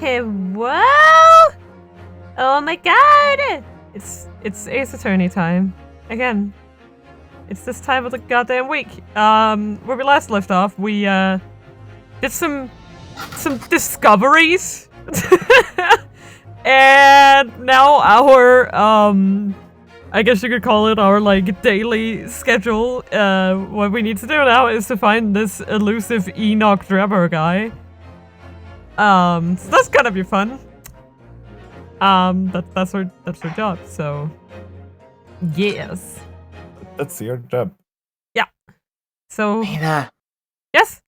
Okay, whoa! Oh my god! It's Ace Attorney time. Again. It's this time of the goddamn week. Where we last left off, we did some discoveries. And now our I guess you could call it our like daily schedule. What we need to do now is to find this elusive Enoch Drebber guy. So that's gonna be fun. That's our job, so yes. That's your job. Yeah. So Mina, yes?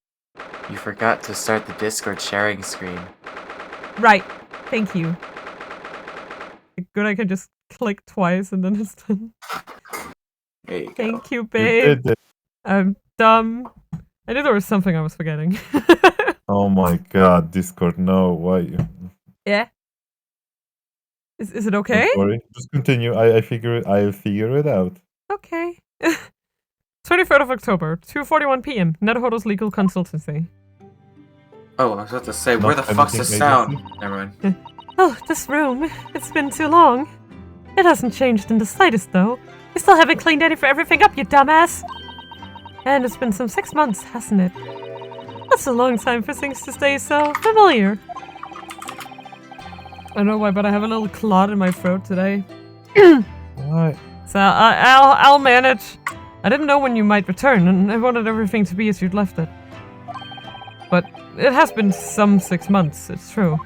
you forgot to start the Discord sharing screen. Right. Thank you. Good, I can just click twice and then it's done. There you go. Thank you, babe. I'm dumb. I knew there was something I was forgetting. Oh my god, Discord, no, why? Yeah. Is it okay? Sorry, just continue. I'll figure it out. Okay. 23rd of October, 2:41 p.m. Netherhodel's Legal Consultancy. Oh, I was about to say, Not where the fuck's the anything sound? agency? Never mind. Oh, this room. It's been too long. It hasn't changed in the slightest, though. You still haven't cleaned everything up, you dumbass. And it's been some 6 months, hasn't it? That's a long time for things to stay so familiar. I don't know why, but I have a little clot in my throat today. Why? So I'll manage. I didn't know when you might return, and I wanted everything to be as you'd left it. But it has been some 6 months, it's true.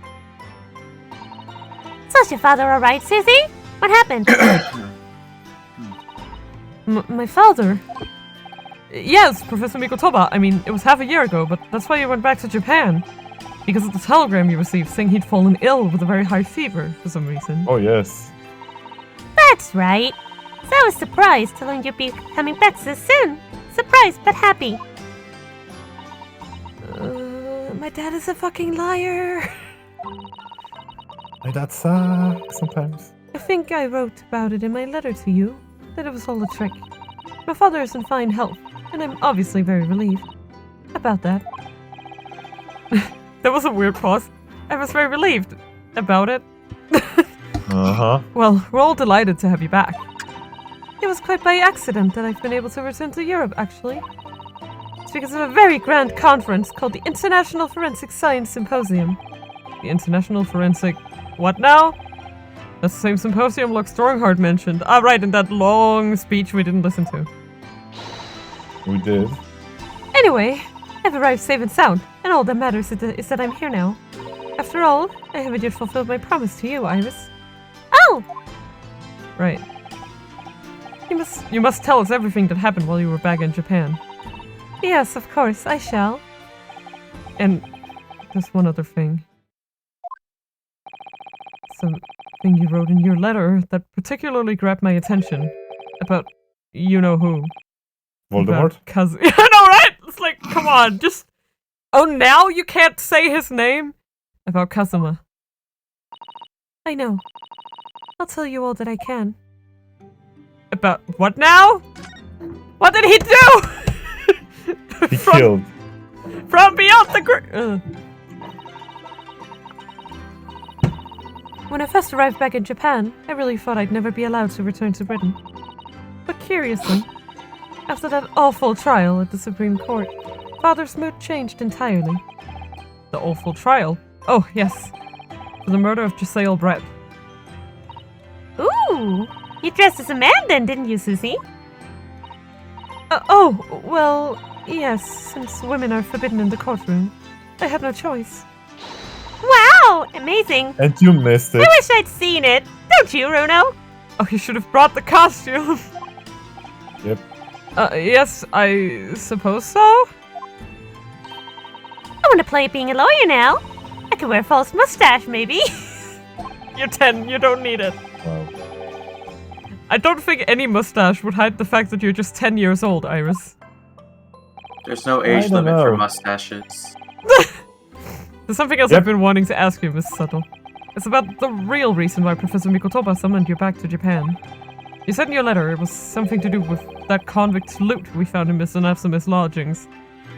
So is your father alright, Susie? What happened? My father? Yes, Professor Mikotoba. I mean, it was half a year ago, but that's why you went back to Japan. Because of the telegram you received saying he'd fallen ill with a very high fever for some reason. Oh yes. That's right. So I was surprised to learn you'd be coming back so soon. Surprised but happy. My dad is a fucking liar. My dad sucks sometimes. I think I wrote about it in my letter to you, that it was all a trick. My father is in fine health, and I'm obviously very relieved about that. That was a weird pause. I was very relieved about it. Uh-huh. Well, we're all delighted to have you back. It was quite by accident that I've been able to return to Europe, actually. It's because of a very grand conference called the International Forensic Science Symposium. The International Forensic... what now? That's the same symposium Locke Strongheart mentioned. Ah, right, in that long speech we didn't listen to. We did. Anyway, I've arrived safe and sound, and all that matters is that I'm here now. After all, I haven't yet fulfilled my promise to you, Iris. Oh! Right. You must tell us everything that happened while you were back in Japan. Yes, of course, I shall. And there's one other thing. Something you wrote in your letter that particularly grabbed my attention. About you-know-who. Voldemort? I know, right? It's like, come on, just... Oh, now you can't say his name? About Kazuma. I know. I'll tell you all that I can. About what now? What did he do? He killed. From beyond the grave. When I first arrived back in Japan, I really thought I'd never be allowed to return to Britain. But curiously, after that awful trial at the Supreme Court, Father's mood changed entirely. The awful trial? Oh, yes. For the murder of Giselle Brett. Ooh! You dressed as a man then, didn't you, Susie? Oh, well, yes, since women are forbidden in the courtroom. I had no choice. Wow! Amazing! And you missed it. I wish I'd seen it. Don't you, Runo? Oh, you should have brought the costume. Yep. Yes, I suppose so? I want to play being a lawyer now. I could wear a false mustache, maybe. You're 10, you don't need it. Wow. I don't think any mustache would hide the fact that you're just 10 years old, Iris. There's no age don't limit for know. mustaches. There's something else I've been wanting to ask you, Miss Subtle. It's about the real reason why Professor Mikotoba summoned you back to Japan. You said in your letter it was something to do with that convict's loot we found in Miss Onapsuma's lodgings.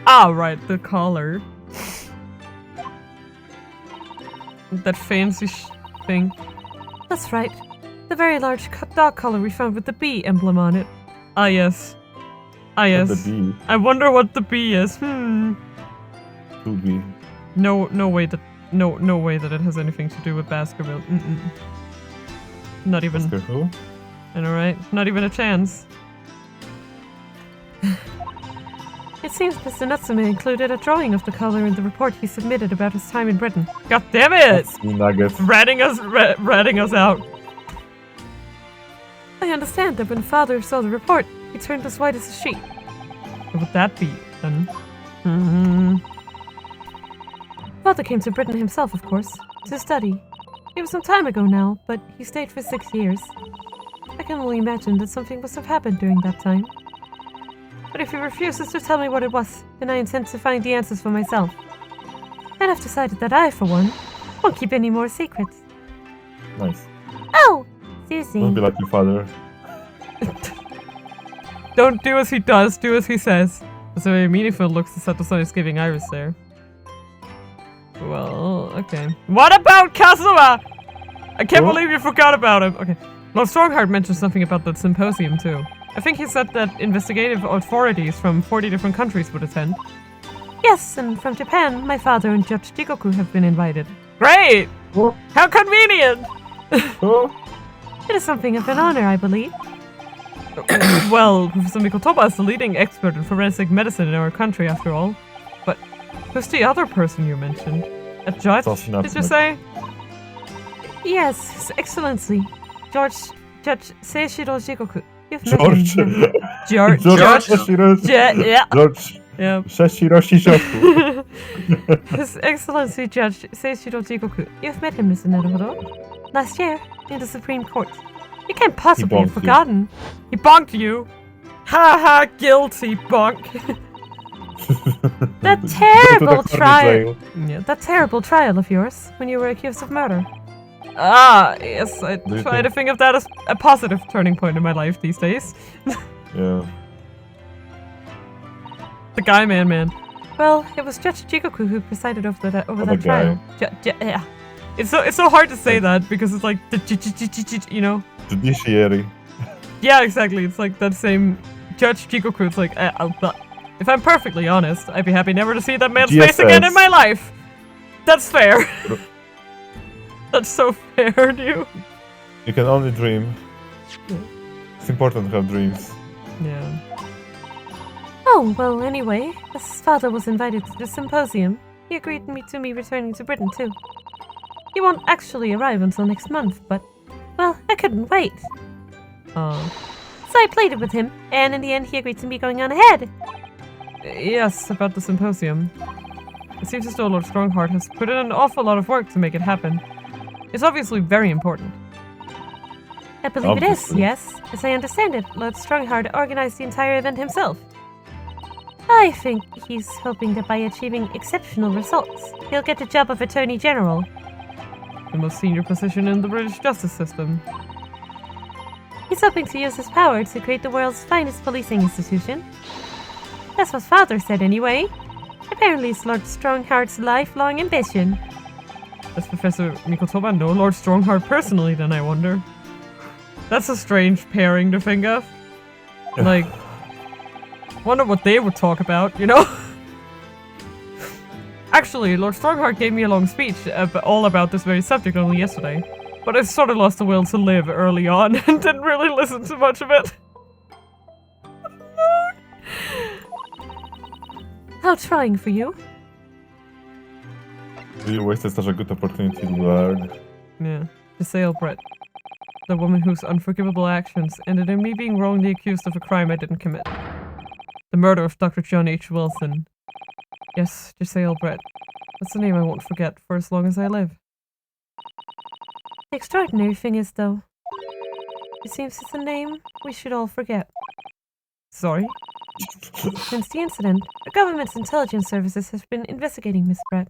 Ah, right, the collar. That fancy thing. That's right. The very large dog collar we found with the bee emblem on it. Ah, yes. Ah, yes. The bee. I wonder what the bee is. Two bee. No way that it has anything to do with Baskerville. Not even. Oscar who? I know, right? Not even a chance. It seems Mr. Natsume included a drawing of the color in the report he submitted about his time in Britain. God damn it! Nuggets. Ratting us out. I understand that when Father saw the report, he turned as white as a sheet. What would that be, then? Father came to Britain himself, of course, to study. It was some time ago now, but he stayed for 6 years. I can only imagine that something must have happened during that time. But if he refuses to tell me what it was, then I intend to find the answers for myself. And I've decided that I, for one, won't keep any more secrets. Nice. Oh, Susie. Don't be like your father. Don't do as he does, do as he says. That's a very meaningful look to set the sun is giving Iris there. Well, okay. What about Kazuma? I can't believe you forgot about him. Okay. Lord Strongheart mentioned something about that symposium too. I think he said that investigative authorities from 40 different countries would attend. Yes, and from Japan, my father and Judge Jigoku have been invited. Great! Oh. How convenient! Oh. It is something of an honor, I believe. Well, Professor Mikotoba is the leading expert in forensic medicine in our country, after all. But who's the other person you mentioned? A judge, did you say? Yes, His Excellency. Judge Seishiro Jigoku. You've met him. George. Yeah. George. Yeah. Seishiro Shishoku. His Excellency Judge Seishiro Jigoku. You've met him, Mr. Naruhodo. Last year, in the Supreme Court. You can't possibly have forgotten. He bonked you. Ha ha, guilty bonk. That terrible trial. Yeah, that terrible trial of yours when you were accused of murder. Ah, yes, I try to think of that as a positive turning point in my life these days. Yeah. The guy man. Well, it was Judge Jigoku who presided over that trial. Yeah. It's so hard to say that because it's like you know. Judiciary. Yeah, exactly. It's like that same Judge Jigoku. It's like if I'm perfectly honest, I'd be happy never to see that man's face again in my life. That's fair. That's so fair, dude. You can only dream. It's important to have dreams. Yeah. Oh, well, anyway, as his father was invited to the symposium, he agreed to me returning to Britain, too. He won't actually arrive until next month, but, well, I couldn't wait. So I pleaded with him, and in the end he agreed to me going on ahead. Yes, about the symposium. It seems as though Lord Strongheart has put in an awful lot of work to make it happen. It's obviously very important. I believe it is, yes. As I understand it, Lord Strongheart organized the entire event himself. I think he's hoping that by achieving exceptional results, he'll get the job of Attorney General. The most senior position in the British justice system. He's hoping to use his power to create the world's finest policing institution. That's what Father said anyway. Apparently it's Lord Strongheart's lifelong ambition. Does Professor Mikotoba know Lord Strongheart personally, then I wonder? That's a strange pairing to think of. Like, wonder what they would talk about, you know? Actually, Lord Strongheart gave me a long speech all about this very subject only yesterday. But I sort of lost the will to live early on and didn't really listen to much of it. How trying for you? You wasted such a good opportunity to learn. Yeah. Giselle Brett. The woman whose unforgivable actions ended in me being wrongly accused of a crime I didn't commit. The murder of Dr. John H. Wilson. Yes, Giselle Brett. That's a name I won't forget for as long as I live. The extraordinary thing is, though, it seems it's a name we should all forget. Sorry? Since the incident, the government's intelligence services have been investigating Miss Brett.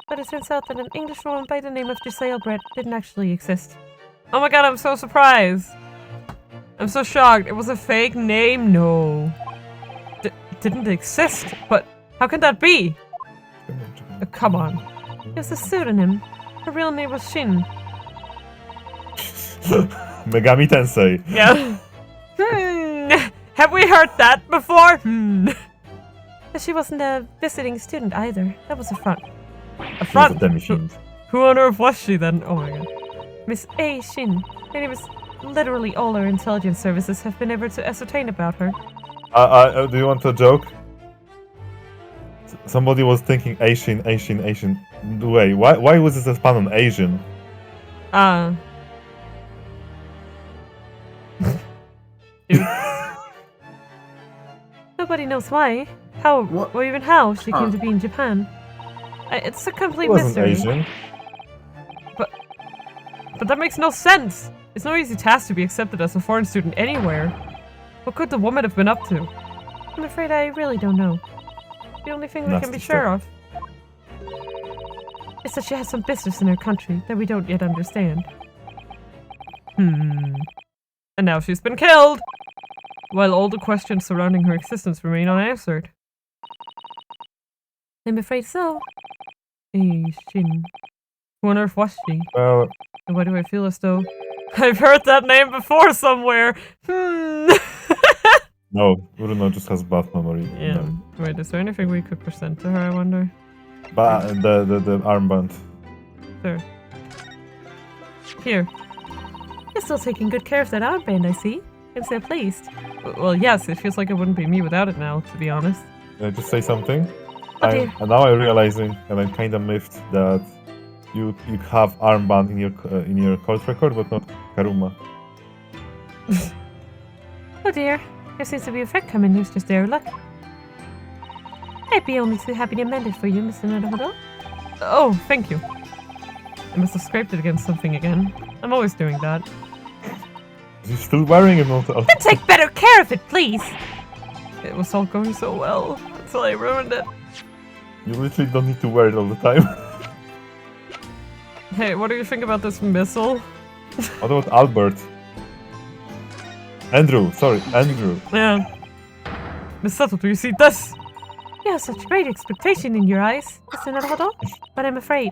But it turns out that an English woman by the name of Giselle Brett didn't actually exist. Oh my god, I'm so surprised! I'm so shocked. It was a fake name? No. Didn't exist? But how can that be? Come on. It was a pseudonym. Her real name was Shin. Megami Tensei. Yeah. Have we heard that before? But she wasn't a visiting student either. That was a front. A She was a front? demi-shin. Who on earth was she then? Oh my god. Miss A. Shin. Her name is literally all our intelligence services have been able to ascertain about her. Do you want a joke? Somebody was thinking Asian. Wait, why was this a span on Asian? Nobody knows why. How, What? or even how she Huh. came to be in Japan. It's a complete It wasn't mystery. Asian. But that makes no sense. It's no easy task to be accepted as a foreign student anywhere. What could the woman have been up to? I'm afraid I really don't know. The only thing we can be Nasty sure stuff. of is that she has some business in her country that we don't yet understand. And now she's been killed! While all the questions surrounding her existence remain unanswered. I'm afraid so. Shin. Who on earth was she? Well, And why do I feel as though I've heard that name before somewhere? no, Bruno just has bad memory. Yeah. No. Wait, is there anything we could present to her, I wonder? But the armband. Sure. Here. You're still taking good care of that armband, I see. I'm so pleased. Well, yes, it feels like it wouldn't be me without it now, to be honest. Can I just say something? Oh dear. And now I'm realizing, and I'm kind of miffed that you have armband in your court record, but not Karuma. Oh dear. There seems to be a friend coming who's just there. Look. I'd be only too happy to mend it for you, Mr. Naruhodo. Oh, thank you. I must have scraped it against something again. I'm always doing that. Is he still wearing it? Not Then take better care of it, please! It was all going so well until I ruined it. You literally don't need to wear it all the time. Hey, what do you think about this missile? What about Albert? Andrew. Yeah. Miss Sato, do you see this? You have such great expectation in your eyes, Mr. Naruhodo, but I'm afraid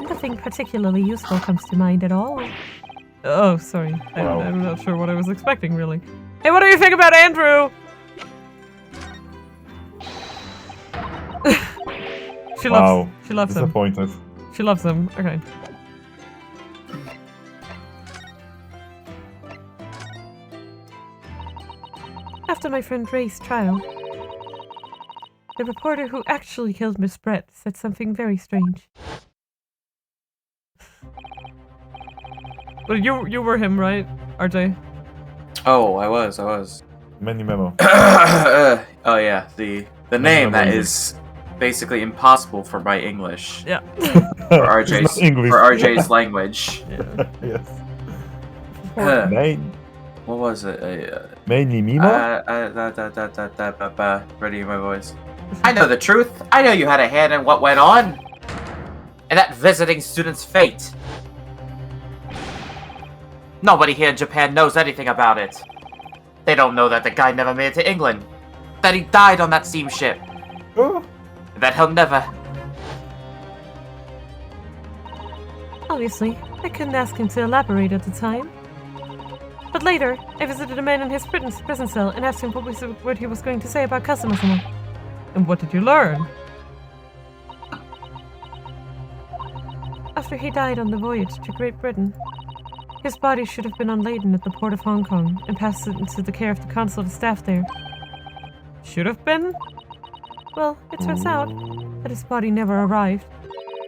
nothing particularly useful comes to mind at all. Oh, sorry. Wow. I'm not sure what I was expecting, really. Hey, what do you think about Andrew? She Wow. loves him. Disappointed. She loves him. Okay. After my friend Ray's trial, the reporter who actually killed Miss Brett said something very strange. Well, you were him, right, RJ? Oh, I was. Many memo. Oh yeah, the name that amazing. is basically impossible for my English. Yeah. For It's not English. RJ's language. Yeah. Yes. What was it? Mainly Mimo? Ready my voice. I know the truth. I know you had a hand in what went on. And that visiting student's fate. Nobody here in Japan knows anything about it. They don't know that the guy never made it to England. That he died on that steamship. Oh. And that he'll never... Obviously, I couldn't ask him to elaborate at the time. But later, I visited a man in his prison cell and asked him what he was going to say about Kazuma-sama. And what did you learn? After he died on the voyage to Great Britain, his body should have been unladen at the port of Hong Kong and passed into the care of the consulate staff there. Should have been? Well, it turns out that his body never arrived.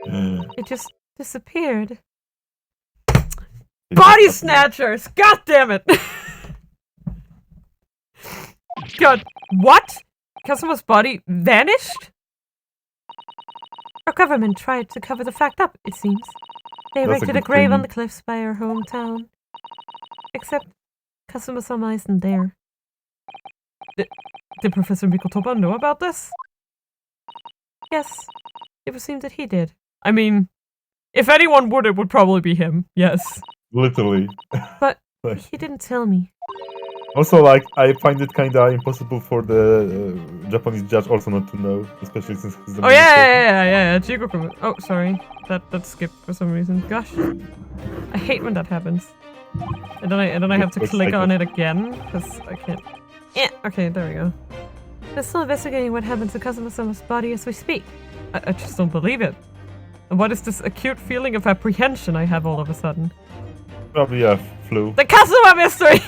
It just disappeared. Body snatchers! God damn it! God, what? Kazuma's body vanished? Our government tried to cover the fact up, it seems. They That's a erected a good grave on thing. the cliffs by our hometown. Except Kazuma-sama isn't there. Did Professor Mikotoba know about this? Yes, it would seem that he did. I mean, if anyone would, it would probably be him. Yes. Literally. But Like, he didn't tell me. Also, like, I find it kind of impossible for the Japanese judge also not to know, especially since he's the Oh yeah. Jigoko. Oh, sorry. That skipped for some reason. Gosh, I hate when that happens. And then I have to click on it again because I can't. Yeah. Okay, there we go. They're still investigating what happened to Kazuma-sama's body as we speak. I just don't believe it. And what is this acute feeling of apprehension I have all of a sudden? Probably a flu. The Kazuma mystery!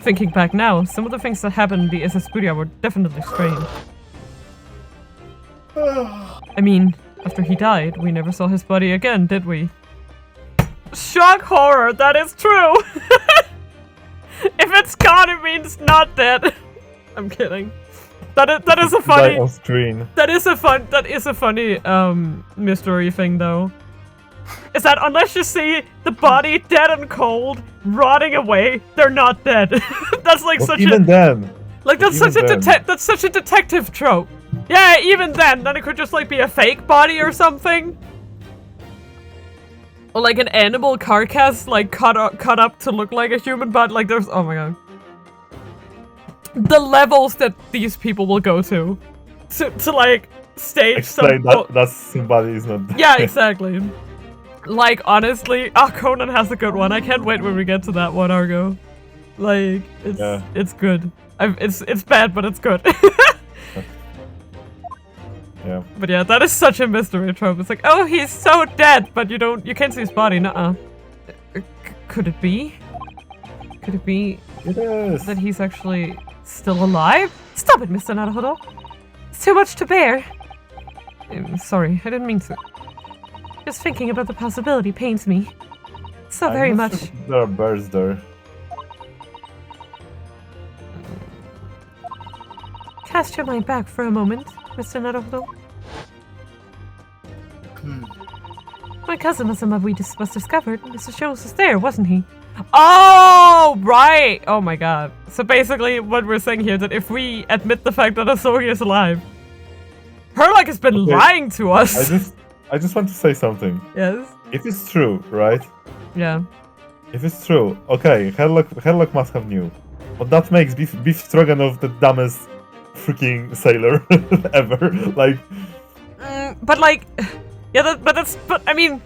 Thinking back now, some of the things that happened in the SS Buria were definitely strange. I mean, after he died, we never saw his body again, did we? Shock horror, that is true! If it's gone, it means not dead. I'm kidding. That is a funny. On screen. That is a funny mystery thing though. Is that unless you see the body dead and cold, rotting away, they're not dead. That's like such even a then. like that's such a that's such a detective trope. Yeah, even then it could just like be a fake body or something. Or like an animal carcass, like cut up to look like a human body. Like there's, oh my god, the levels that these people will go to like stage Explain some. that somebody is not dead. Yeah, exactly. Like honestly, Conan has a good one. I can't wait when we get to that one, Argo. Like it's good. It's bad, but it's good. Yeah. But yeah, that is such a mystery trope. It's like, oh, he's so dead, but you can't see his body. Nuh-uh. Could it be? Could it be It is. that he's actually still alive? Stop it, Mr. Naruhodo. It's too much to bear. I'm sorry, I didn't mean to. Just thinking about the possibility pains me. So very I'm not much. sure if there are birds there. Cast your mind back for a moment, Mr. Naruhodo. When Kazuma-sama was discovered, Mr. Shows was there, wasn't he? Oh, right! Oh my god. So basically, what we're saying here, that if we admit the fact that Asogi is alive, Herlock has been lying to us. I just want to say something. Yes? If it's true, right? Yeah. If it's true, okay, Herlock must have knew. But that makes Beef Stroganoff the dumbest freaking sailor ever. Like... But like... Yeah, but I mean...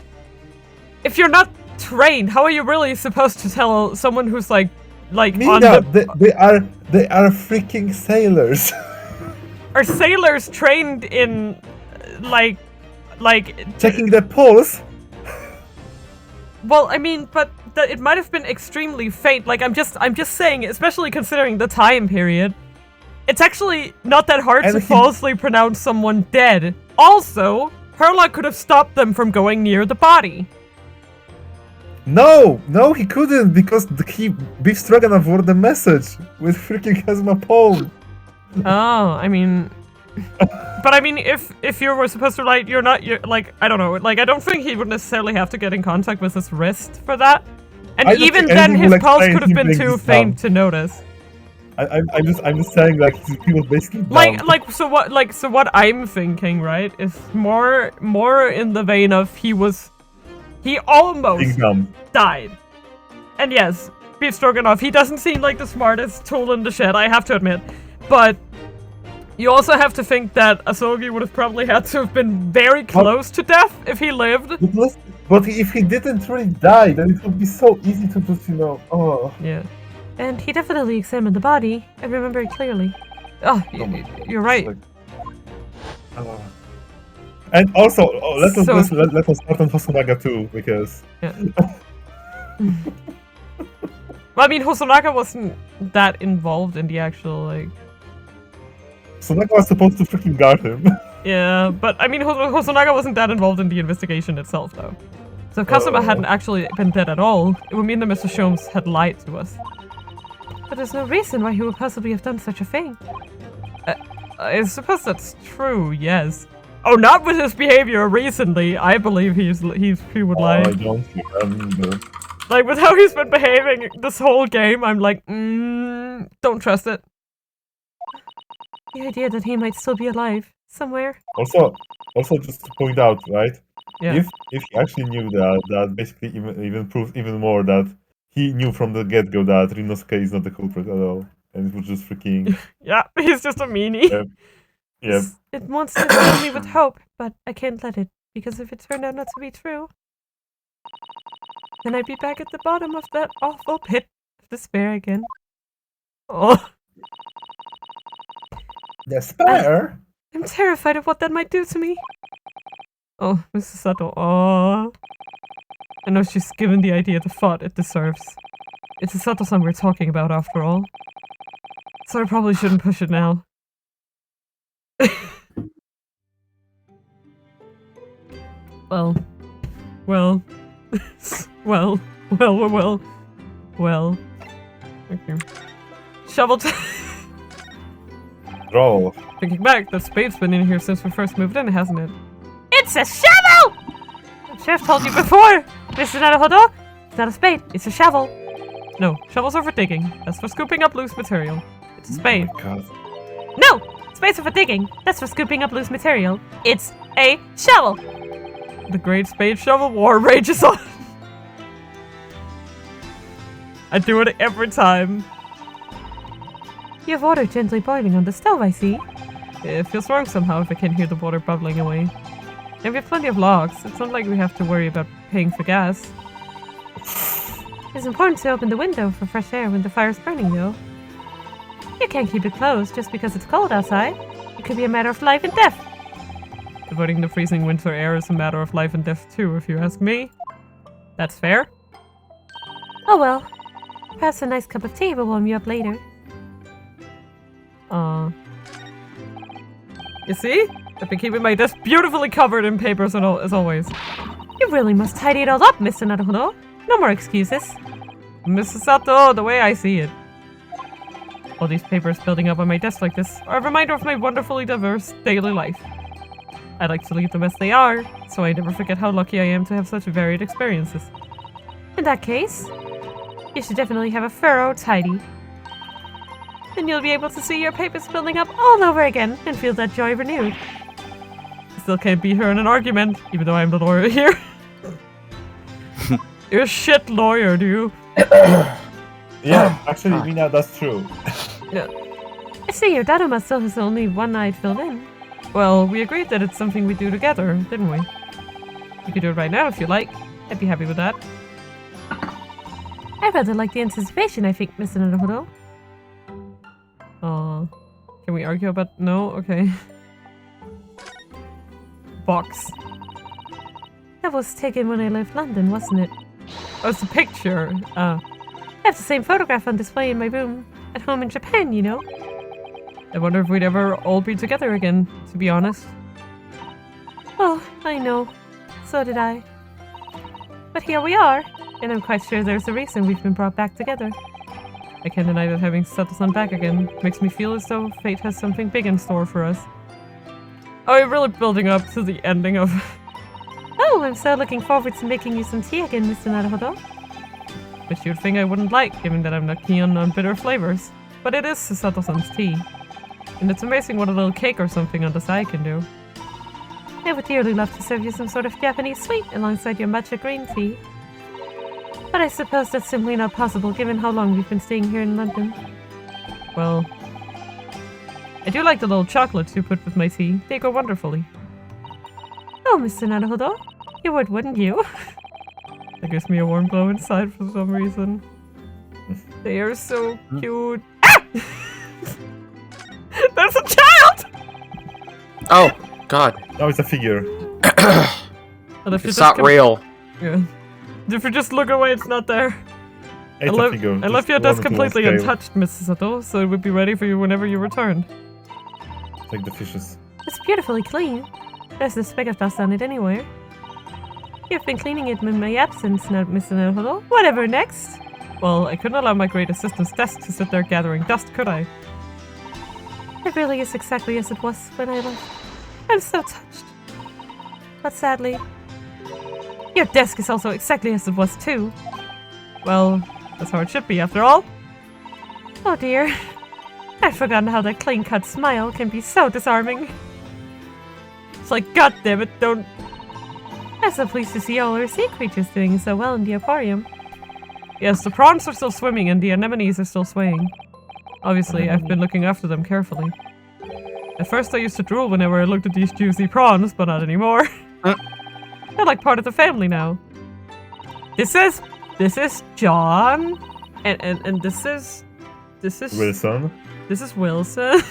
If you're not trained, how are you really supposed to tell someone who's like Mina, on the... they are freaking sailors. Are sailors trained in... like... Checking the pulse? Well, I mean, but it might have been extremely faint. Like, I'm just saying, especially considering the time period, it's actually not that hard to falsely pronounce someone dead. Also, Herlock could have stopped them from going near the body. No, he couldn't, because Beef Stroganoff wrote the message with freaking Kazuma Pole. Oh, I mean... But I mean, if you were supposed to write, you're like, I don't know, like, I don't think he would necessarily have to get in contact with his wrist for that. And even then, his pulse could have been too faint to notice. I'm just saying, like, he was basically dumb. So what I'm thinking, right, is more in the vein of he almost died. And yes, Beef Stroganoff, he doesn't seem like the smartest tool in the shed, I have to admit, but you also have to think that Asogi would have probably had to have been very close to death if he lived. But if he didn't really die, then it would be so easy to just, oh. Yeah. And he definitely examined the body. I remember it clearly. Oh, you're right. And also, let us start on Hosonaga too, because... Yeah. Well, I mean, Hosonaga wasn't that involved in the actual, like... Hosonaga was supposed to freaking guard him. Yeah, but I mean, Hosonaga wasn't that involved in the investigation itself, though. So if Kazuma hadn't actually been dead at all, it would mean that Mr. Sholmes had lied to us. But there's no reason why he would possibly have done such a thing. I suppose that's true, yes. Oh, not with his behavior recently. I believe he would lie. I don't remember. Like, with how he's been behaving this whole game, I'm like, don't trust it. The idea that he might still be alive somewhere. Also just to point out, right? Yeah. If he actually knew that basically even proves even more that he knew from the get-go that Rinosuke is not the culprit at all. And it was just freaking... Yeah, he's just a meanie. Yep. Yep. It wants to fill me with hope, but I can't let it, because if it turned out not to be true, then I'd be back at the bottom of that awful pit of despair again. Oh, Despair? I'm terrified of what that might do to me. Oh, Mrs. Sato, oh. I know she's given the idea the thought it deserves. It's a Sato-san we're talking about, after all. So I probably shouldn't push it now. Well. Okay. Shovel time. Roll. Thinking back, the spade's been in here since we first moved in, hasn't it? It's a shovel! Chef told you before! Mr. Naruhodo, it's not a spade, it's a shovel. No, shovels are for digging. That's for scooping up loose material. It's a spade. Oh my god. No! Spades are for digging. That's for scooping up loose material. It's a shovel! The Great Spade Shovel War rages on. I do it every time. You have water gently boiling on the stove, I see. It feels wrong somehow if I can't hear the water bubbling away. And we have plenty of logs. It's not like we have to worry about paying for gas. It's important to open the window for fresh air when the fire's burning, though. You can't keep it closed just because it's cold outside. It could be a matter of life and death. Avoiding the freezing winter air is a matter of life and death too, if you ask me. That's fair. Oh well. Perhaps a nice cup of tea will warm you up later. You see? I've been keeping my desk beautifully covered in papers and all, as always. You really must tidy it all up, Mr. Naruhodo. No more excuses. Mrs. Sato, the way I see it. All these papers building up on my desk like this are a reminder of my wonderfully diverse daily life. I like to leave them as they are, so I never forget how lucky I am to have such varied experiences. In that case, you should definitely have a thorough tidy. Then you'll be able to see your papers building up all over again and feel that joy renewed. I still can't beat her in an argument, even though I'm the lawyer here. You're a shit lawyer, dude. Yeah, actually, Mina, that's true. Yeah. I see your Daruma still has only one eye filled in. Well, we agreed that it's something we do together, didn't we? You could do it right now if you like. I'd be happy with that. I rather like the anticipation, I think, Mr. Naruhodo. Can we argue about... No? Okay. Box. That was taken when I left London, wasn't it? Oh, it's a picture. I have the same photograph on display in my room at home in Japan, you know. I wonder if we'd ever all be together again, to be honest. Oh, I know. So did I. But here we are, and I'm quite sure there's a reason we've been brought back together. I can't deny that having Sato-san back again makes me feel as though fate has something big in store for us. Oh, you're really building up to the ending of... Oh, I'm so looking forward to making you some tea again, Mr. Naruhodo. Which you'd think I wouldn't like, given that I'm not keen on bitter flavors. But it is Sato-san's tea. And it's amazing what a little cake or something on the side can do. I would dearly love to serve you some sort of Japanese sweet alongside your matcha green tea. But I suppose that's simply not possible given how long we've been staying here in London. Well, I do like the little chocolates you put with my tea. They go wonderfully. Oh, Mr. Naruhodo, you would, wouldn't you? That gives me a warm glow inside for some reason. They are so cute. There's a child! Oh, God. No, it's a figure. And if you It's just not real. Yeah. If you just look away, it's not there. It's a figure. I left your desk completely untouched, Mrs. Sato, so it would be ready for you whenever you returned. Like the fishes. It's beautifully clean. There's no speck of dust on it anywhere. You've been cleaning it in my absence now, Mr. Naruhodo. Whatever next? Well, I couldn't allow my great assistant's desk to sit there gathering dust, could I? It really is exactly as it was when I left. I'm so touched. But sadly, your desk is also exactly as it was too. Well, that's how it should be after all. Oh dear. I'd forgotten how that clean-cut smile can be so disarming. It's like, god damn it, don't... I'm so pleased to see all our sea creatures doing so well in the aquarium. Yes, the prawns are still swimming and the anemones are still swaying. Obviously, I've been looking after them carefully. At first I used to drool whenever I looked at these juicy prawns, but not anymore. They're like part of the family now. This is John, and this is Wilson. This is Wilson,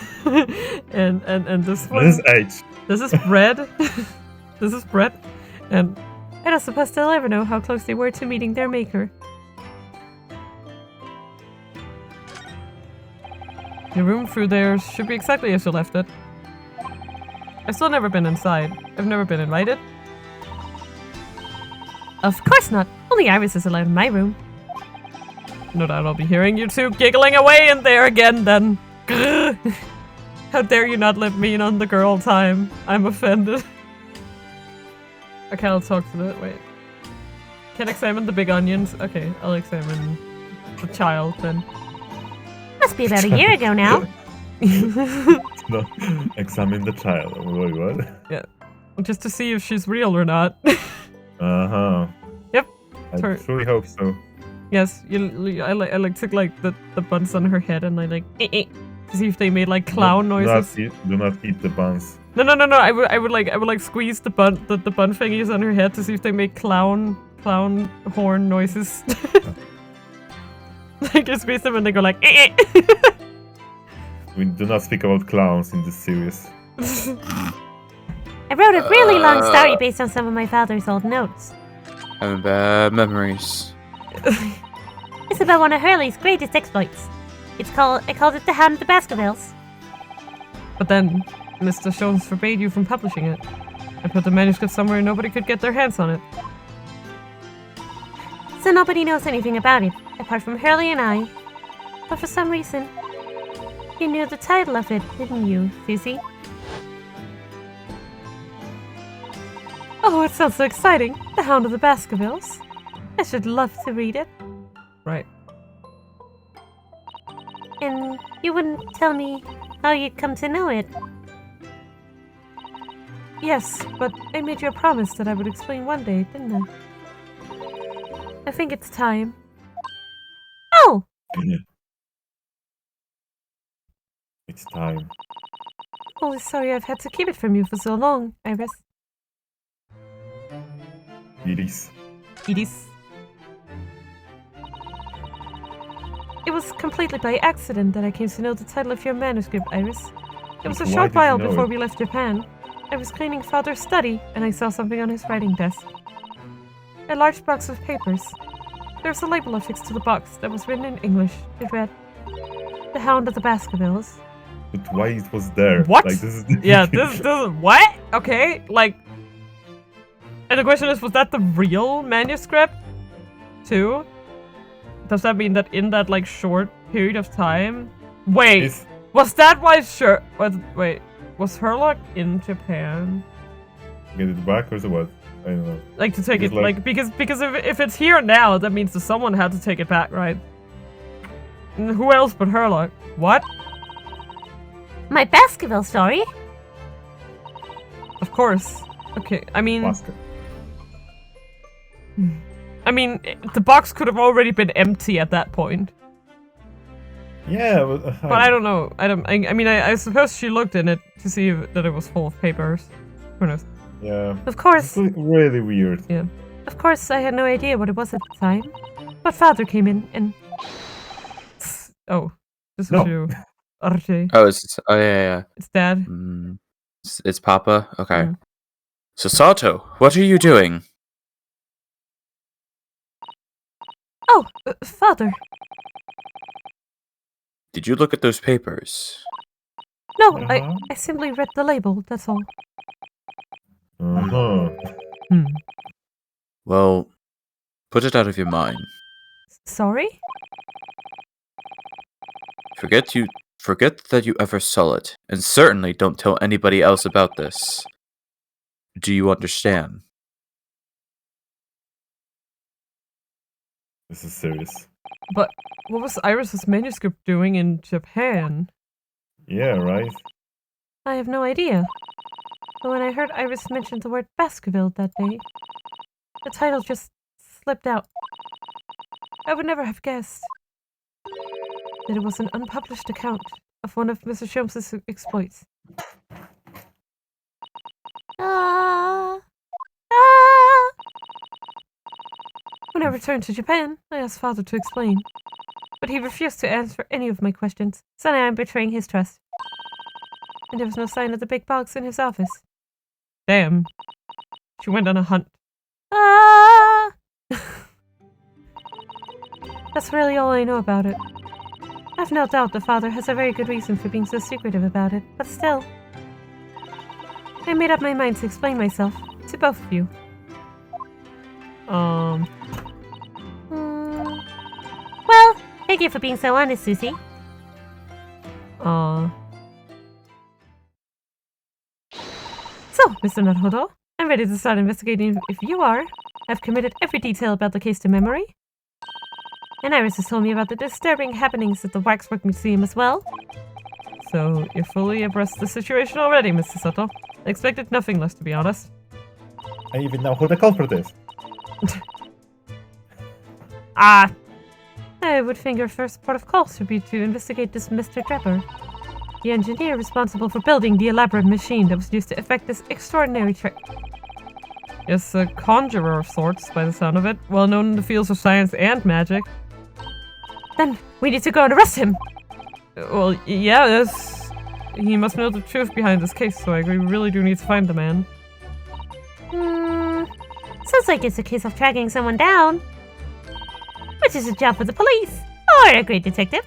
and this one. This is H. This is Brett. This is Brett, and I don't suppose they'll ever know how close they were to meeting their maker. The room through there should be exactly as you left it. I've still never been inside. I've never been invited. Of course not. Only Iris is allowed in my room. No doubt I'll be hearing you two giggling away in there again then. Grr. How dare you not let me in on the girl time. I'm offended. Okay, I'll talk to the... wait. Can examine the big onions? Okay, I'll examine the child then. Must be about a year ago now. No, examine the child. Wait, what? Yeah. Just to see if she's real or not. Uh-huh. Yep. I Her- truly hope so. Yes, I like took like the buns on her head and I like to see if they made like clown noises. Do not eat the buns. No. I would like squeeze the bun thingies on her head to see if they make clown horn noises. Like I squeeze them and they go like We do not speak about clowns in this series. I wrote a really long story based on some of my father's old notes. Having bad memories. It's about one of Hurley's greatest exploits. I called it The Hound of the Baskervilles. But then Mr. Jones forbade you from publishing it. I put the manuscript somewhere nobody could get their hands on it. So nobody knows anything about it, apart from Hurley and I. But for some reason, you knew the title of it, didn't you, Susie? Oh, it sounds so exciting. The Hound of the Baskervilles. I should love to read it. Right. And you wouldn't tell me how you'd come to know it. Yes, but I made you a promise that I would explain one day, didn't I? I think it's time. Oh! It's time. Only sorry I've had to keep it from you for so long, Iris. Iris. Edis. It was completely by accident that I came to know the title of your manuscript, Iris. It was a Why short did you while know before it? we left Japan. I was cleaning Father's study, and I saw something on his writing desk. A large box of papers. There was a label affixed to the box that was written in English. It read, "The Hound of the Baskervilles." But why it was there? What? Like, this is Yeah, this what? Okay, like... And the question is, was that the real manuscript? Too? Does that mean that in that, like, short period of time... Wait, It's- was that why wait, was Herlock in Japan? Get it back or so what? I don't know. Like, to take it, Because, like, because if it's here now, that means that someone had to take it back, right? And who else but Herlock? What? My Baskerville story? Of course. Okay, I mean... Masker. the box could have already been empty at that point. Yeah, But I don't know. I suppose she looked in it to see that it was full of papers. Who knows? Yeah. Of course. It's really weird. Yeah. Of course, I had no idea what it was at the time. But Father came in and... Oh, this No. is you. RJ. Oh, yeah. It's Dad. It's Papa? Okay. Mm. So, Sato, what are you doing? Oh, Father. Did you look at those papers? No, Uh-huh. I simply read the label, that's all. Uh-huh. Well, put it out of your mind. Sorry? Forget that you ever saw it, and certainly don't tell anybody else about this. Do you understand? This is serious. But what was Iris's manuscript doing in Japan? Yeah, right? I have no idea. But when I heard Iris mention the word Baskerville that day, the title just slipped out. I would never have guessed that it was an unpublished account of one of Mr. Sholmes' exploits. When I returned to Japan, I asked Father to explain, but he refused to answer any of my questions, saying I am betraying his trust. And there was no sign of the big box in his office. Damn. She went on a hunt. That's really all I know about it. I've no doubt the father has a very good reason for being so secretive about it, but still. I made up my mind to explain myself to both of you. Well, thank you for being so honest, Susie. So, Mr. Naruto, I'm ready to start investigating if you are. I've committed every detail about the case to memory. And Iris has told me about the disturbing happenings at the Waxwork Museum as well. So, you're fully abreast of the situation already, Mr. Soto. I expected nothing less, to be honest. I even know who the culprit is. I would think your first port of call should be to investigate this Mr. Trapper, the engineer responsible for building the elaborate machine that was used to effect this extraordinary trick. Yes, a conjurer of sorts, by the sound of it, well known in the fields of science and magic. Then we need to go and arrest him. Well, yeah, yes. He must know the truth behind this case, so I agree we really do need to find the man. Sounds like it's a case of tracking someone down. Which is a job for the police, or a great detective.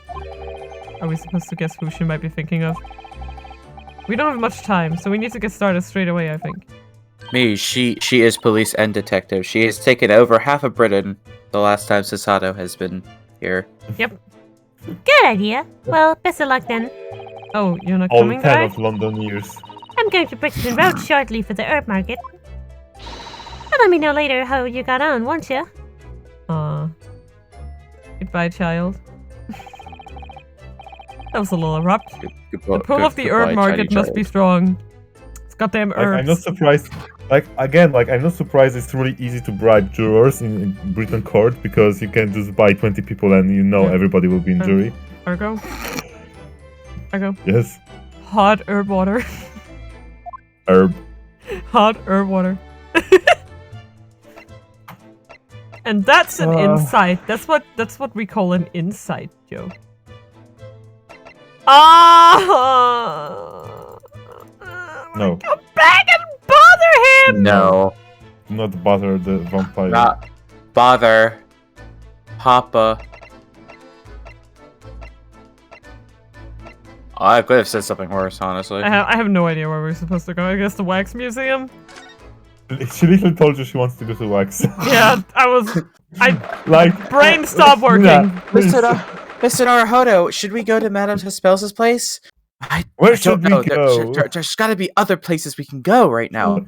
Are we supposed to guess who she might be thinking of? We don't have much time, so we need to get started straight away, I think. She is police and detective. She has taken over half of Britain the last time Sasato has been here. Yep. Good idea. Well, best of luck then. Oh, you're not All coming, 10 guy? of London years. I'm going to Brixton Road shortly for the herb market. And let me know later how you got on, won't you? Goodbye, child. That was a little abrupt. The pull Good- of the goodbye, herb market tiny must child. be strong. It's goddamn herbs. I'm not surprised. I'm not surprised it's really easy to bribe jurors in Britain court because you can just buy 20 people and you know Yeah. everybody will be in jury. Argo? Argo. Yes. Hot herb water. Herb. Hot herb water. And that's an insight. That's what we call an insight joke. No. Go back and bother him! No, Do not bother the vampire. not bother, Papa. I could have said something worse, honestly. I have no idea where we're supposed to go. I guess the wax museum? She literally told you she wants to go to wax. Yeah, Like brain stopped working. Yeah, please. Mr. Naruhodo, should we go to Madame Tuspel's place? Where I should don't know. we go? There's got to be other places we can go right now.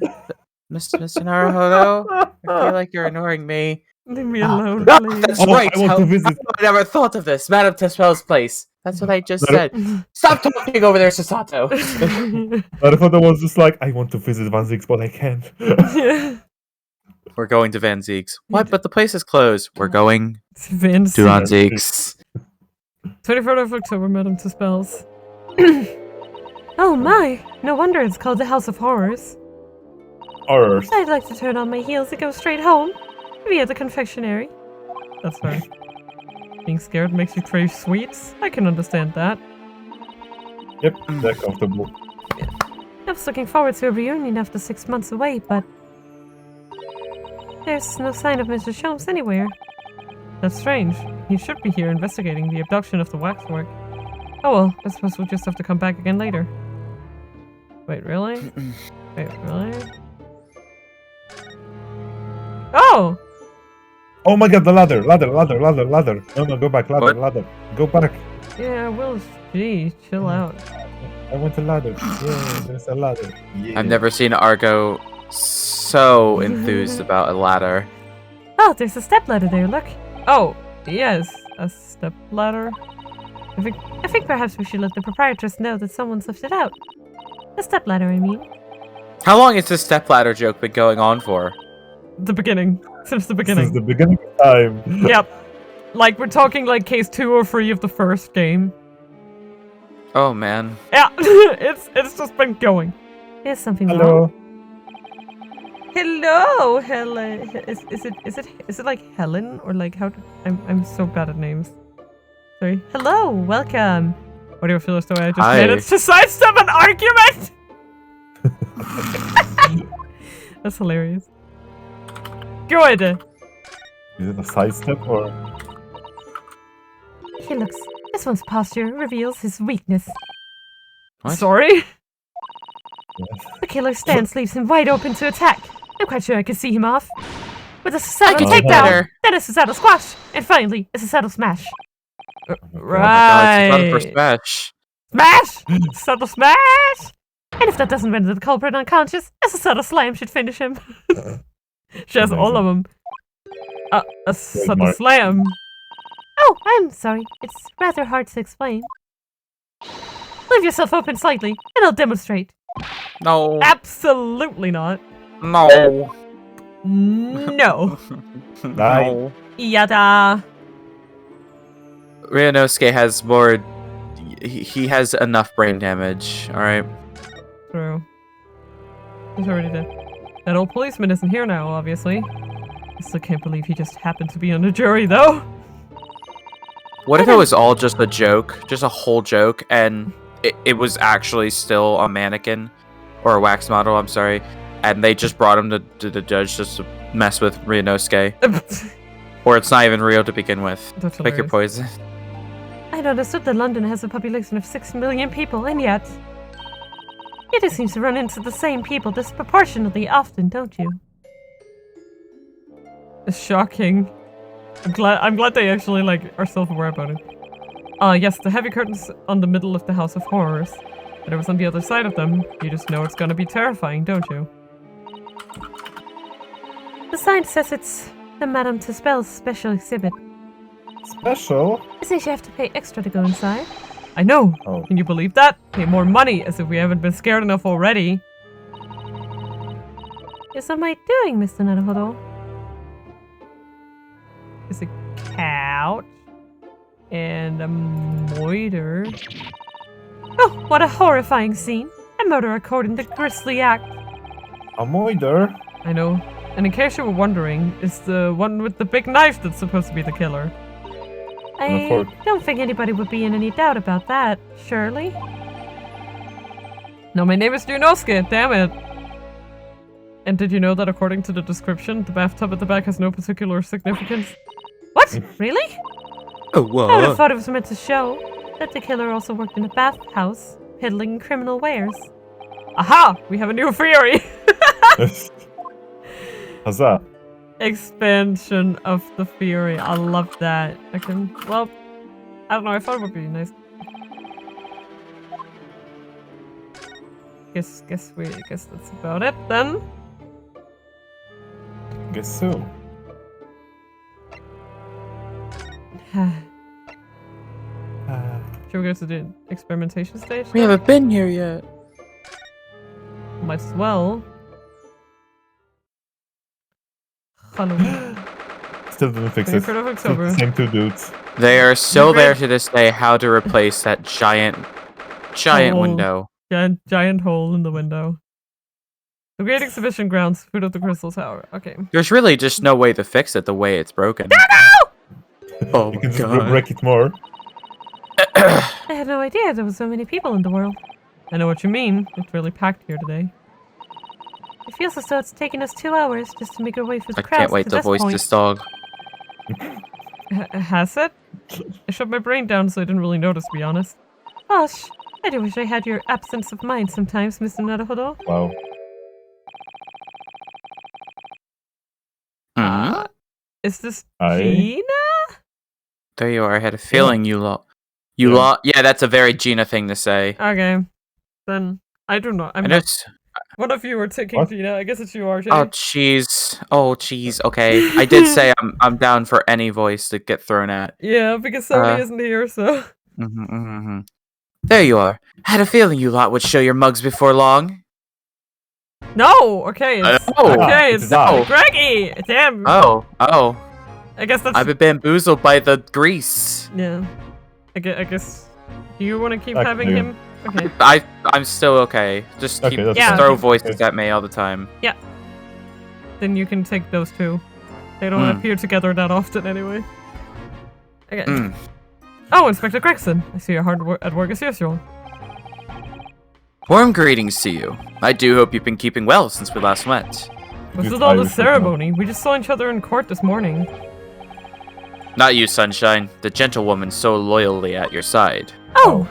Mr. Naruhodo, I feel like you're ignoring me. Leave me alone, Ah, please. that's Oh, right. I want to visit. I never thought of this. Madame Tuspel's place. That's what I just Naru- said. Stop talking over there, Sasato. Naruhodo was just like, I want to visit Van Ziggs, but I can't. Yeah. We're going to Van Zieg's. What? But the place is closed. We're going It's Vince. to Van Zieg's. 24th of October, Madame Tuspel's. Oh my! No wonder it's called the House of Horrors. Horrors. I'd like to turn on my heels and go straight home. Via the confectionery. That's fair. Being scared makes you crave sweets? I can understand that. Yep, they're comfortable. I was looking forward to a reunion after 6 months away, but... there's no sign of Mr. Sholmes anywhere. That's strange. He should be here investigating the abduction of the waxwork. Oh well, I suppose we'll just have to come back again later. Wait, really? Wait, really? Oh! Oh my god, the ladder. No, go back, What? ladder. Go back. Yeah, Will, gee, chill out. I want a ladder. Yeah, there's a ladder. Yeah. I've never seen Argo so enthused about a ladder. Oh, there's a stepladder there, look. Oh, yes, a stepladder. I think perhaps we should let the proprietress know that someone's left it out. A stepladder, I mean. How long has this stepladder joke been going on for? The beginning. Since the beginning. Since the beginning of time. Yep. Like, we're talking like case 2 or 3 of the first game. Oh man. Yeah, it's just been going. There's something Hello. wrong. Hello, Helen. Is it like Helen or like how? I'm so bad at names. Sorry. Hello, welcome. What do you feel as though I just Hi. managed to sidestep an argument? That's hilarious. Good. Is it a sidestep or? He looks. This one's posture reveals his weakness. What? Sorry. The killer's stance leaves him wide open to attack. I'm quite sure I can see him off. With a Susato can take takedown, that. then a Susato squash, and finally a Susato smash. God, Right. it's not for smash. Smash. Subtle smash. And if that doesn't render the culprit unconscious, a Susato slam should finish him. She has all of them. A subtle Mark. slam. Oh, I'm sorry. It's rather hard to explain. Leave yourself open slightly, and I'll demonstrate. No. Absolutely not. No. No. No. Yada. Ryunosuke has more. He has enough brain damage. All right. True. He's already dead. That old policeman isn't here now, obviously. I still can't believe he just happened to be on the jury, though. What if it was all just a joke, just a whole joke, and it was actually still a mannequin or a wax model? I'm sorry, and they just brought him to the judge just to mess with Ryunosuke, or it's not even real to begin with. That's Pick your hilarious. poison. I'd understood that London has a population of 6 million people, and yet... You do seem to run into the same people disproportionately often, don't you? It's shocking. I'm glad they actually like are self-aware about it. Yes, the heavy curtains on the middle of the House of Horrors. Whatever's on the other side of them, you just know it's gonna be terrifying, don't you? The sign says it's the Madame Tuspel's special exhibit. Special? It says you have to pay extra to go inside. I know. Oh. Can you believe that? Pay more money, as if we haven't been scared enough already. Yes, what am I doing, Mr. Naruhodo? There's a couch and a moiter. Oh, what a horrifying scene. A murder according to grisly act. A moider? I know. And in case you were wondering, it's the one with the big knife that's supposed to be the killer. a fork. I don't think anybody would be in any doubt about that, surely? No, my name is Ryunosuke, damn it. And did you know that according to the description, the bathtub at the back has no particular significance? What? Really? Oh, I would whoa. have thought it was meant to show that the killer also worked in a bathhouse, peddling criminal wares. Aha! We have a new theory! Huzzah. Expansion of the theory. I love that. I can, well, I don't know, I thought it would be nice. Guess that's about it then. Guess so. Should we go to the experimentation stage? We then? haven't been here yet. Might as well. Halloween. Still didn't fix it. 23rd of Still October. the same two dudes. They are still Okay. there to this day. How to replace that giant Hole. window? Giant hole in the window. The Great Exhibition Grounds, Food of the Crystal Tower. Okay. There's really just no way to fix it the way it's broken. Oh You my can just god. break it more. I had no idea there were so many people in the world. I know what you mean. It's really packed here today. It feels as though it's taken us 2 hours just to make our way through the I crowds can't wait to to this voice point. this dog. Has it? I shut my brain down so I didn't really notice, to be honest. Gosh, I do wish I had your absence of mind sometimes, Mr. Naruhodo. Wow. Hmm? Is this Aye. Gina? There you are. I had a feeling you lot. You Yeah. lot. Yeah, that's a very Gina thing to say. Okay. Then, I don't know. I I'm know. not, one of you were taking What? Gina. I guess it's you, RJ. Oh jeez. Oh jeez. Okay. I did say I'm down for any voice to get thrown at. Yeah, because Sony Uh, isn't here, so. There you are. I had a feeling you lot would show your mugs before long. No! Okay, it's, Oh. okay, It's it's not. Greggy! Damn! Oh. I I guess that's... I've been bamboozled by the grease. Yeah. I guess... Do you want to keep Back having to you. him? Okay. I'm still okay. Just Okay, keep that's Yeah. just throw okay. voices at me all the time. Then you can take those two. They don't appear together that often anyway. Okay. Mm. Oh, Inspector Gregson. I see you're hard at work as usual. Warm greetings to you. I do hope you've been keeping well since we last met. What's This with all the Irish ceremony? We just saw each other in court this morning. Not you, Sunshine. The gentlewoman so loyally at your side. Oh!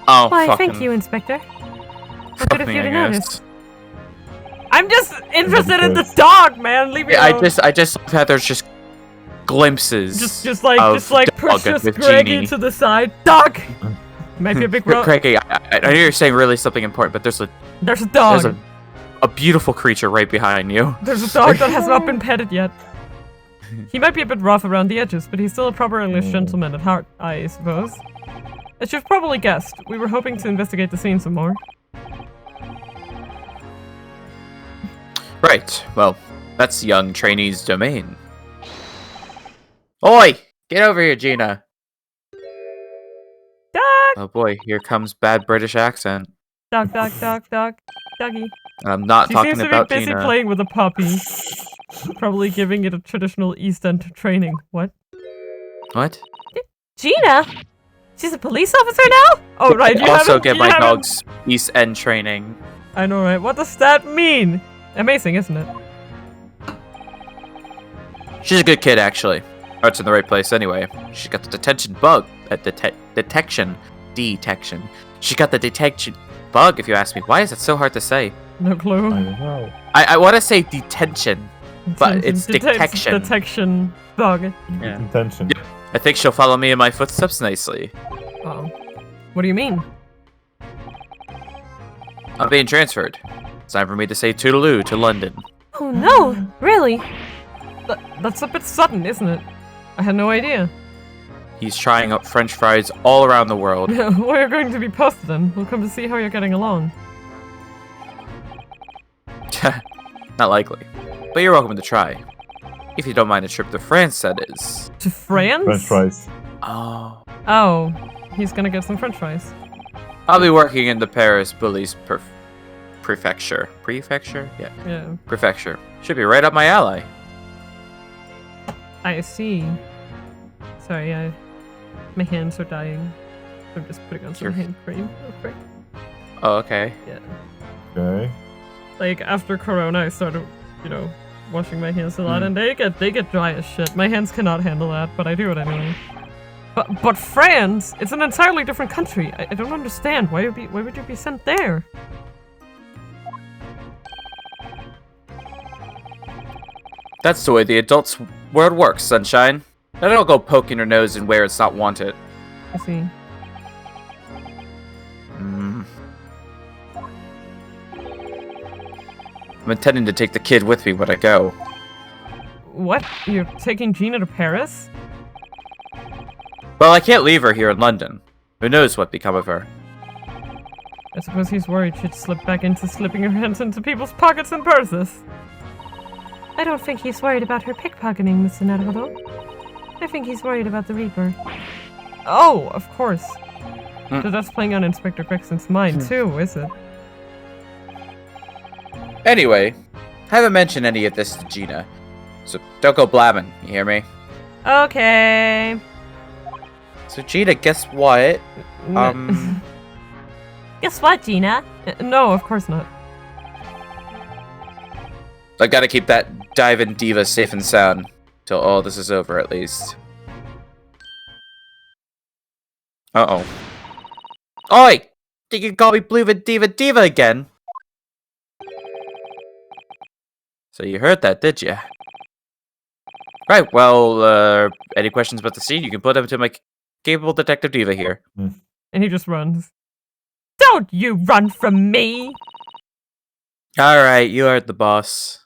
Oh, Why, fucking, thank you, Inspector. How fuck good of me, you I to guess. notice. I'm just interested in the course. dog, man. Leave me Yeah, alone. I just love how there's just glimpses. just like of dog push with Greggy Genie. to the side. Dog. Might be a big road. Craigie, I know you're saying really something important, but there's There's a dog. a beautiful creature right behind you. There's a dog that has not been petted yet. He might be a bit rough around the edges, but he's still a proper English gentleman at heart, I suppose. As you've probably guessed, we were hoping to investigate the scene some more. Right. Well, that's young trainee's domain. Oi! Get over here, Gina. Dog! Oh boy, here comes bad British accent. Dog, dog, dog, dog. Doggy. And I'm not She talking seems to about be busy Gina. playing with a puppy. Probably giving it a traditional East End training. What? What? Gina? She's a police officer now? Oh, right. You Also haven't- get you my haven't- dog's East End training. I know, right? What does that mean? Amazing, isn't it? She's a good kid, actually. Heart's in the right place anyway. She's got the detention bug. Detection. She got the detection bug, if you ask me. Why is it so hard to say? No clue. I don't know. I want to say detention, but it's detection. Detection bug. Yeah. Intention. I think she'll follow me in my footsteps nicely. Oh. What do you mean? I'm being transferred. It's time for me to say toodaloo to London. Oh no, really? That's a bit sudden, isn't it? I had no idea. He's trying out French fries all around the world. We're going to be posted then. We'll come to see how you're getting along. Not likely. But you're welcome to try. If you don't mind a trip to France, that is. To France? French fries. Oh. Oh. He's gonna get some french fries. I'll be working in the Paris police prefecture. Prefecture? Yeah. Yeah. Prefecture. Should be right up my alley. I see. Sorry, my hands are dying. I'm just putting on some Your- hand cream real quick. Oh, okay. Yeah. Okay. Like, after Corona, I started, washing my hands a lot, and they get dry as shit. My hands cannot handle that, but I do it anyway. But France, it's an entirely different country. I don't understand. Why would you be sent there? That's the way the adults' world works, Sunshine. I don't go poking your nose in where it's not wanted. I see. I'm intending to take the kid with me when I go. What? You're taking Gina to Paris? Well, I can't leave her here in London. Who knows what become of her? I suppose he's worried she'd slip back into slipping her hands into people's pockets and purses. I don't think he's worried about her pickpocketing, Mr. Naruto. I think he's worried about the Reaper. Oh, of course. Mm. So that's playing on Inspector Gregson's mind too, is it? Anyway, I haven't mentioned any of this to Gina. So don't go blabbing, you hear me? Okay. So Gina, guess what? Guess what, Gina? No, of course not. I gotta keep that diving diva safe and sound till all this is over, at least. Uh-oh. Oi! You can call me Blue Diva again? So you heard that, did you? Right, well, any questions about the scene, you can put them to my capable detective diva here. And he just runs. Don't you run from me! Alright, you are the boss.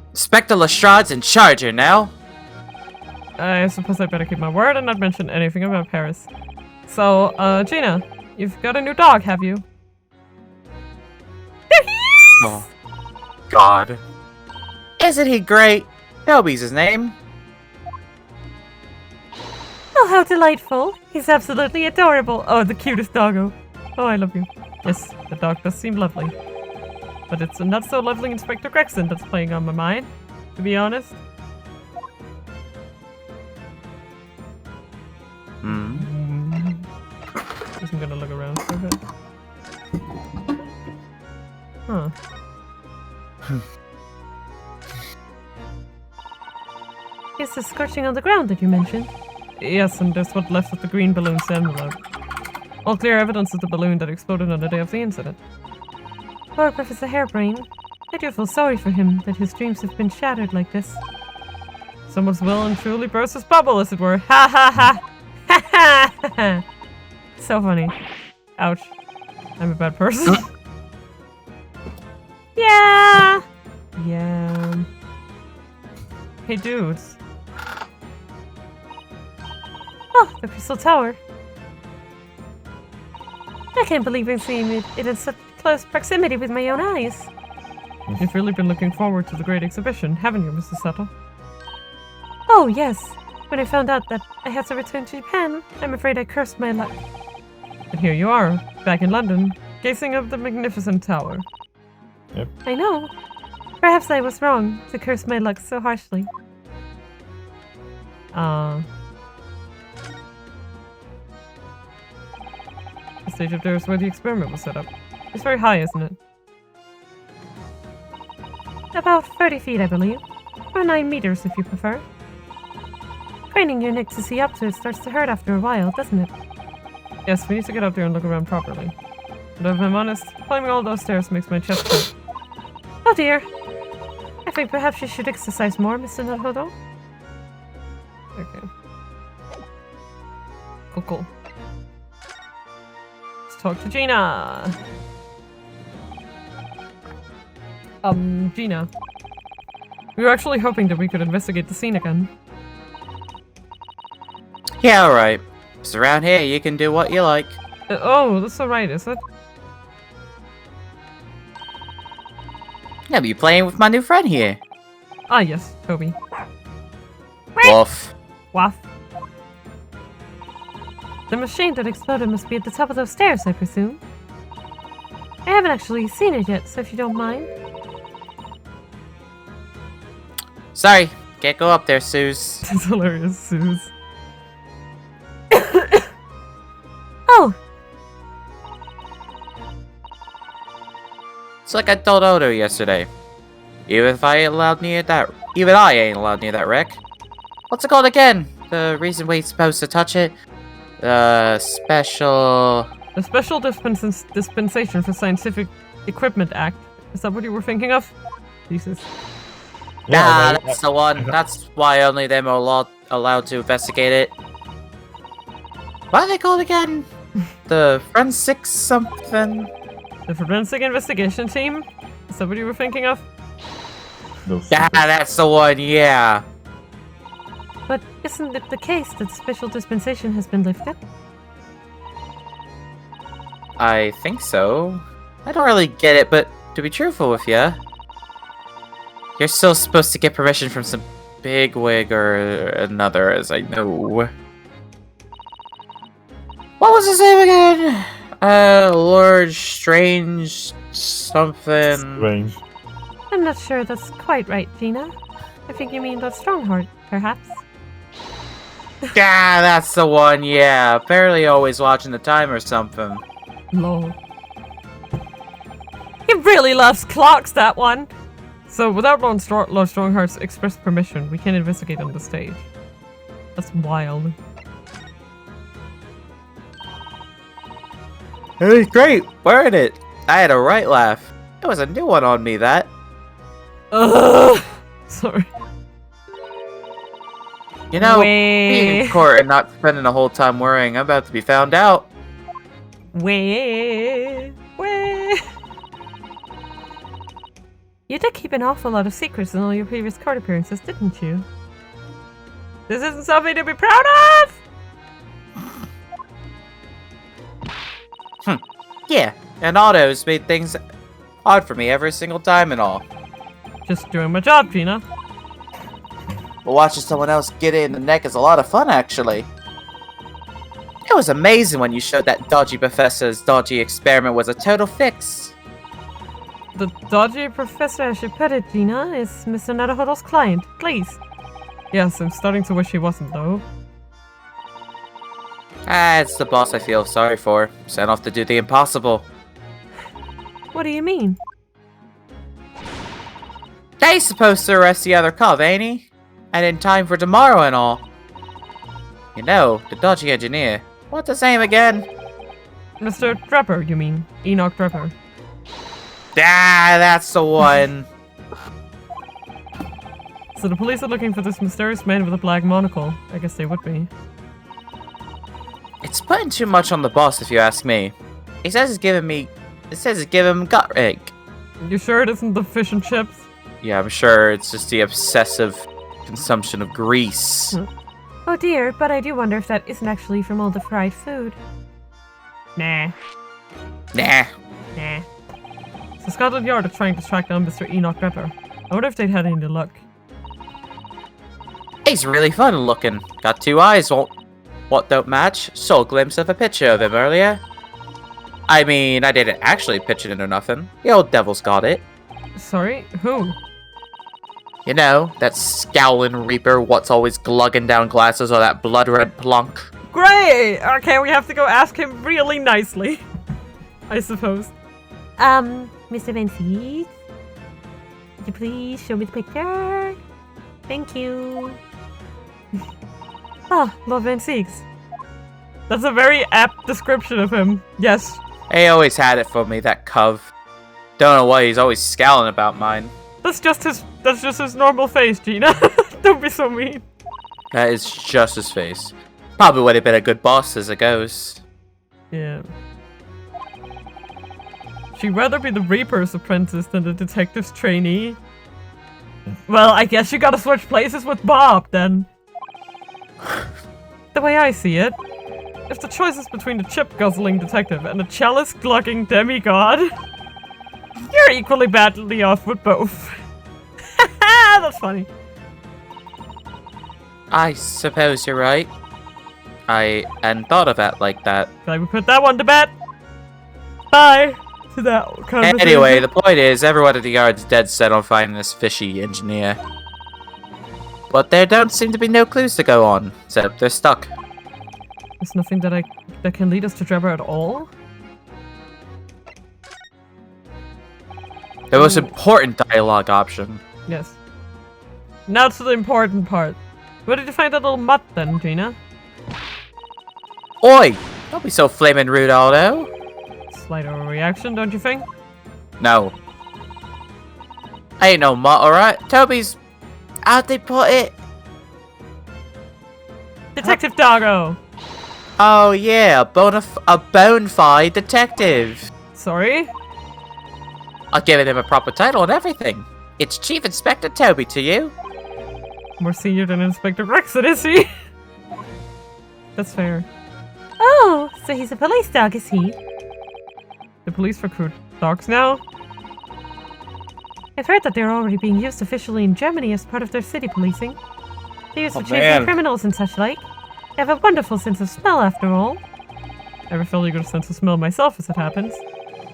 Inspector Lestrade's in charge here now. I suppose I better keep my word and not mention anything about Paris. So, Gina, you've got a new dog, have you? Oh, God. Isn't he great? Toby's his name. Oh, how delightful. He's absolutely adorable. Oh, the cutest doggo. Oh, I love you. Yes, the dog does seem lovely. But it's a not so lovely Inspector Gregson that's playing on my mind, to be honest. Just gonna look around for a bit. Huh. Yes, the scorching on the ground that you mentioned. Yes, and there's what left of the green balloon's envelope. All clear evidence of the balloon that exploded on the day of the incident. Poor Professor Hairbrain. I do feel sorry for him that his dreams have been shattered like this. Someone's well and truly burst his bubble, as it were. Ha ha ha! Ha ha ha! So funny. Ouch. I'm a bad person. Yeah! Yeah. Hey, dudes. Oh, the Crystal Tower. I can't believe I've seen it in such close proximity with my own eyes. You've really been looking forward to the great exhibition, haven't you, Mrs. Settle? Oh, yes. When I found out that I had to return to Japan, I'm afraid I cursed my luck. And here you are, back in London, gazing up the magnificent tower. Yep. I know. Perhaps I was wrong to curse my luck so harshly. The stage up there is where the experiment was set up. It's very high, isn't it? About 30 feet, I believe. Or 9 meters, if you prefer. Craning your neck to see up to it starts to hurt after a while, doesn't it? Yes, we need to get up there and look around properly. But if I'm honest, climbing all those stairs makes my chest hurt. Oh dear. I think perhaps you should exercise more, Mr. Naruhodo. Okay. Cool. Let's talk to Gina. Gina. We were actually hoping that we could investigate the scene again. Yeah, alright. Just around here, you can do what you like. Oh, that's alright, is it? I'll be playing with my new friend here. Ah, yes, Toby. Wolf. Waff. The machine that exploded must be at the top of those stairs, I presume. I haven't actually seen it yet, so if you don't mind. Sorry, can't go up there, Suze. That's hilarious, Suze. Oh! It's like I told Odo yesterday. Even I ain't allowed near that wreck. What's it called again? The reason we're supposed to touch it? The Special Dispensation for Scientific Equipment Act. Is that what you were thinking of? Jesus. Nah, that's the one. That's why only them are allowed to investigate it. What are they called again? The Forensic something? The Forensic Investigation Team? Is that what you were thinking of? Yeah, that's the one, yeah. But isn't it the case that special dispensation has been lifted? I think so. I don't really get it, but to be truthful with you, you're still supposed to get permission from some bigwig or another, as I know. What was his name again? Lord Strange something. Strange. I'm not sure that's quite right, Gina. I think you mean Lord Strongheart, perhaps. Yeah, that's the one, yeah. Apparently always watching the time or something. Lol. He really loves clocks, that one! So, without Lord Strongheart's express permission, we can't investigate on the stage. That's wild. It was great, weren't it? I had a right laugh. It was a new one on me, that. Ugh! Sorry. You know, Wait. being in court and not spending the whole time worrying I'm about to be found out. Wait. You did keep an awful lot of secrets in all your previous court appearances, didn't you? This isn't something to be proud of! Yeah, and Otto's made things hard for me every single time and all. Just doing my job, Gina. but watching someone else get it in the neck is a lot of fun, actually. It was amazing when you showed that dodgy professor's dodgy experiment was a total fix. The dodgy professor, as you put it, Gina, is Mr. Naruhodo's client. Please. Yes, I'm starting to wish he wasn't, though. It's the boss I feel sorry for. Sent off to do the impossible. What do you mean? He's supposed to arrest the other cop, ain't he? And in time for tomorrow and all. You know, the dodgy engineer. What's his name again? Mr. Draper, you mean? Enoch Draper. Ah, that's the one. So the police are looking for this mysterious man with a black monocle. I guess they would be. It's putting too much on the boss, if you ask me. He says he's giving me... It says he's giving him gut egg. You sure it isn't the fish and chips? Yeah, I'm sure it's just the obsessive consumption of grease. Oh dear, but I do wonder if that isn't actually from all the fried food. Nah. Nah. Nah. So Scotland Yard are trying to track down Mr. Enoch Draper. I wonder if they'd had any luck. He's really fun looking. Got 2 eyes, what don't match? Saw a glimpse of a picture of him earlier. I mean, I didn't actually pitch it in or nothing. The old devil's got it. Sorry? Who? You know, that scowling reaper what's always glugging down glasses or that blood-red plunk. Great! Okay, we have to go ask him really nicely. I suppose. Mr. Van Seeds? Could you please show me the picture? Thank you. Ah, Lord Van Seeks. That's a very apt description of him. Yes. He always had it for me, that cove. Don't know why he's always scowling about mine. That's just his normal face, Gina. Don't be so mean. That is just his face. Probably would have been a good boss as it goes. Yeah. She'd rather be the Reaper's apprentice than the detective's trainee. Well, I guess you gotta switch places with Bob, then. The way I see it, if the choice is between a chip-guzzling detective and a chalice-glugging demigod, you're equally badly off with both. That's funny. I suppose you're right. I hadn't thought of it like that. Can we put that one to bed? Bye to that conversation. Anyway, the point is, everyone at the yard's dead set on finding this fishy engineer. But there don't seem to be no clues to go on, so they're stuck. There's nothing that can lead us to Trevor at all? The most important dialogue option. Yes. Now to the important part. Where did you find that little mutt then, Gina? Oi! Don't be so flaming rude, Aldo. Slight overreaction, don't you think? No. Ain't no mutt, alright? Toby's... How'd they put it? Detective Doggo! Oh yeah, a bonafide detective. Sorry? I've given him a proper title and everything. It's Chief Inspector Toby to you. More senior than Inspector Rexon, is he? That's fair. Oh, so he's a police dog, is he? The police recruit dogs now? I've heard that they're already being used officially in Germany as part of their city policing. They use for chasing man. criminals and such like. They have a wonderful sense of smell, after all. I have a fairly good sense of smell myself, as it happens.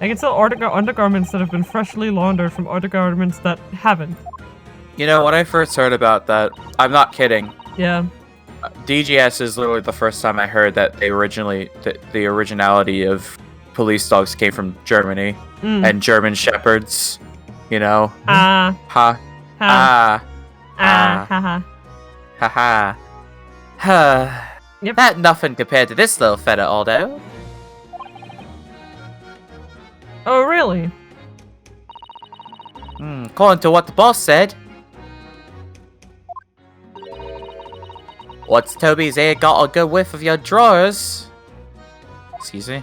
I can sell undergarments that have been freshly laundered from undergarments that haven't. You know, when I first heard about that, I'm not kidding. Yeah. DGS is literally the first time I heard that they the originality of police dogs came from Germany and German shepherds. You know, Ha. ha, Haha. ha. Yep. That nothing compared to this little fella, Aldo. Oh, really? According to what the boss said. What's Toby's ear got a good whiff of your drawers? Excuse me.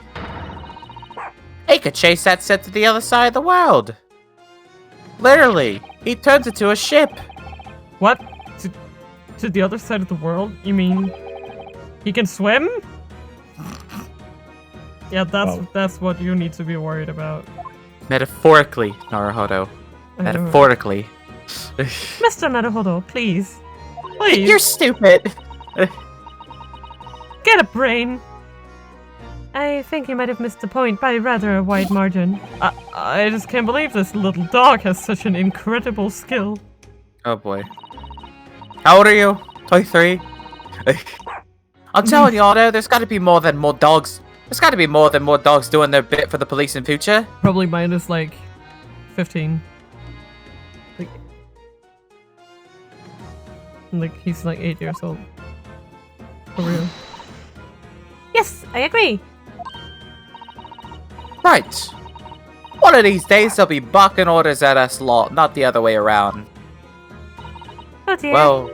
He could chase that set to the other side of the world. Literally, he turns into a ship. What? To the other side of the world? You mean he can swim? Yeah, that's what you need to be worried about. Metaphorically, Naruhodo. I know. Metaphorically. Mr. Naruhodo, please. Please. You're stupid. Get a brain. I think you might have missed the point by rather a wide margin. I just can't believe this little dog has such an incredible skill. Oh boy. How old are you? 23? I'm telling you, Otto, there's gotta be more dogs. There's gotta be more dogs doing their bit for the police in future. Probably minus like 15. Like he's like 8 years old. For real. Yes, I agree. Right. One of these days they'll be barking orders at us lot, not the other way around. Oh dear. Well,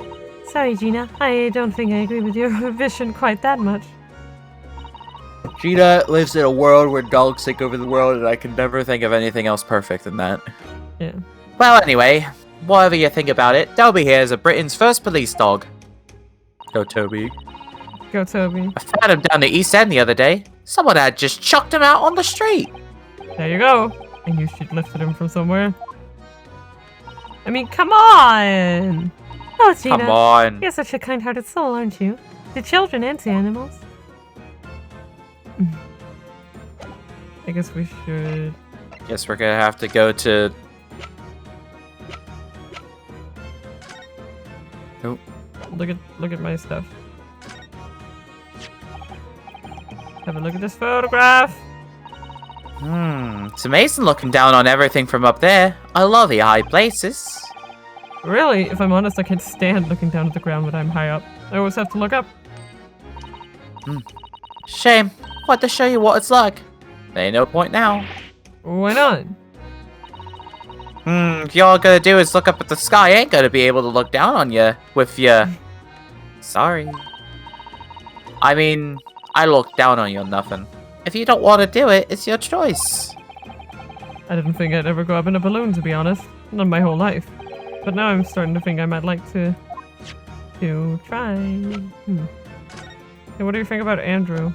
Sorry, Gina. I don't think I agree with your vision quite that much. Gina lives in a world where dogs take over the world, and I can never think of anything else perfect than that. Yeah. Well, anyway, whatever you think about it, Toby here is Britain's first police dog. Go, Toby. Go Toby. I found him down the East End the other day. Someone had just chucked him out on the street. There you go. I knew she'd lifted him from somewhere. I mean, come on! Oh, Gina. Come on. You're such a kind-hearted soul, aren't you? To children and to animals. I guess we should... Guess we're gonna have to go to... Nope. Look at my stuff. Have a look at this photograph. It's amazing looking down on everything from up there. I love the high places. Really, if I'm honest, I can't stand looking down at the ground when I'm high up. I always have to look up. Shame. Want to show you what it's like. There ain't no point now. Why not? If y'all gonna do is look up at the sky, I ain't gonna be able to look down on you with ya. Sorry. I mean, I look down on you or nothing. If you don't want to do it, it's your choice. I didn't think I'd ever go up in a balloon, to be honest. Not my whole life. But now I'm starting to think I might like to try. Hey, what do you think about Andrew?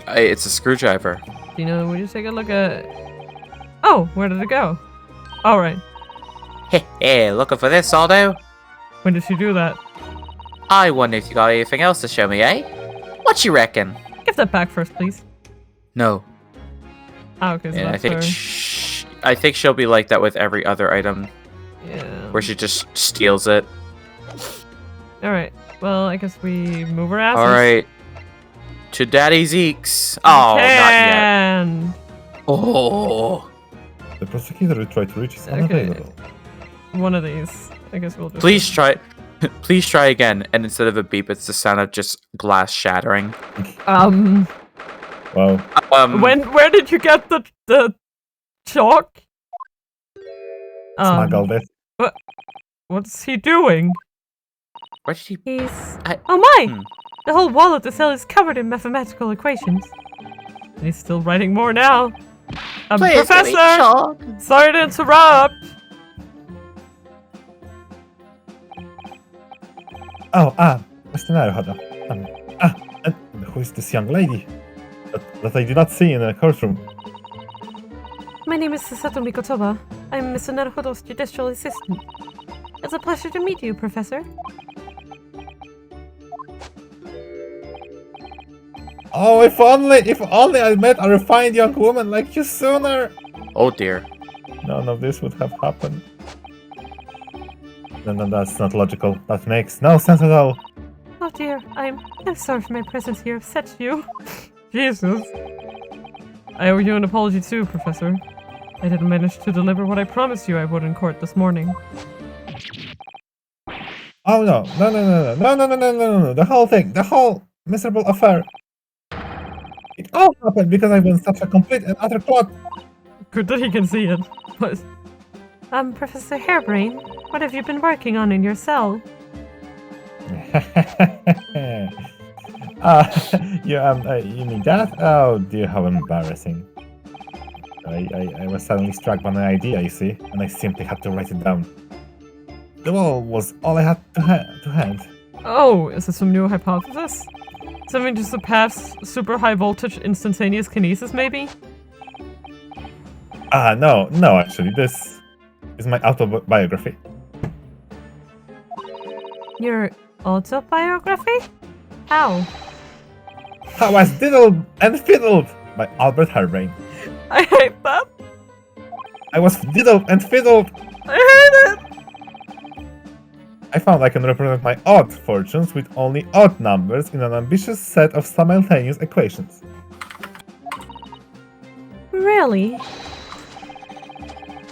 It's a screwdriver. Dina, would you take a look at... Oh, where did it go? Alright. Hey, looking for this, Aldo? When did she do that? I wonder if you got anything else to show me, eh? What you reckon? Give that back first, please. No. Oh, okay, so And I that's think her. I think she'll be like that with every other item, Yeah. where she just steals it. Alright. Well, I guess we move her asses. Alright. To Daddy Zeke's. Oh, not yet. And Oh. The prosecutor will try to reach is Okay. unavailable. one of these. I guess we'll just... Please try. Please try again. And instead of a beep, it's the sound of just glass shattering. Wow. Where did you get the chalk? Smuggled it. What's he doing? Where did he? He's... I- Oh my! Hmm. The whole wall of the cell is covered in mathematical equations. And he's still writing more now. Please, give me Professor! chalk. Sorry to interrupt! Oh, Mr. Naruhodo. And who is this young lady that I did not see in the courtroom? My name is Sasato Mikotoba. I'm Mr. Naruhodo's judicial assistant. It's a pleasure to meet you, Professor. Oh, if only I met a refined young woman like you sooner! Oh dear. None of this would have happened. No, that's not logical. That makes no sense at all. Oh dear, I'm sorry for my presence here upset you. Jesus. I owe you an apology too, Professor. I didn't manage to deliver what I promised you I would in court this morning. Oh no. The whole thing, the whole miserable affair. It all happened because I was such a complete and utter clot. Good that he can see it. But Professor Hairbrain, what have you been working on in your cell? You mean that? Oh dear, how embarrassing. I was suddenly struck by an idea, you see, and I simply had to write it down. The wall was all I had to hand. oh, is this some new hypothesis? Something to surpass super high voltage instantaneous kinesis, maybe? No, actually, this is my autobiography. Your autobiography? How? I was diddled and fiddled by Albert Harebrain. I hate that. I was diddled and fiddled. I hate it. I found I can represent my odd fortunes with only odd numbers in an ambitious set of simultaneous equations. Really?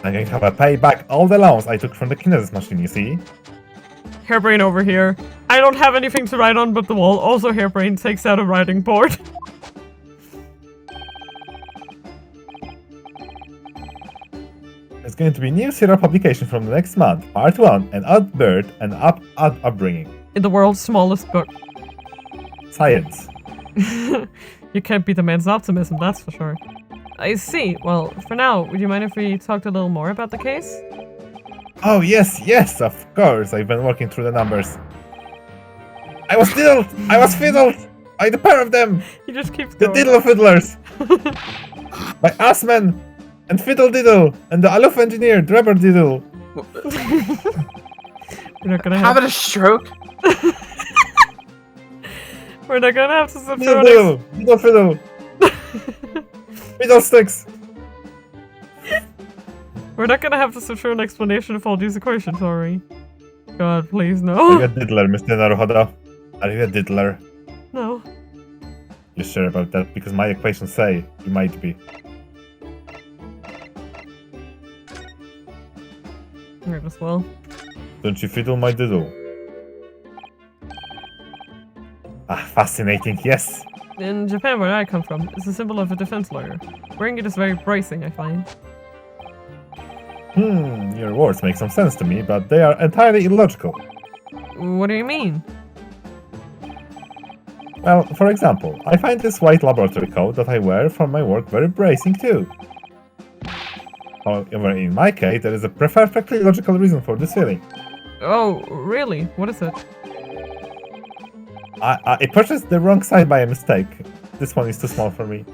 I'm going to have to pay back all the loans I took from the kinesis machine, you see? Hairbrain over here. I don't have anything to write on but the wall. Also, Hairbrain takes out a writing board. There's going to be new serial publication from the next month. Part 1, An Odd Bird and Odd Upbringing. In the world's smallest book. Science. You can't beat the man's optimism, that's for sure. I see. Well, for now, would you mind if we talked a little more about the case? Oh, yes, of course. I've been working through the numbers. I was diddled! I was fiddled! By the pair of them! He just keeps The going. diddle fiddlers! By Assman! And Fiddle Diddle! And the Aloof engineer, Drebber Diddle! We're not gonna have... Having a stroke? We're not gonna have to sit Diddle through Diddle! Diddle Fiddle! Fiddlesticks! We're not gonna have to sit through an explanation of all these equations, are we? God, please, Are no. you a diddler, Mr. Naruhodo? Are you a diddler? No. You sure about that? Because my equations say you might be. Might as well. Don't you fiddle my diddle? Ah, fascinating, yes! In Japan, where I come from, it's a symbol of a defense lawyer. Wearing it is very bracing, I find. Your words make some sense to me, but they are entirely illogical. What do you mean? Well, for example, I find this white laboratory coat that I wear for my work very bracing too. However, in my case, there is a perfectly logical reason for this feeling. Oh, really? What is it? I purchased the wrong side by a mistake. This one is too small for me.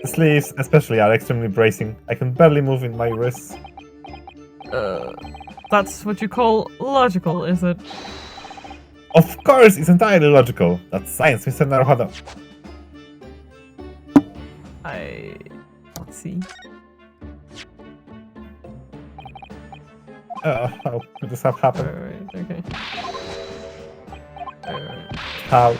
The sleeves, especially, are extremely bracing. I can barely move in my wrists. That's what you call logical, is it? Of course, it's entirely logical. That's science, Mr. Naruhodo. I see. How could this have happened? Alright, okay. Alright. How?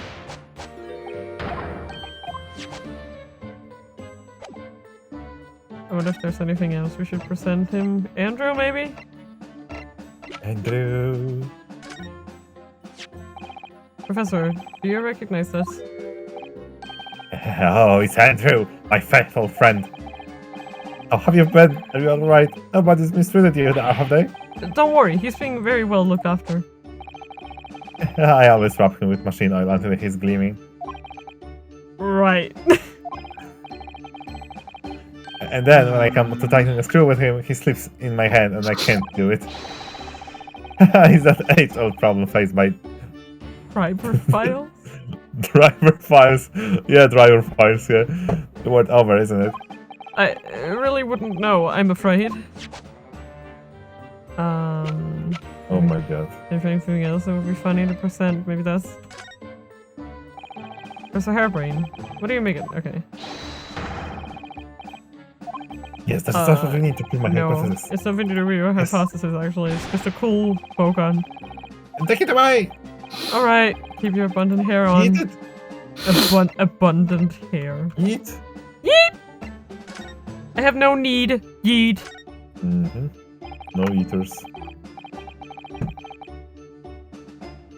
I wonder if there's anything else we should present him. Andrew, maybe? Andrew. Professor, do you recognize this? Oh, it's Andrew, my faithful friend. How have you been? Are you alright? Nobody's mistreated you, have they? Don't worry, he's being very well looked after. I always wrap him with machine oil until he's gleaming. Right. And then when I come to tighten a screw with him, he slips in my hand and I can't do it. He's that age-old problem faced by Driver files? driver files. Yeah, driver files, yeah. The word over, isn't it? I really wouldn't know, I'm afraid. Oh my god. If anything else that would be funny to present, maybe that's... Professor Hairbrain. What are you making? Okay. Yes, that's what we need to prove my No, hypothesis. it's nothing to do with your Yes. hypothesis, actually. It's just a cool Pokemon. And take it away! Alright, keep your abundant hair on. Eat it! Abundant hair. Eat! I have no need. Yeet. No eaters.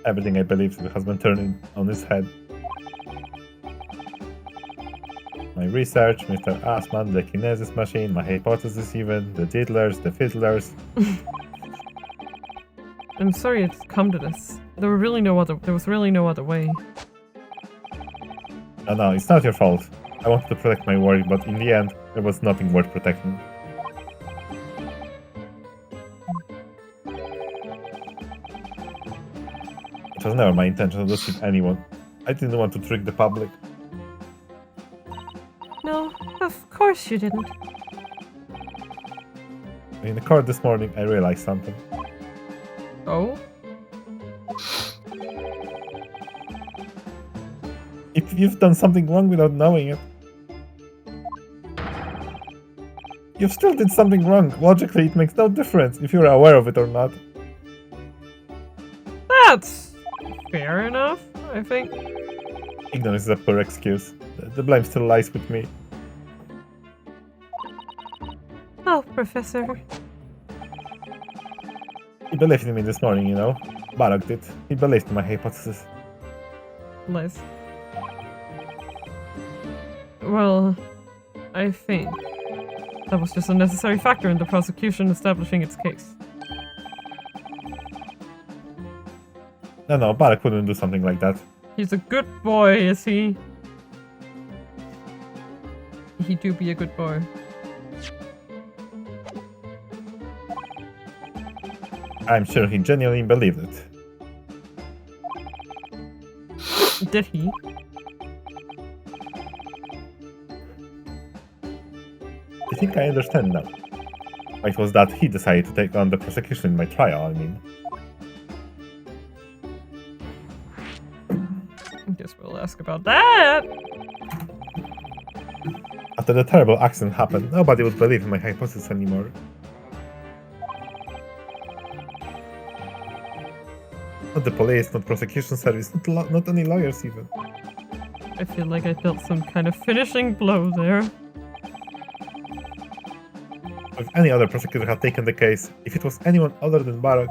Everything I believe has been turned on his head. My research, Mr. Assman, the kinesis machine, my hypothesis even, the diddlers, the fiddlers. I'm sorry it's come to this. There was really no other way. Oh no, it's not your fault. I wanted to protect my work, but in the end, there was nothing worth protecting. It was never my intention to deceive anyone. I didn't want to trick the public. No, of course you didn't. In the court this morning, I realized something. Oh? If you've done something wrong without knowing it, you still did something wrong. Logically, it makes no difference if you're aware of it or not. That's fair enough, I think. Ignorance is a poor excuse. The blame still lies with me. Oh, Professor. He believed in me this morning, you know. Barak did. He believed in my hypothesis. Nice. Well, I think that was just a necessary factor in the prosecution establishing its case. No, Barak wouldn't do something like that. He's a good boy, is he? He do be a good boy. I'm sure he genuinely believed it. Did he? I think I understand now. It was that he decided to take on the prosecution in my trial, I mean. I guess we'll ask about that. After the terrible accident happened, nobody would believe in my hypothesis anymore. Not the police, not prosecution service, not any lawyers even. I feel like I dealt some kind of finishing blow there. If any other prosecutor had taken the case, if it was anyone other than Barak,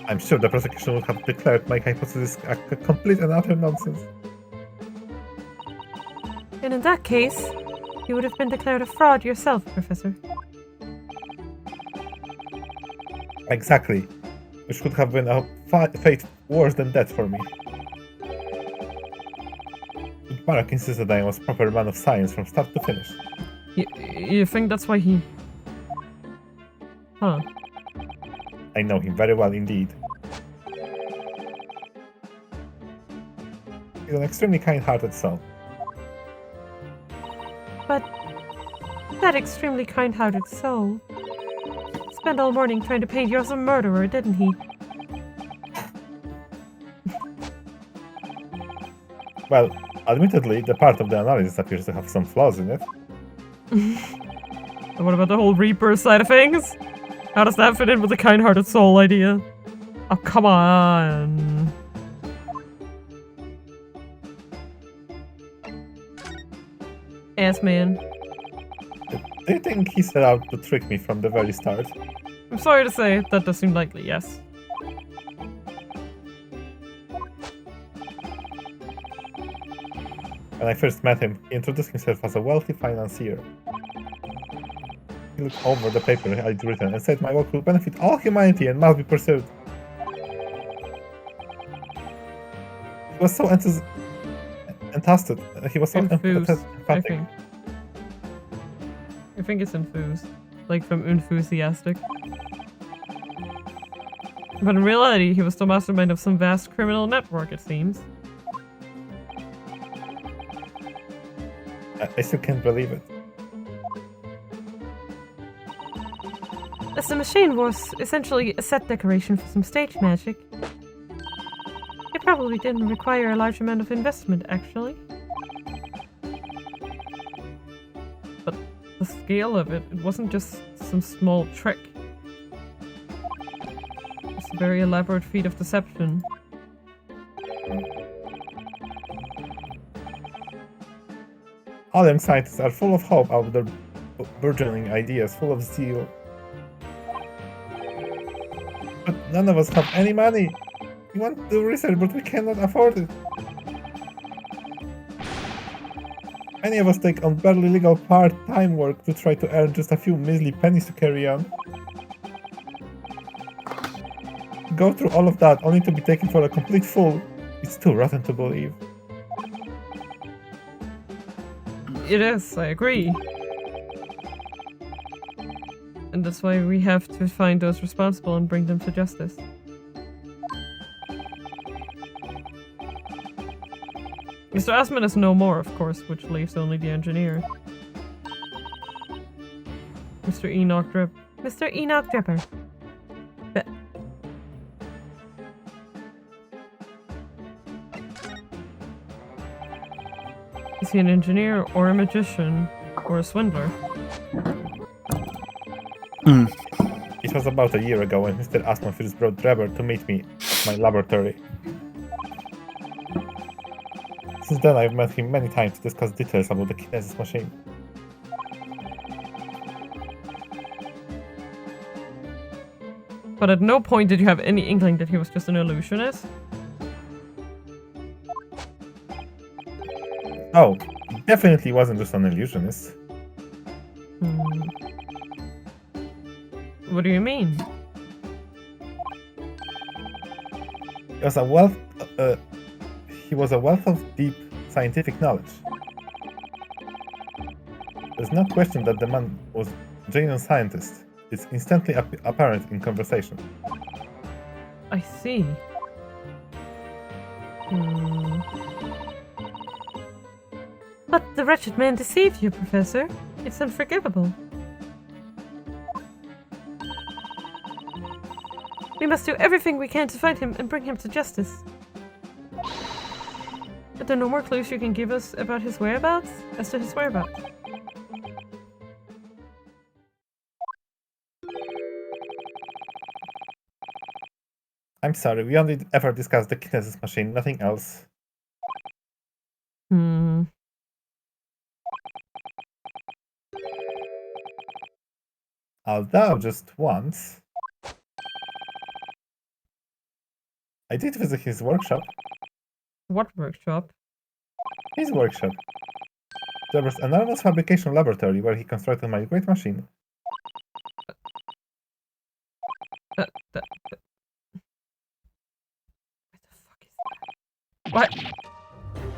I'm sure the prosecution would have declared my hypothesis a complete and utter nonsense. And in that case, you would have been declared a fraud yourself, Professor. Exactly. Which could have been a fate worse than death for me. But Barak insisted I was a proper man of science from start to finish. You think that's why he... Huh. I know him very well indeed. He's an extremely kind-hearted soul. But that extremely kind-hearted soul spent all morning trying to paint you as a murderer, didn't he? Well, admittedly, the part of the analysis appears to have some flaws in it. And what about the whole Reaper side of things? How does that fit in with the kind-hearted soul idea? Oh, come on. Ass man. Do you think he set out to trick me from the very start? I'm sorry to say, that does seem likely, yes. When I first met him, he introduced himself as a wealthy financier. He looked over the paper I'd written and said my work will benefit all humanity and must be pursued. He was so enthusiastic. He was so Enthused, I emphatic. think. I think it's enthused. Like from enthusiastic. But in reality, he was the mastermind of some vast criminal network, it seems. I still can't believe it. As the machine was essentially a set decoration for some stage magic, it probably didn't require a large amount of investment, actually. But the scale of it wasn't just some small trick. It's a very elaborate feat of deception. All young scientists are full of hope about their burgeoning ideas, full of zeal. But none of us have any money. We want to do research, but we cannot afford it. Many of us take on barely legal part-time work to try to earn just a few measly pennies to carry on. Go through all of that only to be taken for a complete fool. It's too rotten to believe. It is, I agree. And that's why we have to find those responsible and bring them to justice. Mr. Asman is no more, of course, which leaves only the engineer. Mr. Enoch Drip. Mr. Enoch Dripper. Is he an engineer or a magician or a swindler? It was about a year ago when Mr. Asmonfils brought Trevor to meet me at my laboratory. Since then, I've met him many times to discuss details about the kinesis machine. But at no point did you have any inkling that he was just an illusionist? Oh, he definitely wasn't just an illusionist. What do you mean? He was a wealth of deep scientific knowledge. There's no question that the man was a genuine scientist. It's instantly apparent in conversation. I see. But the wretched man deceived you, Professor. It's unforgivable. We must do everything we can to find him and bring him to justice. Are there no more clues you can give us about his whereabouts? As to his whereabouts? I'm sorry, we only ever discussed the kinesis machine, nothing else. Although just once, I did visit his workshop. What workshop? His workshop. There was an enormous fabrication laboratory where he constructed my great machine. What the fuck is that? What?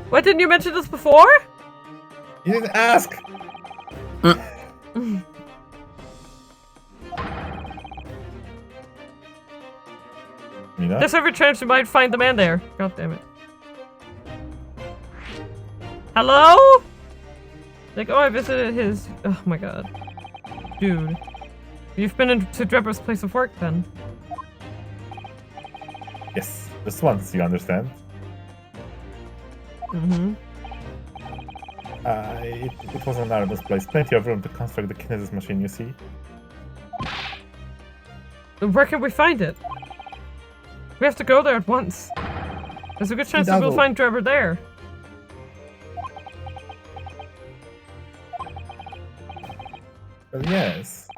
What, didn't you mention this before? You didn't ask! Mina? There's every chance you might find the man there. God damn it. Hello? Like, oh, I visited his... Oh my god. Dude. You've been into Drebber's place of work, then? Yes, just once, you understand? It was an enormous place. Plenty of room to construct the kinesis machine, you see? Where can we find it? We have to go there at once. There's a good chance that we'll find Drebber there. Well, yes.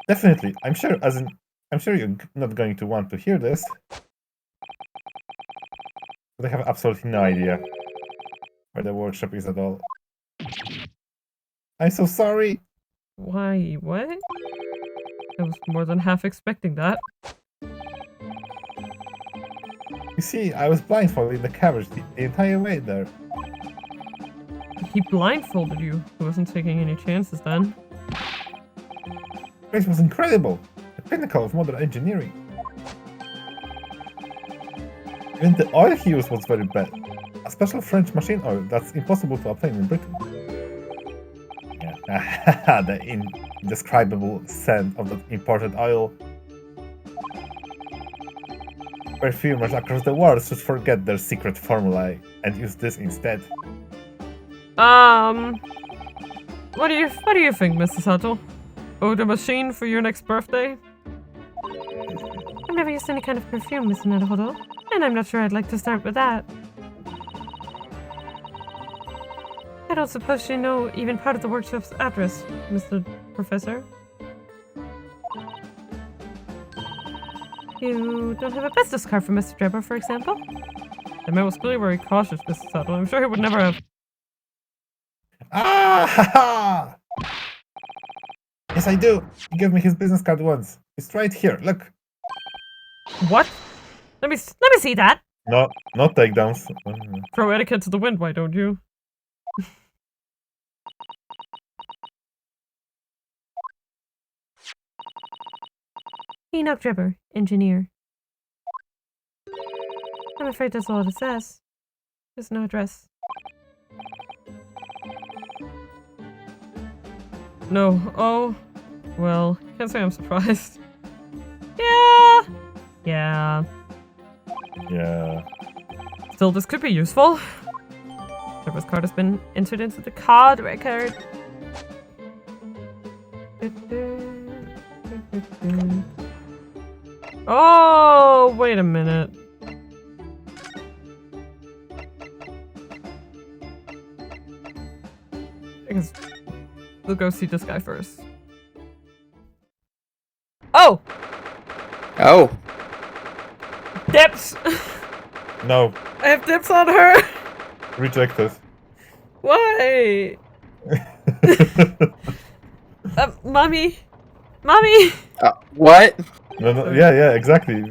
Definitely. I'm sure you're not going to want to hear this. But I have absolutely no idea where the workshop is at all. I'm so sorry! Why, what? I was more than half expecting that. You see, I was blindfolded in the carriage the entire way there. He blindfolded you. He wasn't taking any chances then. It was incredible! The pinnacle of modern engineering. Even the oil he used was very bad. A special French machine oil that's impossible to obtain in Britain. Yeah, the indescribable scent of that imported oil. Perfumers across the world should forget their secret formulae and use this instead. What do you think, Mrs. Huttle? Order a machine for your next birthday? I've never used any kind of perfume, Miss Naruhodo, and I'm not sure I'd like to start with that. I don't suppose you know even part of the workshop's address, Mr. Professor. You don't have a business card for Mr. Drebber, for example? The man was clearly very cautious, Mrs. Huttle. I'm sure he would never have... Ah! Ha, ha! Yes, I do. He gave me his business card once. It's right here. Look. What? Let me see that. No, not takedowns. Throw etiquette to the wind, why don't you? Enoch Drebber, engineer. I'm afraid that's all it says. There's no address. No. Oh. Well, can't say I'm surprised. Yeah. Yeah. Still, this could be useful. Trevor's card has been entered into the card record. Oh, wait a minute. I guess we'll go see this guy first. Oh! Oh. Dips! No, I have dips on her! rejected. Why? Mommy? Mommy? What? No, yeah, exactly.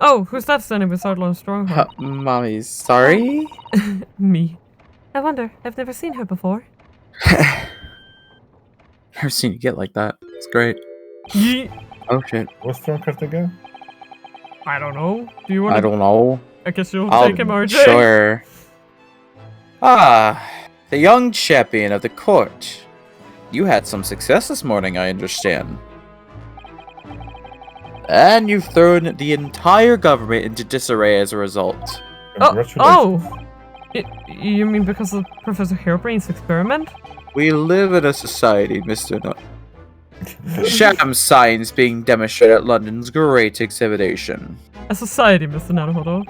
Oh, who's that standing beside Lone Strongheart? Mommy, sorry? Me. I wonder, I've never seen her before. Never seen you get like that. It's great. Yeet. Oh shit. What's strong card again? I don't know. Do you want to? I don't know. I guess you'll I'll take him, RJ. Sure. Ah, the young champion of the court. You had some success this morning, I understand. And you've thrown the entire government into disarray as a result. Congratulations. Oh! You mean because of Professor Hairbrain's experiment? We live in a society, Mr. Sham science being demonstrated at London's great exhibition. A society, Mr. Naruhodo.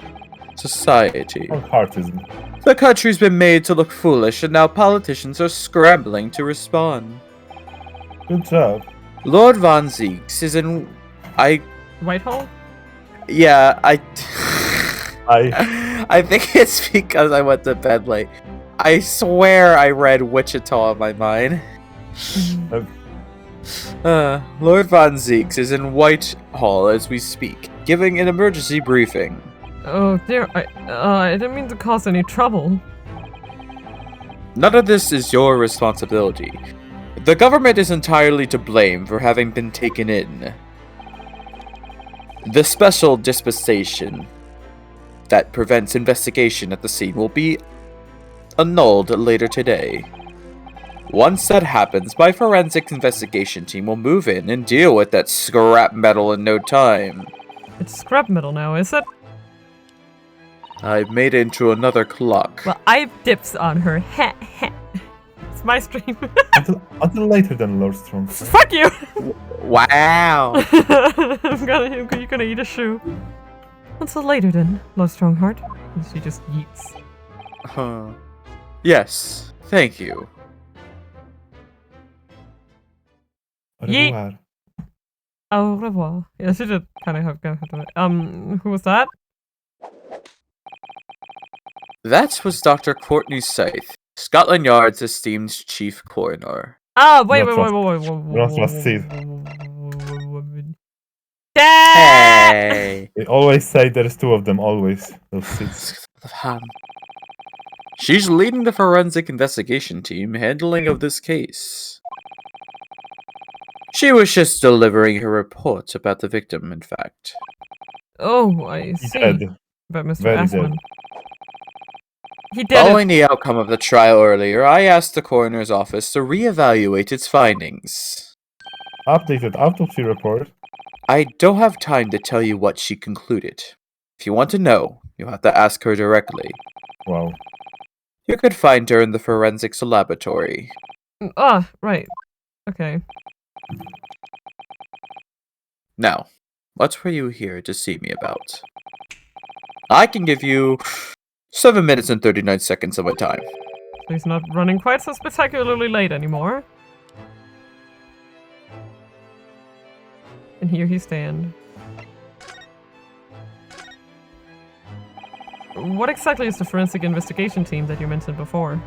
Society. Strong heartism. The country's been made to look foolish, and now politicians are scrambling to respond. Good job. Lord Von Zeeks is in... Whitehall? Yeah, I I think it's because I went to bed late. I swear I read Wichita in my mind. Lord Von Zeeks is in Whitehall as we speak, giving an emergency briefing. Oh dear, I didn't mean to cause any trouble. None of this is your responsibility. The government is entirely to blame for having been taken in. The special dispensation that prevents investigation at the scene will be annulled later today. Once that happens, my forensic investigation team will move in and deal with that scrap metal in no time. It's scrap metal now, is it? I've made it into another clock. Well, I have dips on her. Heh heh. It's my stream. until later than Lord Strong. Fuck you! Wow! You're gonna eat a shoe. Until later then, Lord Strongheart. And she just yeets. Huh. Yes, thank you. Au Yeet. revoir. Au revoir. Yeah, she did kind of have to. Who was that? That was Dr. Courtney Scythe, Scotland Yard's esteemed chief coroner. Ah, wait. Not last seat. Dad! Hey! They always say there's two of them, always. Those seats. She's leading the forensic investigation team handling of this case. She was just delivering her report about the victim, in fact. Oh, I He's see. dead. About Mr. Very Assman. dead. He did Following the outcome of the trial earlier, I asked the coroner's office to reevaluate its findings. Updated autopsy report. I don't have time to tell you what she concluded. If you want to know, you'll have to ask her directly. Wow. You could find her in the forensics laboratory. it. Ah, right. Okay. Now, what were you here to see me about? I can give you 7 minutes and 39 seconds of my time. So he's not running quite so spectacularly late anymore. And here he stand. What exactly is the forensic investigation team that you mentioned before?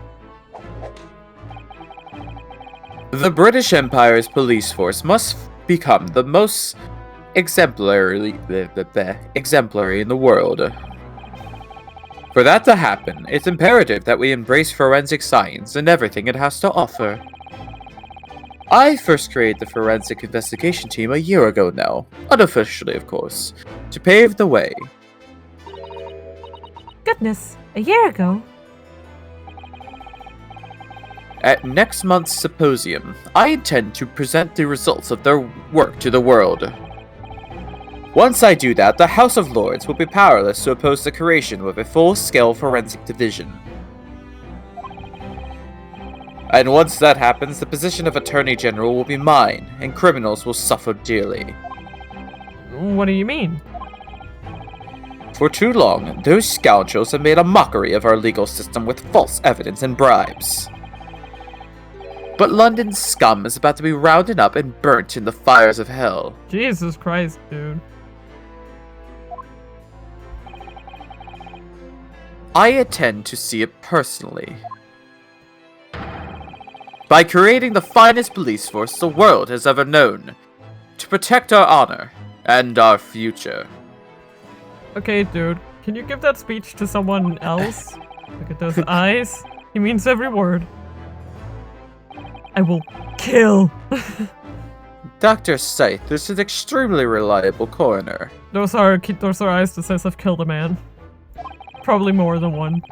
The British Empire's police force must become the most exemplary in the world. For that to happen, it's imperative that we embrace forensic science and everything it has to offer. I first created the forensic investigation team a year ago now, unofficially of course, to pave the way. Goodness, a year ago? At next month's symposium, I intend to present the results of their work to the world. Once I do that, the House of Lords will be powerless to oppose the creation of a full-scale forensic division. And once that happens, the position of Attorney General will be mine, and criminals will suffer dearly. What do you mean? For too long, those scoundrels have made a mockery of our legal system with false evidence and bribes. But London's scum is about to be rounded up and burnt in the fires of hell. Jesus Christ, dude. I intend to see it personally. By creating the finest police force the world has ever known, to protect our honor and our future. Okay, dude. Can you give that speech to someone else? Look at those eyes. He means every word. I will kill. Dr. Scythe is an extremely reliable coroner. Those are eyes that says I've killed a man. Probably more than one.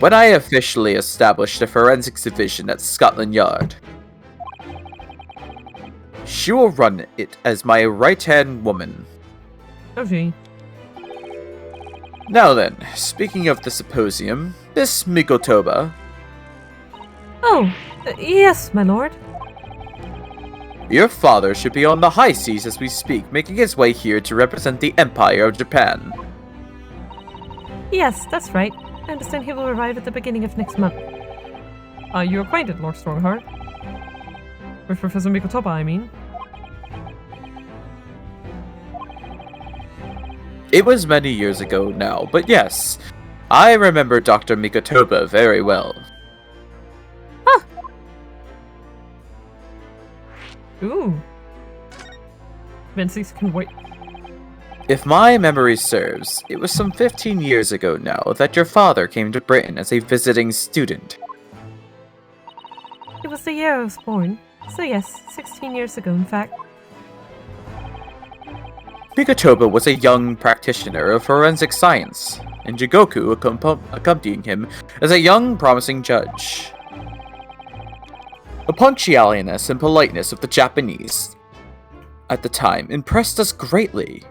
When I officially established a forensics division at Scotland Yard, she will run it as my right-hand woman. Oh gee. Now then, speaking of the symposium, Miss Mikotoba, Oh, yes, my lord. your father should be on the high seas as we speak, making his way here to represent the Empire of Japan. Yes, that's right. I understand he will arrive at the beginning of next month. Are you acquainted, Lord Strongheart? With Professor Mikotoba, I mean. It was many years ago now, but yes, I remember Dr. Mikotoba very well. Ooh. Menzies can wait. If my memory serves, it was some 15 years ago now that your father came to Britain as a visiting student. It was the year I was born. So yes, 16 years ago, in fact. Mikotoba was a young practitioner of forensic science, and Jigoku accompanying him as a young, promising judge. The punctuality and politeness of the Japanese at the time impressed us greatly.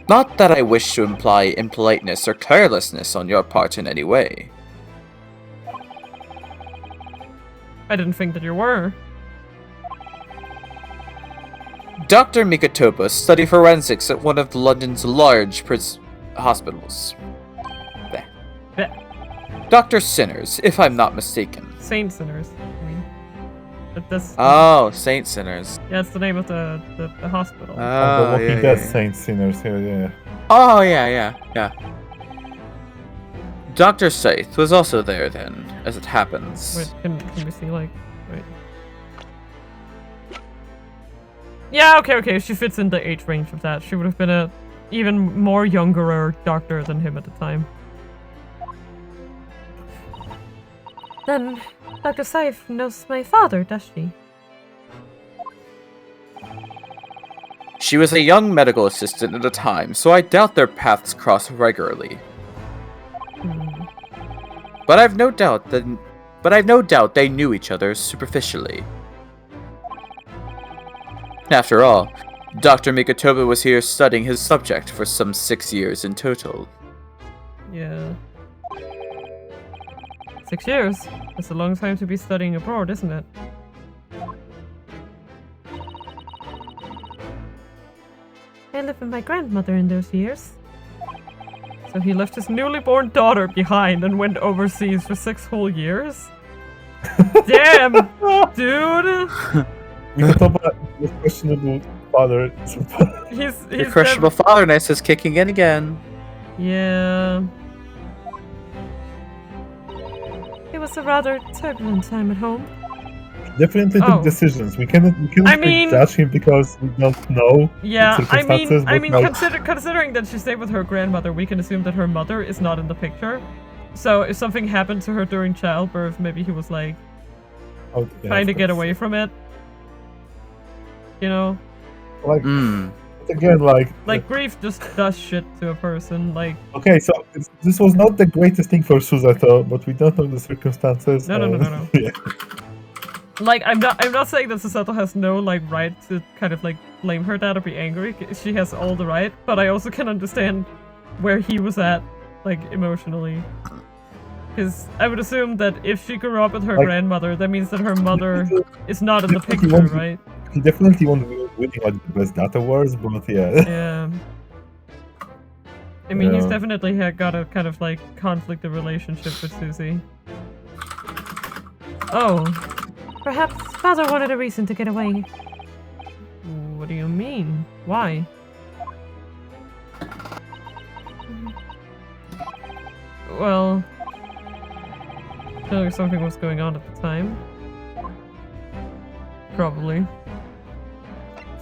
Not that I wish to imply impoliteness or carelessness on your part in any way. I didn't think that you were. Dr. Mikotoba studied forensics at one of London's large hospitals. There. Yeah. Dr. Sinners, if I'm not mistaken. Saint Sinners, I mean. That's, Oh, Saint Sinners. yeah, it's the name of the hospital. The Oh, Walking yeah, Dead yeah. Saint Sinners here, yeah. Oh, yeah. Dr. Scythe was also there then, as it happens. Wait, can we see, like, wait. Yeah, okay, she fits in the age range of that. She would have been a even more younger doctor than him at the time. Then, Dr. Scythe knows my father, does she? She was a young medical assistant at the time, so I doubt their paths crossed regularly. Hmm. But I've no doubt they knew each other superficially. After all, Dr. Mikotoba was here studying his subject for some 6 years in total. Yeah. 6 years? That's a long time to be studying abroad, isn't it? I lived with my grandmother in those years. So he left his newly born daughter behind and went overseas for 6 whole years? Damn, dude! Mikotoba was questionable father. He's Your questionable fatherness is kicking in again. Yeah. It was a rather turbulent time at home. Definitely Oh. took decisions. We cannot I mean- judge him because we don't know Yeah, the circumstances. I but, mean, like, considering that she stayed with her grandmother, we can assume that her mother is not in the picture. So if something happened to her during childbirth, maybe he was like oh, yeah, trying to of get course. away from it. You know, Like Hmm. again, like grief just does shit to a person. Like, okay, so this was not the greatest thing for Suzato, but we don't know the circumstances. No. Yeah. like I'm not saying that Susato has no like right to kind of like blame her dad or be angry. She has all the right, but I also can understand where he was at, like, emotionally. Because I would assume that if she grew up with her Like- grandmother, that means that her mother is not in the Definitely picture, won't- right? He definitely won't be winning like the best data wars, but yeah. Yeah. I mean, he's Yeah. definitely got a kind of, like, conflicted relationship with Susie. Oh, Perhaps father wanted a reason to get away. what do you mean? Why? Well, clearly something was going on at the time. Probably.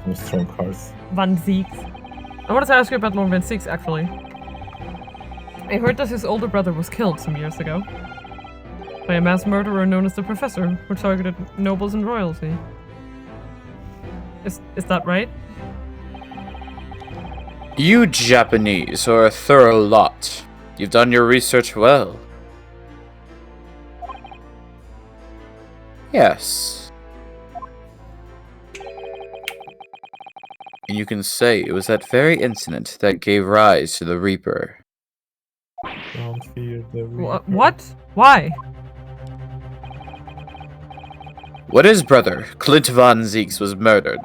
Some strong cards. Van Zieks. I wanted to ask you about Lord Van Zieks, actually. I heard that his older brother was killed some years ago by a mass murderer known as the Professor, who targeted nobles and royalty. Is that right? You Japanese are a thorough lot. You've done your research well. Yes. And you can say it was that very incident that gave rise to the Reaper. Don't fear the Reaper. What? Why? When his brother, Clint Van Zieks, was murdered,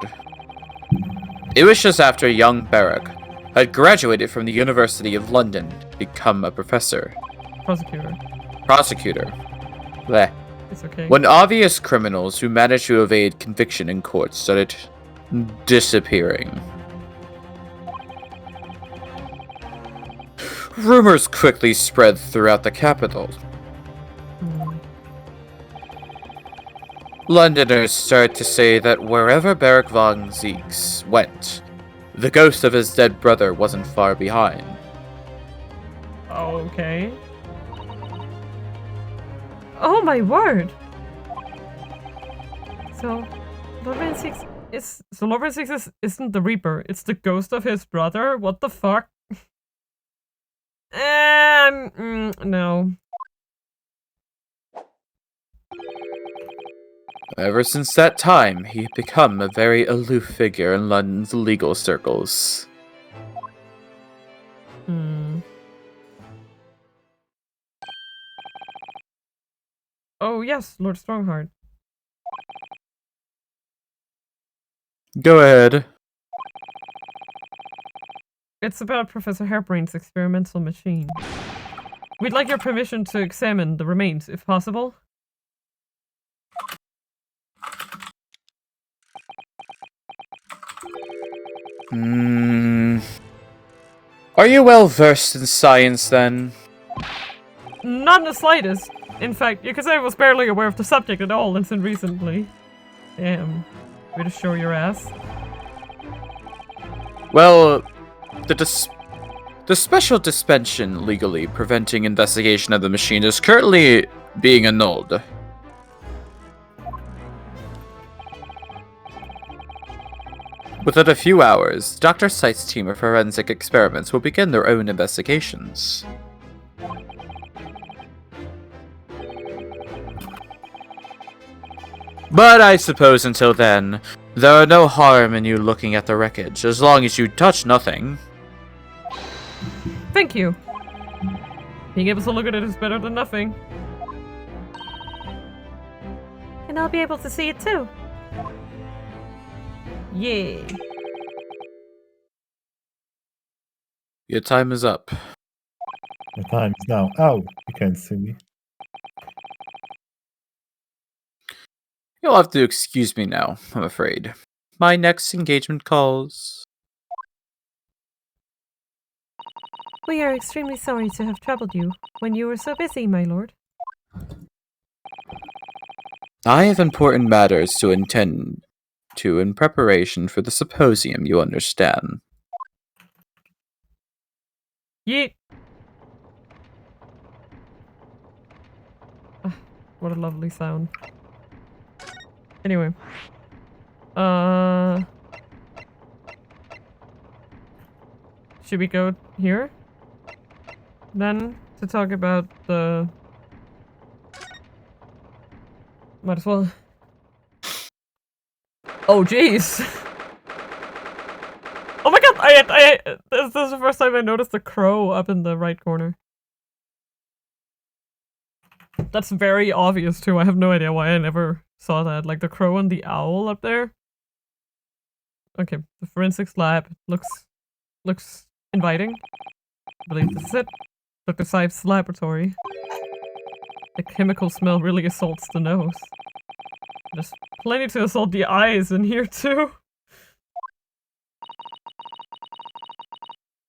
it was just after young Barrack had graduated from the University of London to become a professor. Prosecutor. Prosecutor. Bleh. It's okay. When obvious criminals who managed to evade conviction in court started disappearing, rumors quickly spread throughout the capital. Hmm. Londoners started to say that wherever Barrack Van Zieks went, the ghost of his dead brother wasn't far behind. Okay. Oh my word! So, Lord Van Zieks is... So Lord Van Zieks isn't the Reaper, it's the ghost of his brother? What the fuck? No. Ever since that time, he had become a very aloof figure in London's legal circles. Oh yes, Lord Strongheart. Go ahead. It's about Professor Hairbrain's experimental machine. We'd like your permission to examine the remains, if possible. Are you well versed in science then? Not in the slightest. In fact, you could say I was barely aware of the subject at all until recently. Damn. Way to show your ass. Well, the special suspension legally preventing investigation of the machine is currently being annulled. Within a few hours, Dr. Sight's team of forensic experiments will begin their own investigations. But I suppose until then, there are no harm in you looking at the wreckage, as long as you touch nothing. Thank you. Being able to look at it is better than nothing. And I'll be able to see it too. Yay. Your time is up. The time is now. Oh, you can't see me. You'll have to excuse me now, I'm afraid. My next engagement calls. We are extremely sorry to have troubled you when you were so busy, my lord. I have important matters to attend to in preparation for the symposium, you understand. Yeet. Ah, what a lovely sound. Anyway. Should we go here? Then, to talk about the... Might as well. Oh, jeez! Oh my god! This is the first time I noticed the crow up in the right corner. That's very obvious too. I have no idea why I never saw that. Like the crow and the owl up there. Okay, the forensics lab looks inviting. I believe this is it. Dr. Sipes' laboratory. The chemical smell really assaults the nose. There's plenty to assault the eyes in here too.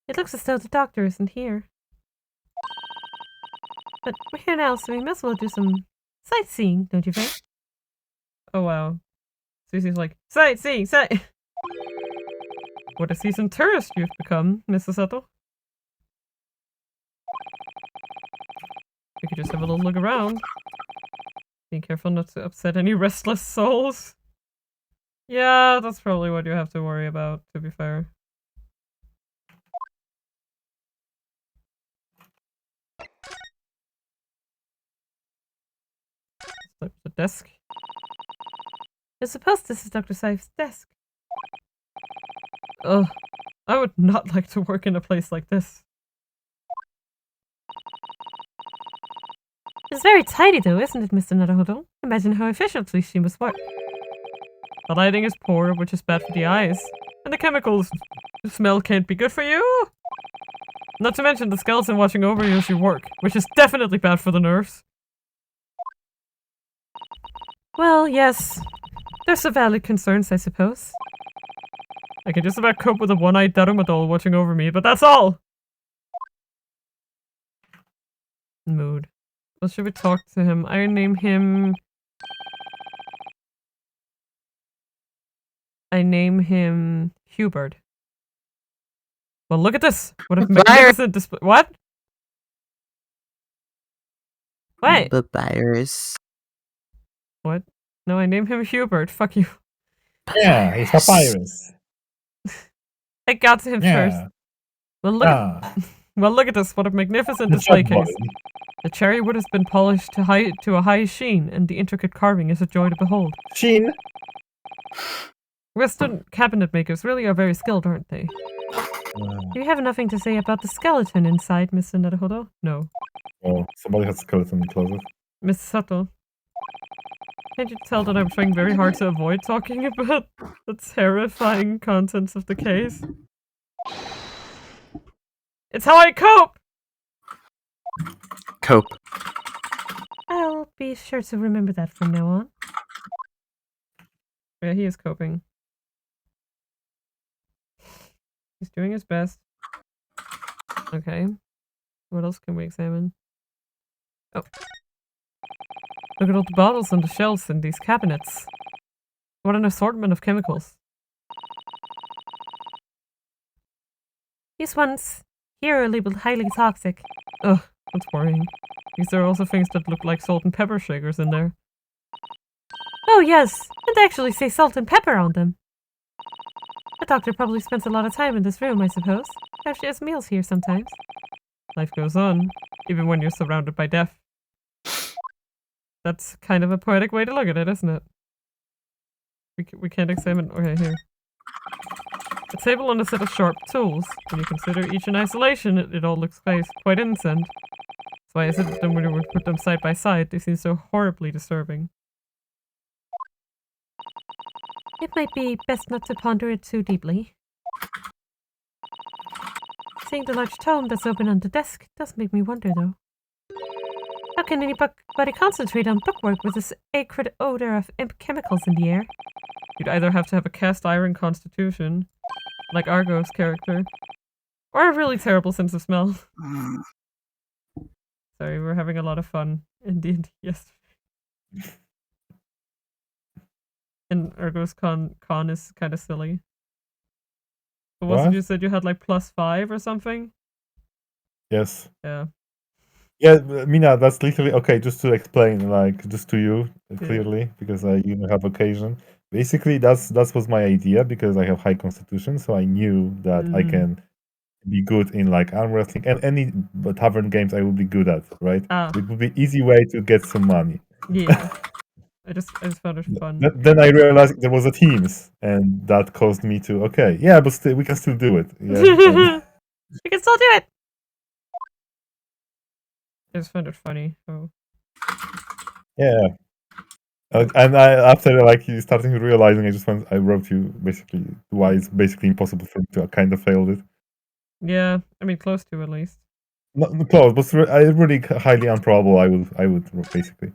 It looks as though the doctor isn't here. But we're here now, so we might as well do some sightseeing, don't you think? Oh wow. Susie's like, sightseeing, What a seasoned tourist you've become, Mrs. Settle. We could just have a little look around. Be careful not to upset any restless souls. Yeah, that's probably what you have to worry about, to be fair. The desk. I suppose this is Dr. Sipes' desk. Ugh. I would not like to work in a place like this. It's very tidy though, isn't it, Mr. Naruhodo? Imagine how efficiently she must work. The lighting is poor, which is bad for the eyes. And the chemicals smell can't be good for you! Not to mention the skeleton watching over you as you work, which is definitely bad for the nerves. Well, yes. There's some valid concerns, I suppose. I can just about cope with a one-eyed Daruma doll watching over me, but that's all! Mood. Well, should we talk to him? I name him Hubert. Well, look at this! What a magnificent display. What? What? The virus. What? No, I name him Hubert. Fuck you. Yeah, he's papyrus. I got to him first. Yeah. Well, look. Well, look at this. What a magnificent The display chat boy. case. The cherry wood has been polished to a high sheen, and the intricate carving is a joy to behold. Sheen. Western cabinet makers really are very skilled, aren't they? You have nothing to say about the skeleton inside, Mr. Naruhodo? No. Oh, somebody has a skeleton in the closet. Miss Sato. Can't you tell that I'm trying very hard to avoid talking about the terrifying contents of the case? It's how I cope! Cope. I'll be sure to remember that from now on. Yeah, he is coping. He's doing his best. Okay. What else can we examine? Oh. Look at all the bottles on the shelves in these cabinets. What an assortment of chemicals. These ones here are labeled highly toxic. Ugh, that's worrying. Because there are also things that look like salt and pepper shakers in there. Oh yes, and they actually say salt and pepper on them. The doctor probably spends a lot of time in this room, I suppose. Perhaps she has meals here sometimes. Life goes on, even when you're surrounded by death. That's kind of a poetic way to look at it, isn't it? We can't examine... Okay, here. A table and a set of sharp tools. When you consider each in isolation, it all looks quite innocent. That's why I said that when we would put them side by side, they seem so horribly disturbing. It might be best not to ponder it too deeply. Seeing the large tome that's open on the desk does make me wonder, though. How can anybody concentrate on bookwork with this acrid odor of chemicals in the air? You'd either have to have a cast iron constitution, like Argo's character, or a really terrible sense of smell. Sorry, we're having a lot of fun. Indeed, yes. And Argo's con is kind of silly. But wasn't What? you said you had like +5 or something? Yes. Yeah. Yeah, Mina, that's literally okay. Just to explain, like, just to you clearly, because you know have occasion. Basically, that was my idea because I have high constitution, so I knew that I can be good in like arm wrestling and any tavern games I would be good at, right? Ah. It would be easy way to get some money. Yeah. I just found it fun. Then I realized there was a Teams, and that caused me to okay, yeah, but still, we can still do it. Yeah, We can still do it! I just found it funny. Oh. yeah. And I after like you starting realizing, I wrote you basically why it's basically impossible for me to kind of failed it. Yeah, I mean, close to at least. Not close, but really highly improbable. I would basically.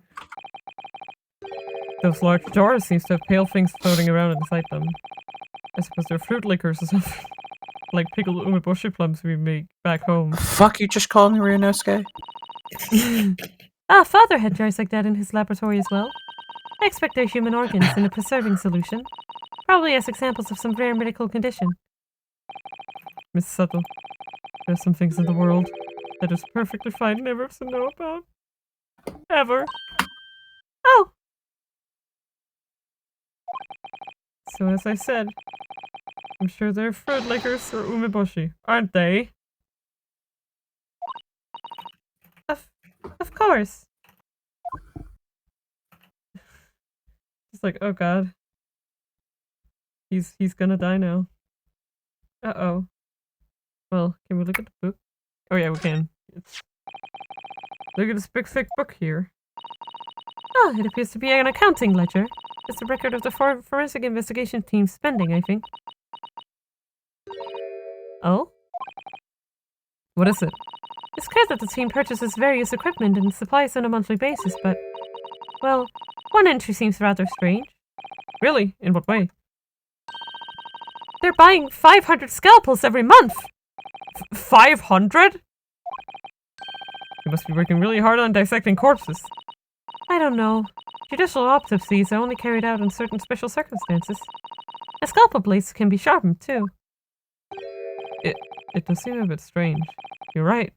Those large jars seems to have pale things floating around inside them. I suppose they're fruit liquors or something. Like pickled umeboshi plums we make back home. Fuck, you just called me Ryunosuke? Father had jars like that in his laboratory as well. I expect they're human organs in a preserving solution. Probably as examples of some rare medical condition. Miss Subtle, there are some things in the world that is perfectly fine never to know about. Ever. Oh! So as I said, I'm sure they're fruit liquors or umeboshi, aren't they? Of course. It's like, oh god. He's gonna die now. Uh-oh. Well, can we look at the book? Oh yeah, we can. Look at this big thick book here. Oh, it appears to be an accounting ledger. It's a record of the forensic investigation team's spending, I think. Oh? What is it? It's clear that the team purchases various equipment and supplies on a monthly basis, but... Well, one entry seems rather strange. Really? In what way? They're buying 500 scalpels every month! 500? You must be working really hard on dissecting corpses. I don't know. Judicial autopsies are only carried out in certain special circumstances. A scalpel blades can be sharpened, too. It does seem a bit strange. You're right.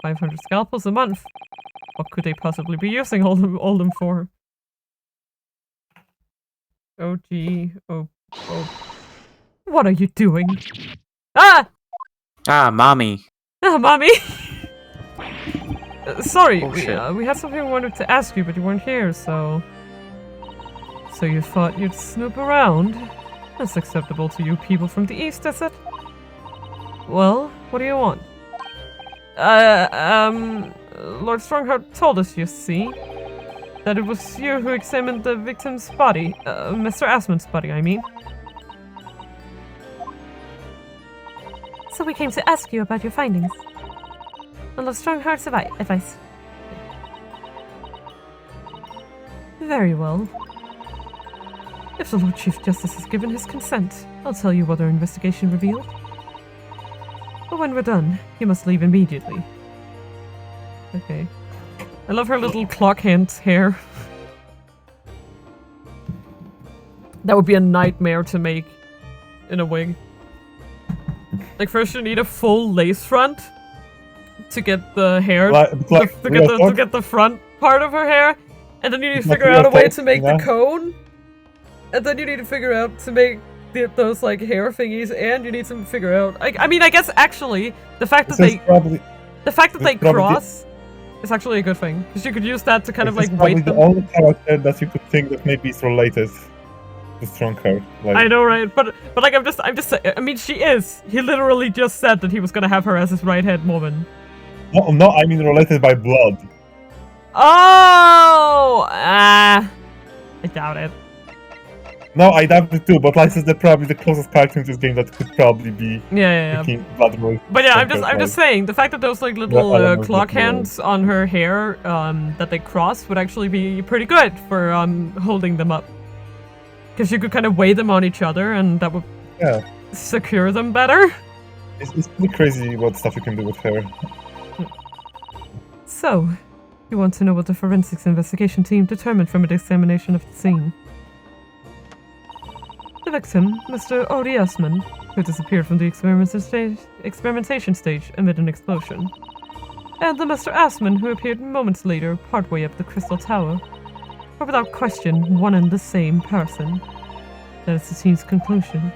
500 scalpels a month. What could they possibly be using all them for? Oh gee. Oh. What are you doing? Ah! Ah, mommy. Ah, mommy! Sorry, Oh, shit. we had something we wanted to ask you, but you weren't here, so... So you thought you'd snoop around? That's acceptable to you people from the East, is it? Well, what do you want? Lord Strongheart told us, you see, that it was you who examined the victim's body. Mr. Asmon's body, I mean. So we came to ask you about your findings. On Lord Strongheart's advice. Very well. If the Lord Chief Justice has given his consent, I'll tell you what our investigation revealed. But when we're done, you must leave immediately. Okay. I love her little clock hand hair. That would be a nightmare to make in a wig. Like, first you need a full lace front to get the hair, to get the front part of her hair, and then you need to figure out a way to make the cone, and then you need to figure out to make those like hair thingies, and you need to figure out. I mean, I guess actually the fact that they cross is actually a good thing, because you could use that to kind of like weight them. The only character that you could think that maybe is related to Strongheart. Like, I know, right? But like I'm just I mean, she is. He literally just said that he was gonna have her as his right-hand woman. No, I mean related by blood. Oh, I doubt it. No, I doubt it too, but like, this is probably the closest character in this game that could probably be yeah. blood. But yeah, I'm just saying the fact that those like little clock hands on her hair that they cross would actually be pretty good for holding them up, because you could kind of weigh them on each other and that would secure them better. It's pretty crazy what stuff you can do with her. So, you want to know what the forensics investigation team determined from an examination of the scene? The victim, Mr. Odi Asman, who disappeared from the experimentation stage amid an explosion. And the Mr. Asman, who appeared moments later partway up the Crystal Tower, are without question one and the same person. That is the team's conclusion.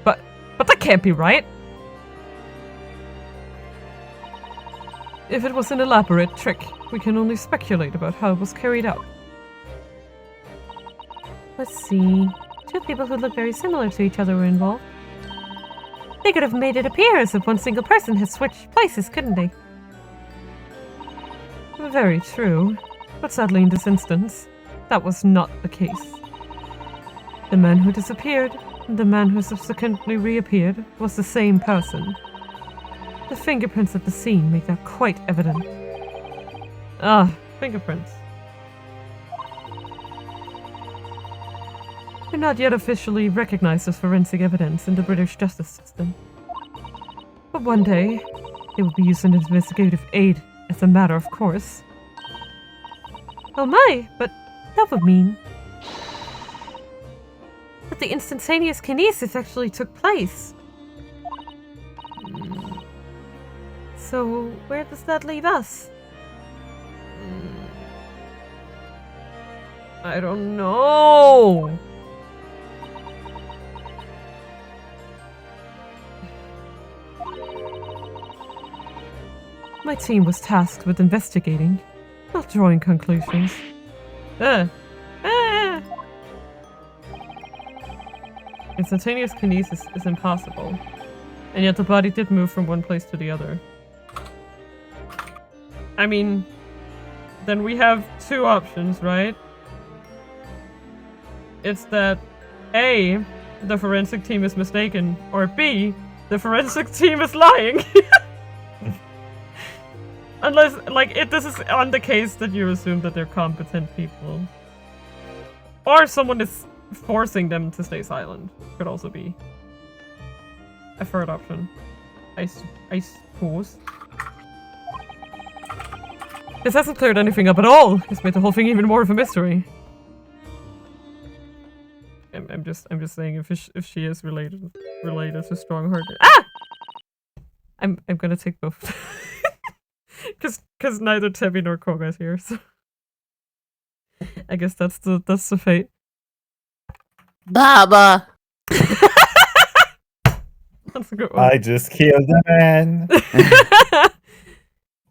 But that can't be right! If it was an elaborate trick, we can only speculate about how it was carried out. Let's see. Two people who look very similar to each other were involved. They could have made it appear as if one single person had switched places, couldn't they? Very true. But sadly in this instance, that was not the case. The man who disappeared and the man who subsequently reappeared was the same person. The fingerprints at the scene make that quite evident. Ah, fingerprints. They're not yet officially recognized as forensic evidence in the British justice system. But one day, they will be used in investigative aid as a matter of course. Oh my, but that would mean that the instantaneous kinesis actually took place. So, where does that leave us? I don't know. My team was tasked with investigating, not drawing conclusions. Instantaneous kinesis is impossible, and yet the body did move from one place to the other. I mean, then we have two options, right? It's that A, the forensic team is mistaken, or B, the forensic team is lying. Unless, like, if this is on the case that you assume that they're competent people. Or someone is forcing them to stay silent. Could also be a third option. I suppose. This hasn't cleared anything up at all. It's made the whole thing even more of a mystery. I'm just saying if she is related to Strongheart. Ah! I'm gonna take both. Cause neither Tebby nor Koga is here, so I guess that's the fate. Baba. That's a good one. I just killed a man.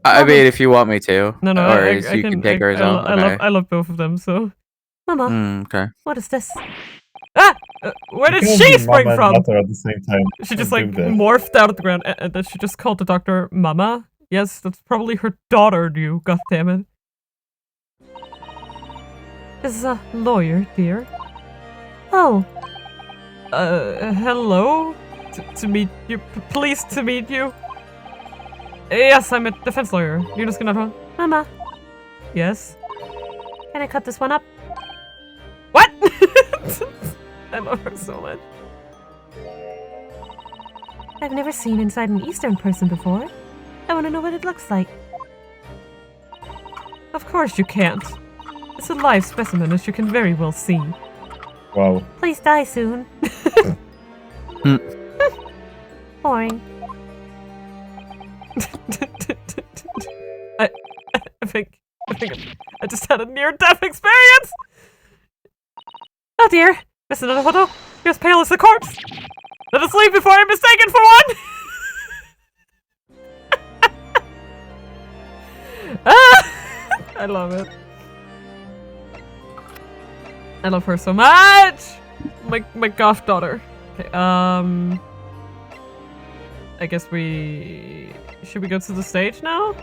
I mean, if you want me to. No, Or I you can take hers out. Okay. I love both of them, so. Mama, Okay. what is this? Ah! Where did Because she spring Mama from? and daughter at the same time. She just Don't like do that. morphed out of the ground, and then she just called the doctor Mama. Yes, that's probably her daughter, you goddammit. This is a lawyer, dear. Oh, Hello? To meet you. Pleased to meet you. Yes, I'm a defense lawyer. Yunus Gunnar. Mama, Yes. can I cut this one up? What? I love her so much. I've never seen inside an Eastern person before. I want to know what it looks like. Of course you can't. It's a live specimen, as you can very well see. Wow. Please die soon. Boring. I think I just had a near-death experience! Oh dear. Mr. Naruhodo, you're as pale as a corpse! Let us leave before I'm mistaken for one! I love it. I love her so much! My goth daughter. Okay, I guess we... Should we go to the stage now?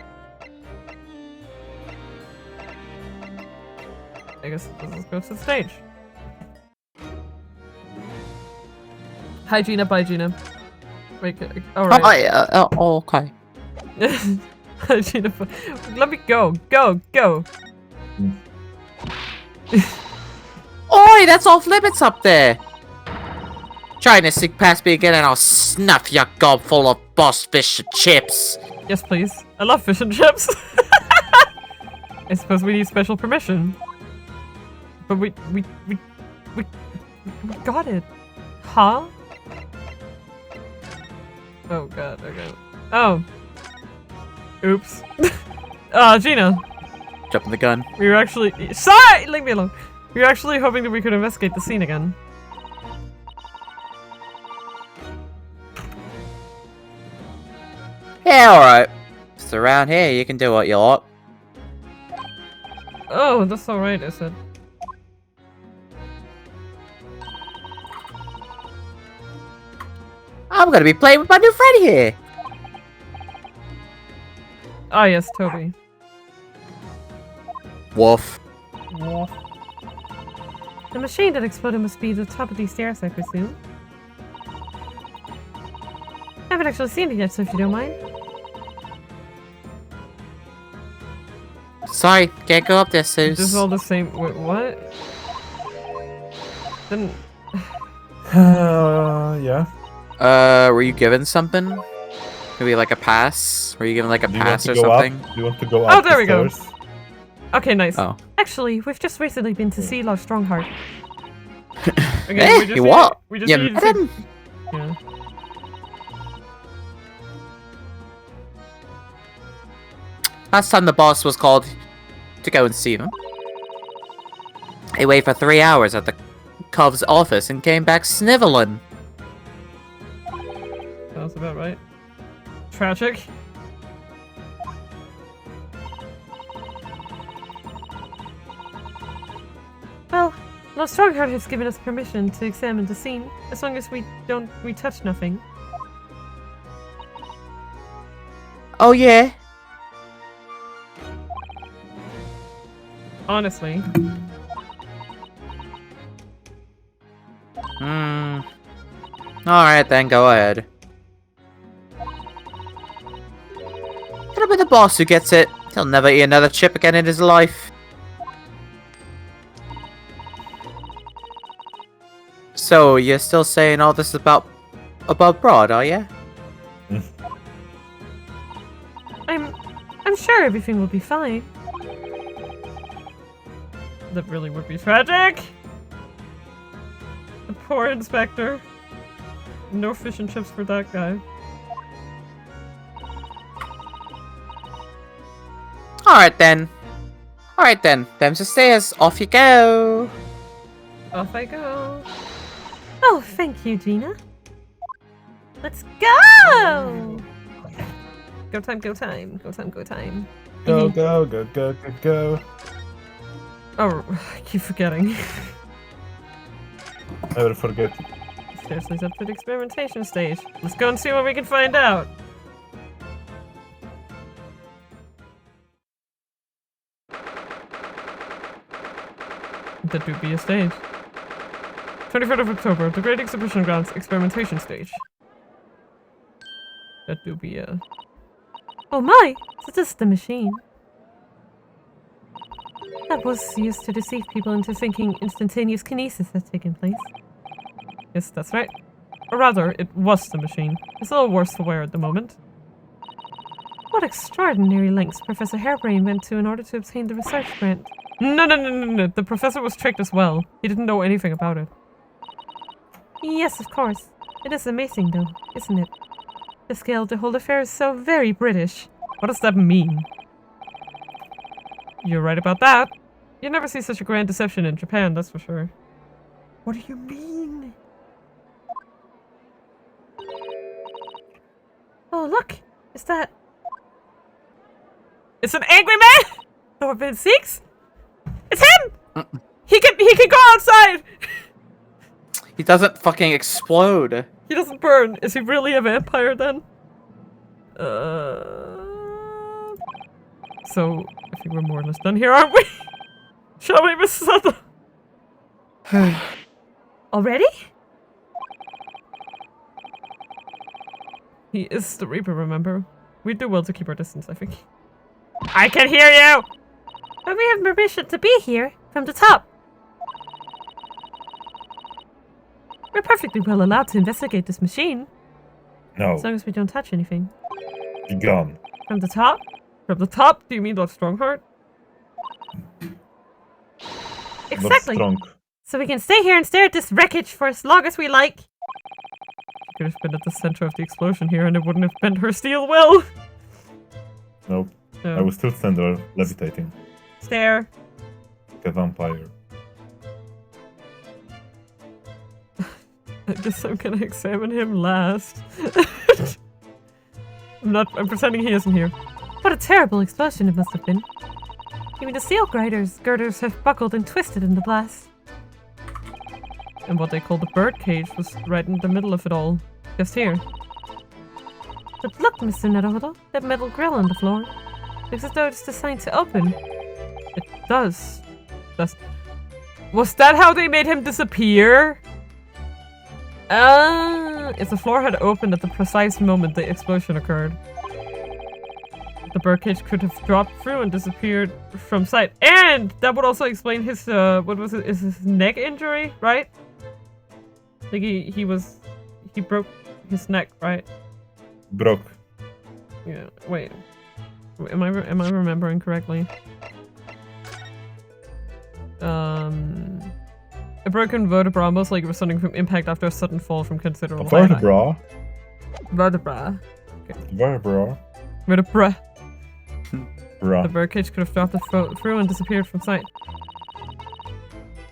I guess let's go to the stage. Hi Gina, bye Gina. Wait, alright. Okay. Hi Gina, let me go. Go. Oi, that's off limits up there. Trying to sneak past me again and I'll snuff your gob full of boss fish and chips. Yes, please. I love fish and chips. I suppose we need special permission. But we got it. Huh? Oh god, okay. Oh. Oops. Gina. Jumping the gun. We were actually- Sorry! Leave me alone. We were actually hoping that we could investigate the scene again. Yeah, alright. It's around here, you can do what you like. Oh, that's alright, I said. I'm gonna be playing with my new friend here. Ah, yes, Toby. Wolf. The machine that exploded must be the top of these stairs, I presume. I haven't actually seen it yet, so if you don't mind. Sorry, can't go up there, Seuss. This is all the same. Wait, what? Then Yeah. Were you given something? Maybe like a pass? Were you given like a Do you want pass to or go something? up? Do you want to go up? Oh, there we go. Stairs? okay, nice. Oh. Actually, we've just recently been to Sea Lodge Strongheart. Again, we just you need- what? We just Yeah, need madam. yeah. Last time the boss was called to go and see him. He waited for 3 hours at the Cubs office and came back sniveling. Sounds about right. Tragic. Well, Lord Strongheart has given us permission to examine the scene, as long as we touch nothing. Oh yeah? Honestly. Alright then, go ahead. It'll be the boss who gets it. He'll never eat another chip again in his life. So, you're still saying all this about above broad, are ya? I'm sure everything will be fine. That really would be tragic. The poor inspector. No fish and chips for that guy. Alright then. Alright then. Them's the stairs. Off you go. Off I go. Oh, thank you, Gina. Let's go! Go time, go time. Go time, go time. Go, go, go, go, go, go. Oh, I keep forgetting. Never forget. Stairs leads up to the experimentation stage. Let's go and see what we can find out. The dubious stage. 23rd of October, the Great Exhibition Grounds experimentation stage. That dubia. Oh my! So this is the machine. That was used to deceive people into thinking instantaneous kinesis had taken place. Yes, that's right. Or rather, it was the machine. It's a little worse for wear at the moment. What extraordinary lengths Professor Hairbrain went to in order to obtain the research grant. No. The professor was tricked as well. He didn't know anything about it. Yes, of course. It is amazing though, isn't it? The scale of the whole affair is so very British. What does that mean? You're right about that. You never see such a grand deception in Japan, that's for sure. What do you mean? Oh, look! Is that... It's an angry man! Norbin 6? It's him! He can go outside! He doesn't fucking explode. He doesn't burn. Is he really a vampire then? So, I think we're more or less done here, aren't we? Shall we, Miss Sutton? Already? He is the Reaper, remember? We do well to keep our distance, I think. I can hear you! But we have permission to be here, from the top. We're perfectly well allowed to investigate this machine, No, as long as we don't touch anything. be gone. From the top? From the top? Do you mean Lord Strongheart? Not Exactly! strong. So we can stay here and stare at this wreckage for as long as we like. She could have been at the center of the explosion here and it wouldn't have bent her steel will. Nope. No. I was still stand there, levitating. Stare. Like a vampire. I guess I'm gonna examine him last. I'm pretending he isn't here. What a terrible explosion it must have been. You mean the steel girders have buckled and twisted in the blast. And what they call the bird cage was right in the middle of it all. Just here. But look, Mr. Nettlehuddle, that metal grill on the floor. Looks as though it's designed to open. It does. Was that how they made him disappear? If the floor had opened at the precise moment the explosion occurred, the birdcage could have dropped through and disappeared from sight. And that would also explain his, what was it? Is his neck injury, right? Like he broke his neck, right? Broke. Yeah. Wait. Am I remembering correctly? A broken vertebra, most likely resulting from impact after a sudden fall from considerable height. Vertebra. Vertebra. Vertebra. Vertebra. Bra. The birdcage could have dropped through and disappeared from sight.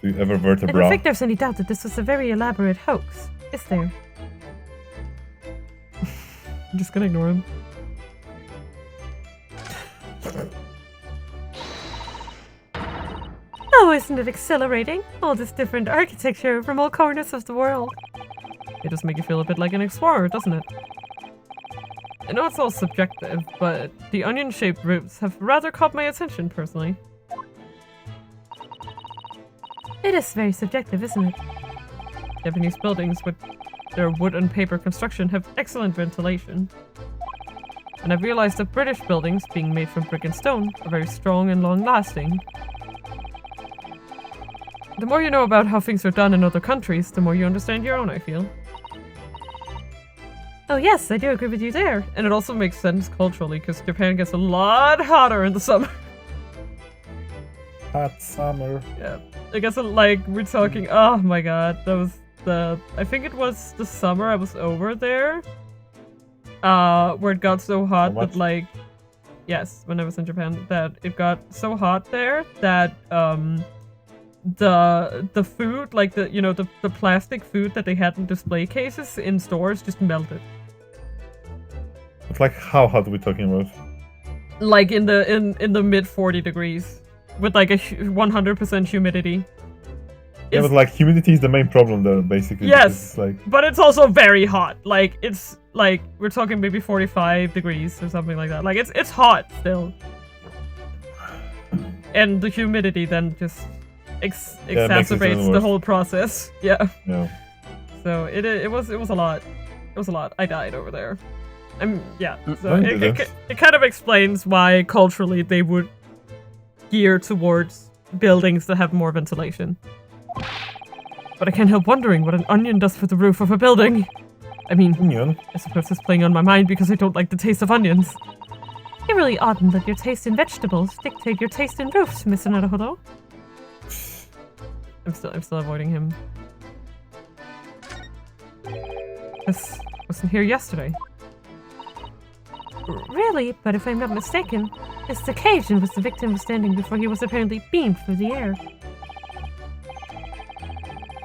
Do you ever I vertebra? don't think there's any doubt that this was a very elaborate hoax, is there? I'm just gonna ignore him. Oh, isn't it exhilarating? All this different architecture from all corners of the world. It does make you feel a bit like an explorer, doesn't it? I know it's all subjective, but the onion-shaped roofs have rather caught my attention, personally. It is very subjective, isn't it? Japanese buildings with their wood and paper construction have excellent ventilation. And I've realized that British buildings, being made from brick and stone, are very strong and long-lasting. The more you know about how things are done in other countries, the more you understand your own, I feel. Oh yes, I do agree with you there. And it also makes sense culturally, because Japan gets a lot hotter in the summer. Hot summer. Yeah. I guess, like, we're talking, oh my god, that was I think it was the summer I was over there, where it got so hot that, like, yes, when I was in Japan, that it got so hot there that, the food, like the plastic food that they had in display cases in stores just melted. It's like how hot are we talking about? Like in the mid 40 degrees with like a 100% humidity. Yeah, but like humidity is the main problem there, basically. Yes, it's but it's also very hot. Like it's like we're talking maybe 45 degrees or something like that. Like it's hot still, and the humidity then just exacerbates the whole process. Yeah. Yeah. So it was a lot. It was a lot. I died over there. Yeah. So No, it kind of explains why culturally they would gear towards buildings that have more ventilation. But I can't help wondering what an onion does for the roof of a building. I mean, Onion? I suppose it's playing on my mind because I don't like the taste of onions. You really oughtn't let your taste in vegetables dictate your taste in roofs, Mr. Naruhodo. I'm still avoiding him. This wasn't here yesterday. Really? But if I'm not mistaken, it's the cage in which the victim was standing before he was apparently beamed through the air.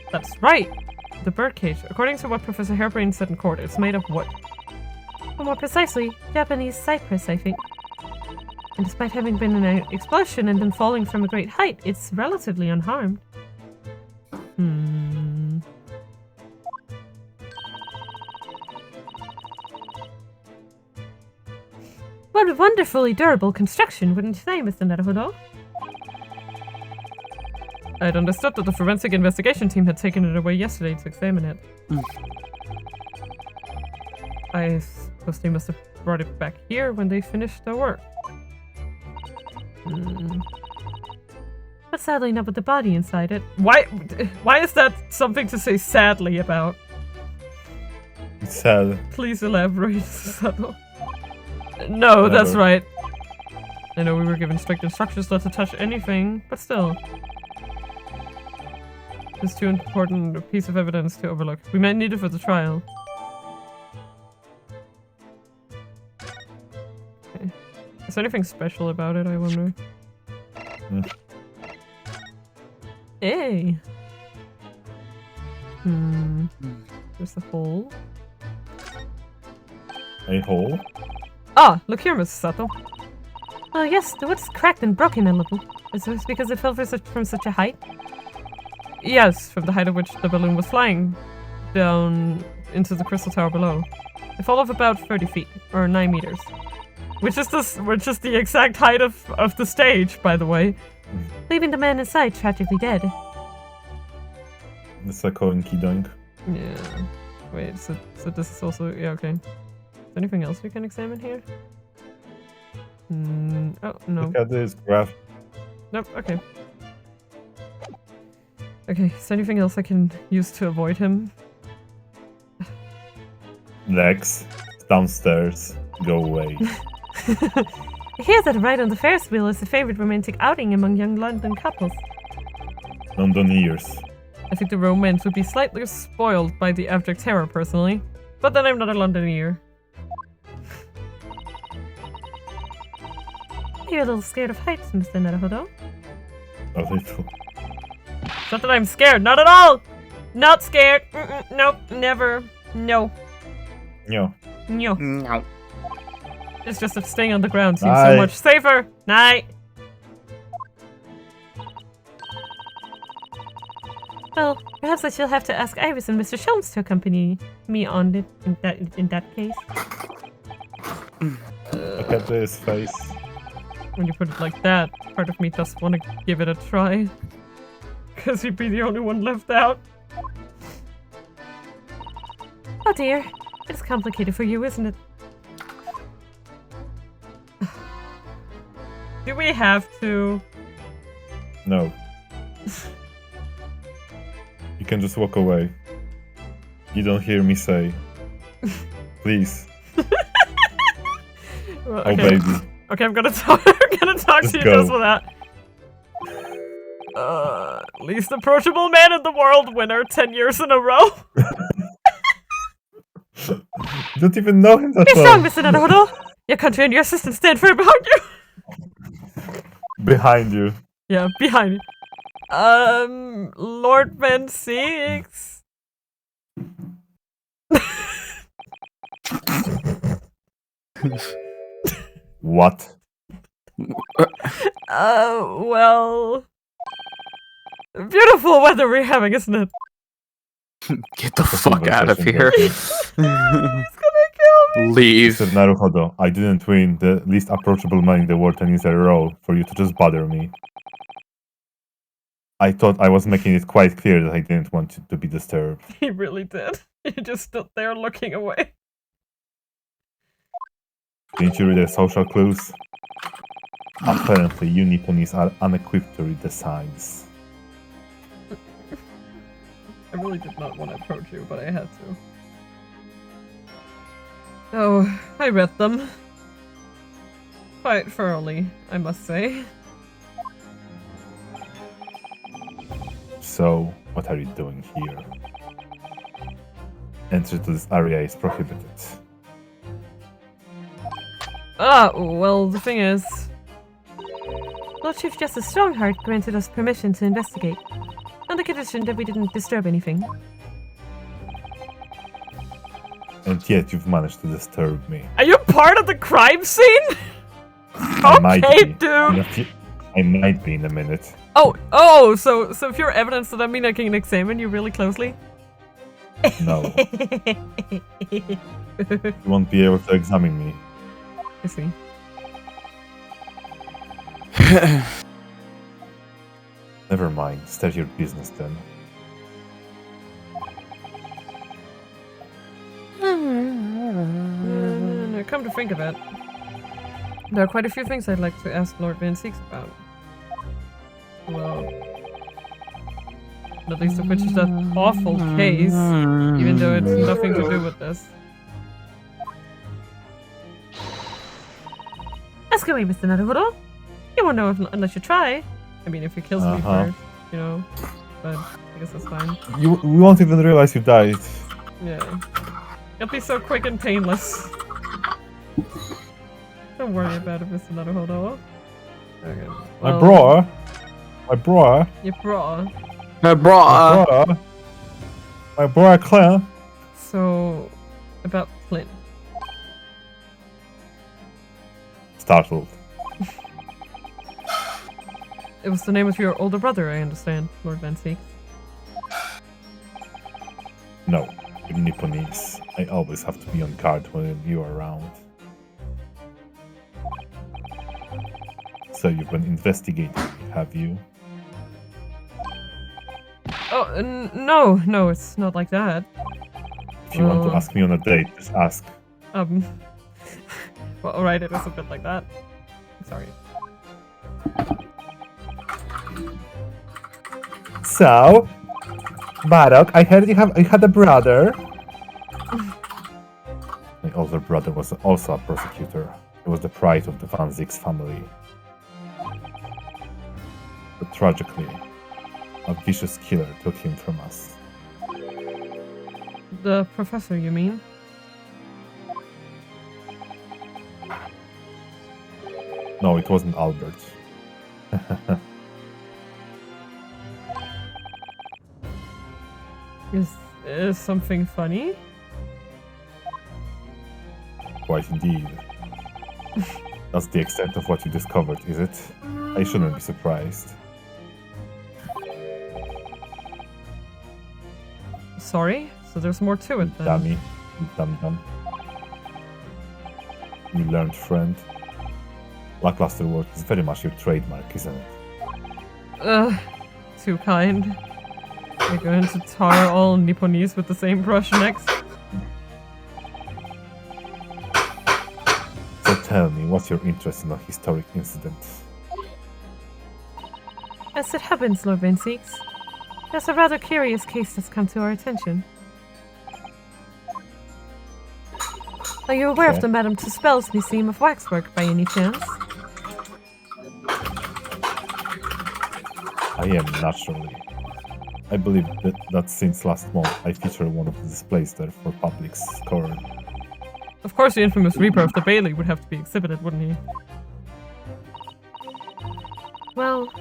That's right! The birdcage. According to what Professor Hairbrain said in court, it's made of wood. Or more precisely, Japanese cypress, I think. And despite having been in an explosion and then falling from a great height, it's relatively unharmed. What a wonderfully durable construction, wouldn't you say, Mr. Naruhodo? I'd understood that the forensic investigation team had taken it away yesterday to examine it. I suppose they must have brought it back here when they finished their work. But sadly not with the body inside it. Why is that something to say sadly about? It's sad. Please elaborate, Sato. No, that's right. I know we were given strict instructions not to touch anything, but still. It's too important a piece of evidence to overlook. We might need it for the trial. Okay. Is there anything special about it, I wonder? Hey! There's the hole. A hole? Ah! Look here, Mrs. Sato. Oh yes, the wood's cracked and broken a little. Is this because it fell from such a height? Yes, from the height at which the balloon was flying down into the crystal tower below. I fall off about 30 feet, or 9 meters. Which is the exact height of the stage, by the way. Leaving the man inside tragically dead. That's a Korinki doink. Yeah. Wait, so this is also... Yeah, okay. Is there anything else we can examine here? Oh, no. Look at this graph. Nope, okay. Okay, is there anything else I can use to avoid him? Legs. Downstairs. Go away. I hear that a ride on the Ferris wheel is a favorite romantic outing among young London couples. Londoners. I think the romance would be slightly spoiled by the abject terror, personally. But then I'm not a Londoner. You're a little scared of heights, Mr. Naruhodo. A little. It's not that I'm scared, not at all! Not scared! Nope, never. No. No. No. No. It's just that staying on the ground seems Night. so much safer. Night! Well, perhaps I shall have to ask Iris and Mr. Sholmes to accompany me on it in that case. Look at this face. When you put it like that, part of me does want to give it a try. Because you'd be the only one left out. Oh dear. It's complicated for you, isn't it? Do we have to? No. You can just walk away. You don't hear me say. Please. Well, Oh, okay. baby. Okay, I'm gonna talk. I'm gonna talk Just to you go. just for that. Least approachable man in the world winner 10 years in a row. You don't even know him that Be strong, well. Mr. Naruhodo! Your country and your system stand firm behind you! Behind you. Yeah, behind you. Lord Van Six. What? Well... Beautiful weather we're having, isn't it? Get the fuck out of here. He's gonna kill me! Leave. Mr. Naruhodo, I didn't win the least approachable man in the world 10 years in a row for you to just bother me. I thought I was making it quite clear that I didn't want you to be disturbed. He really did. He just stood there looking away. Didn't you read the social clues? Apparently, you Nipponese are unequipped to read the signs. I really did not want to approach you, but I had to. Oh, I read them. Quite thoroughly, I must say. So, what are you doing here? Entry to this area is prohibited. Ah, well, the thing is... Lord Chief Justice Strongheart granted us permission to investigate, on the condition that we didn't disturb anything. And yet you've managed to disturb me. Are you part of the crime scene? I might Okay, be. dude! I might be in a minute. Oh, so if you're evidence, does that mean I can examine you really closely? No. You won't be able to examine me. I see. Never mind. Start your business then. No, come to think of it, there are quite a few things I'd like to ask Lord Van Seeks about. Well, not least of which is that awful case, even though it's nothing to do with this. Ask away, Mr. Naruhodo. You won't know unless you try. I mean, if he kills me first, you know, but I guess that's fine. We won't even realize you died. Yeah. It'll be so quick and painless. Don't worry about it, Mr. Naruhodo. Okay. My well, bro. My bro. Your bra. My bro. My bro, Clint. So, about Clint. Startled. It was the name of your older brother, I understand, Lord Van Seek. No. With Nipponese, I always have to be on guard when you're around. So you've been investigating me, have you? Oh, no, it's not like that. If you want to Well- ask me on a date, just ask. Well, alright, it is a bit like that. Sorry. So, Barok, I heard you had a brother. My older brother was also a prosecutor. He was the pride of the Van Zix family. But tragically, a vicious killer took him from us. The professor, you mean? No, it wasn't Albert. Is something funny? Quite indeed. That's the extent of what you discovered, is it? I shouldn't be surprised. Sorry? So there's more to it then? Dummy. You dum-dum. You learned friend. Lackluster work is very much your trademark, isn't it? Too kind. We're going to tar all Nipponese with the same brush next. So tell me, what's your interest in a historic incident? As it happens, Lord Van Zix, there's a rather curious case that's come to our attention. Are you aware of the Madame Tuspel's Museum of Waxwork by any chance? I am, naturally. I believe that since last month I feature one of the displays there for public scorn. Of course, the infamous Reaper of the Bailey would have to be exhibited, wouldn't he? Well,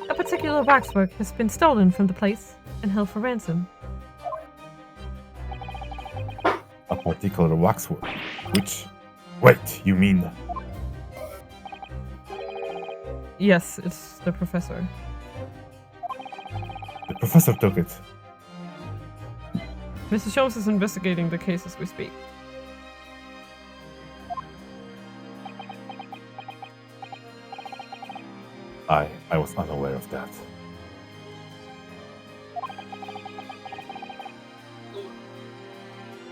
a particular waxwork has been stolen from the place and held for ransom. A particular waxwork? Which? Wait, you mean... Yes, it's the professor. The professor took it. Mrs. Jones is investigating the case as we speak. I was unaware of that.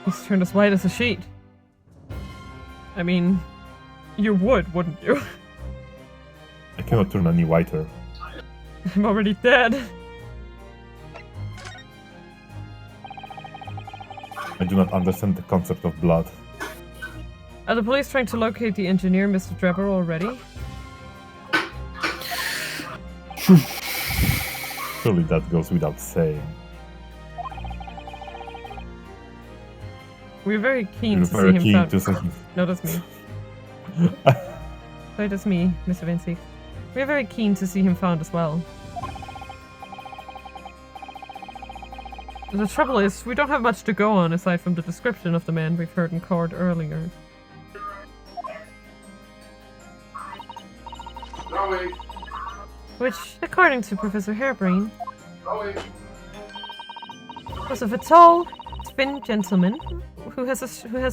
He's turned as white as a sheet. I mean, you would, wouldn't you? I cannot turn any whiter. I'm already dead. I do not understand the concept of blood. Are the police trying to locate the engineer, Mr. Drebber, already? Surely that goes without saying. We're very keen You're to very see him keen found. to see him. No, that's me. Sorry, that's me, Mr. Vinci. We're very keen to see him found as well. The trouble is, we don't have much to go on aside from the description of the man we've heard in court earlier. Which, according to Professor Harebrain, was of a tall, thin gentleman who has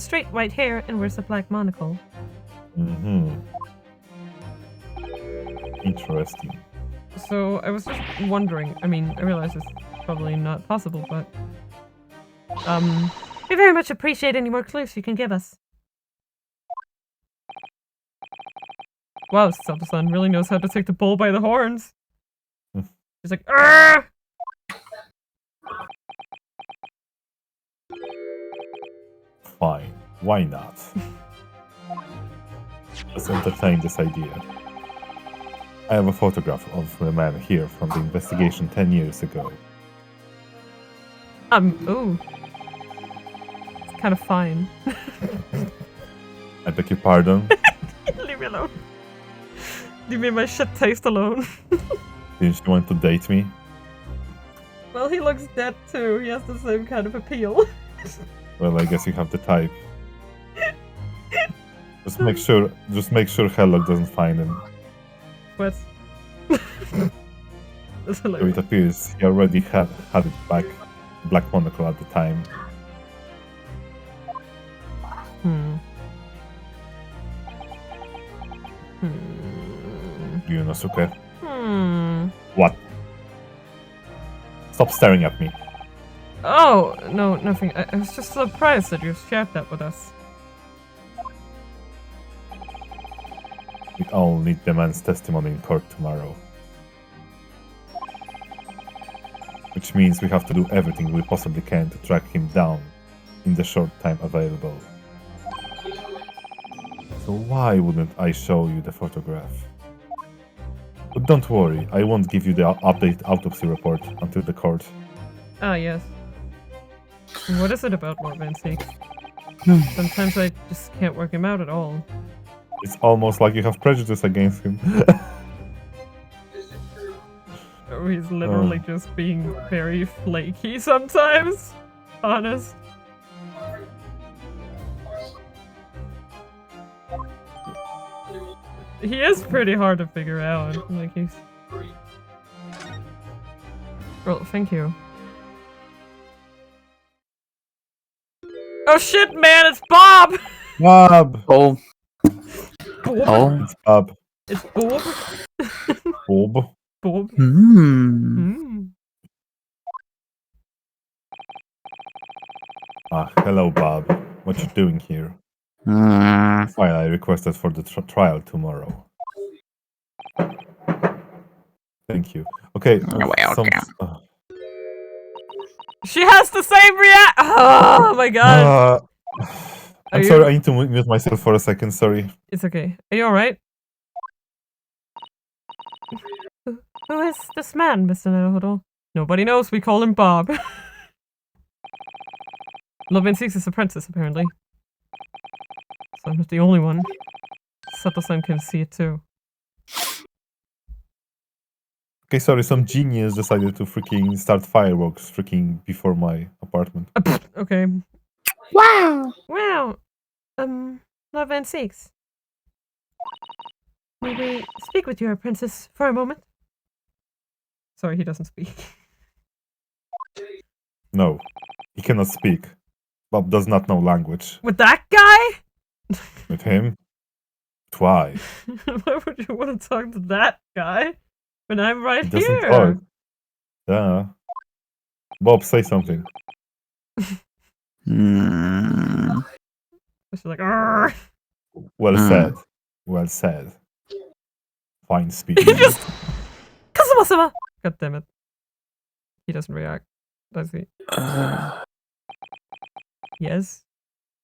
straight white hair and wears a black monocle. Interesting. So, I was just wondering, I mean, I realize it's probably not possible, but... We very much appreciate any more clues you can give us. Wow, Zelda-san really knows how to take the bull by the horns. He's like, "Arrgh!" Fine. Why not? Let's entertain this idea. I have a photograph of the man here from the investigation 10 years ago. Ooh. It's kind of fine. I beg your pardon? Leave me alone. Leave me my shit taste alone. Didn't you want to date me? Well, he looks dead too. He has the same kind of appeal. Well, I guess you have the type. Just make sure Hellock doesn't find him. What? That's So it hilarious. appears he already had it back, black monocle at the time. Yunosuke. What? Stop staring at me. Oh, no, nothing. I was just surprised that you shared that with us. We all need the man's testimony in court tomorrow. Which means we have to do everything we possibly can to track him down in the short time available. So why wouldn't I show you the photograph? But don't worry, I won't give you the updated autopsy report until the court. Ah, yes. What is it about Lord Van Seek? Sometimes I just can't work him out at all. It's almost like you have prejudice against him. Or he's literally just being very flaky sometimes. Honest. He is pretty hard to figure out. Like he's... Well, thank you. Oh shit, man! It's Bob! Bob! Oh. Bob? Oh. It's Bob. It's Bob? Bob? Bob? Ah, hello, Bob. What you doing here? File I requested for the trial tomorrow. Thank you. Okay. She has the same react. Oh my god. I'm sorry, I need to mute myself for a second, sorry. It's okay. Are you alright? Who is this man, Mr. Naruhodo? Nobody knows, we call him Bob. Lord Van Seek's his apprentice, apparently. So I'm not the only one. Sato-san can see it too. Okay, sorry, some genius decided to freaking start fireworks freaking before my apartment. Okay. Wow! Wow! Lord Van Seeks. May we speak with your apprentice for a moment? Sorry, he doesn't speak. No, he cannot speak. Bob does not know language. With that guy? With him? Why? Why would you want to talk to that guy when I'm right He doesn't here? talk. Yeah. Bob, say something. She's like, argh. Well said. Well said. Fine speech. He just... Kazuma-sama! God damn it. He doesn't react, does he? Yes?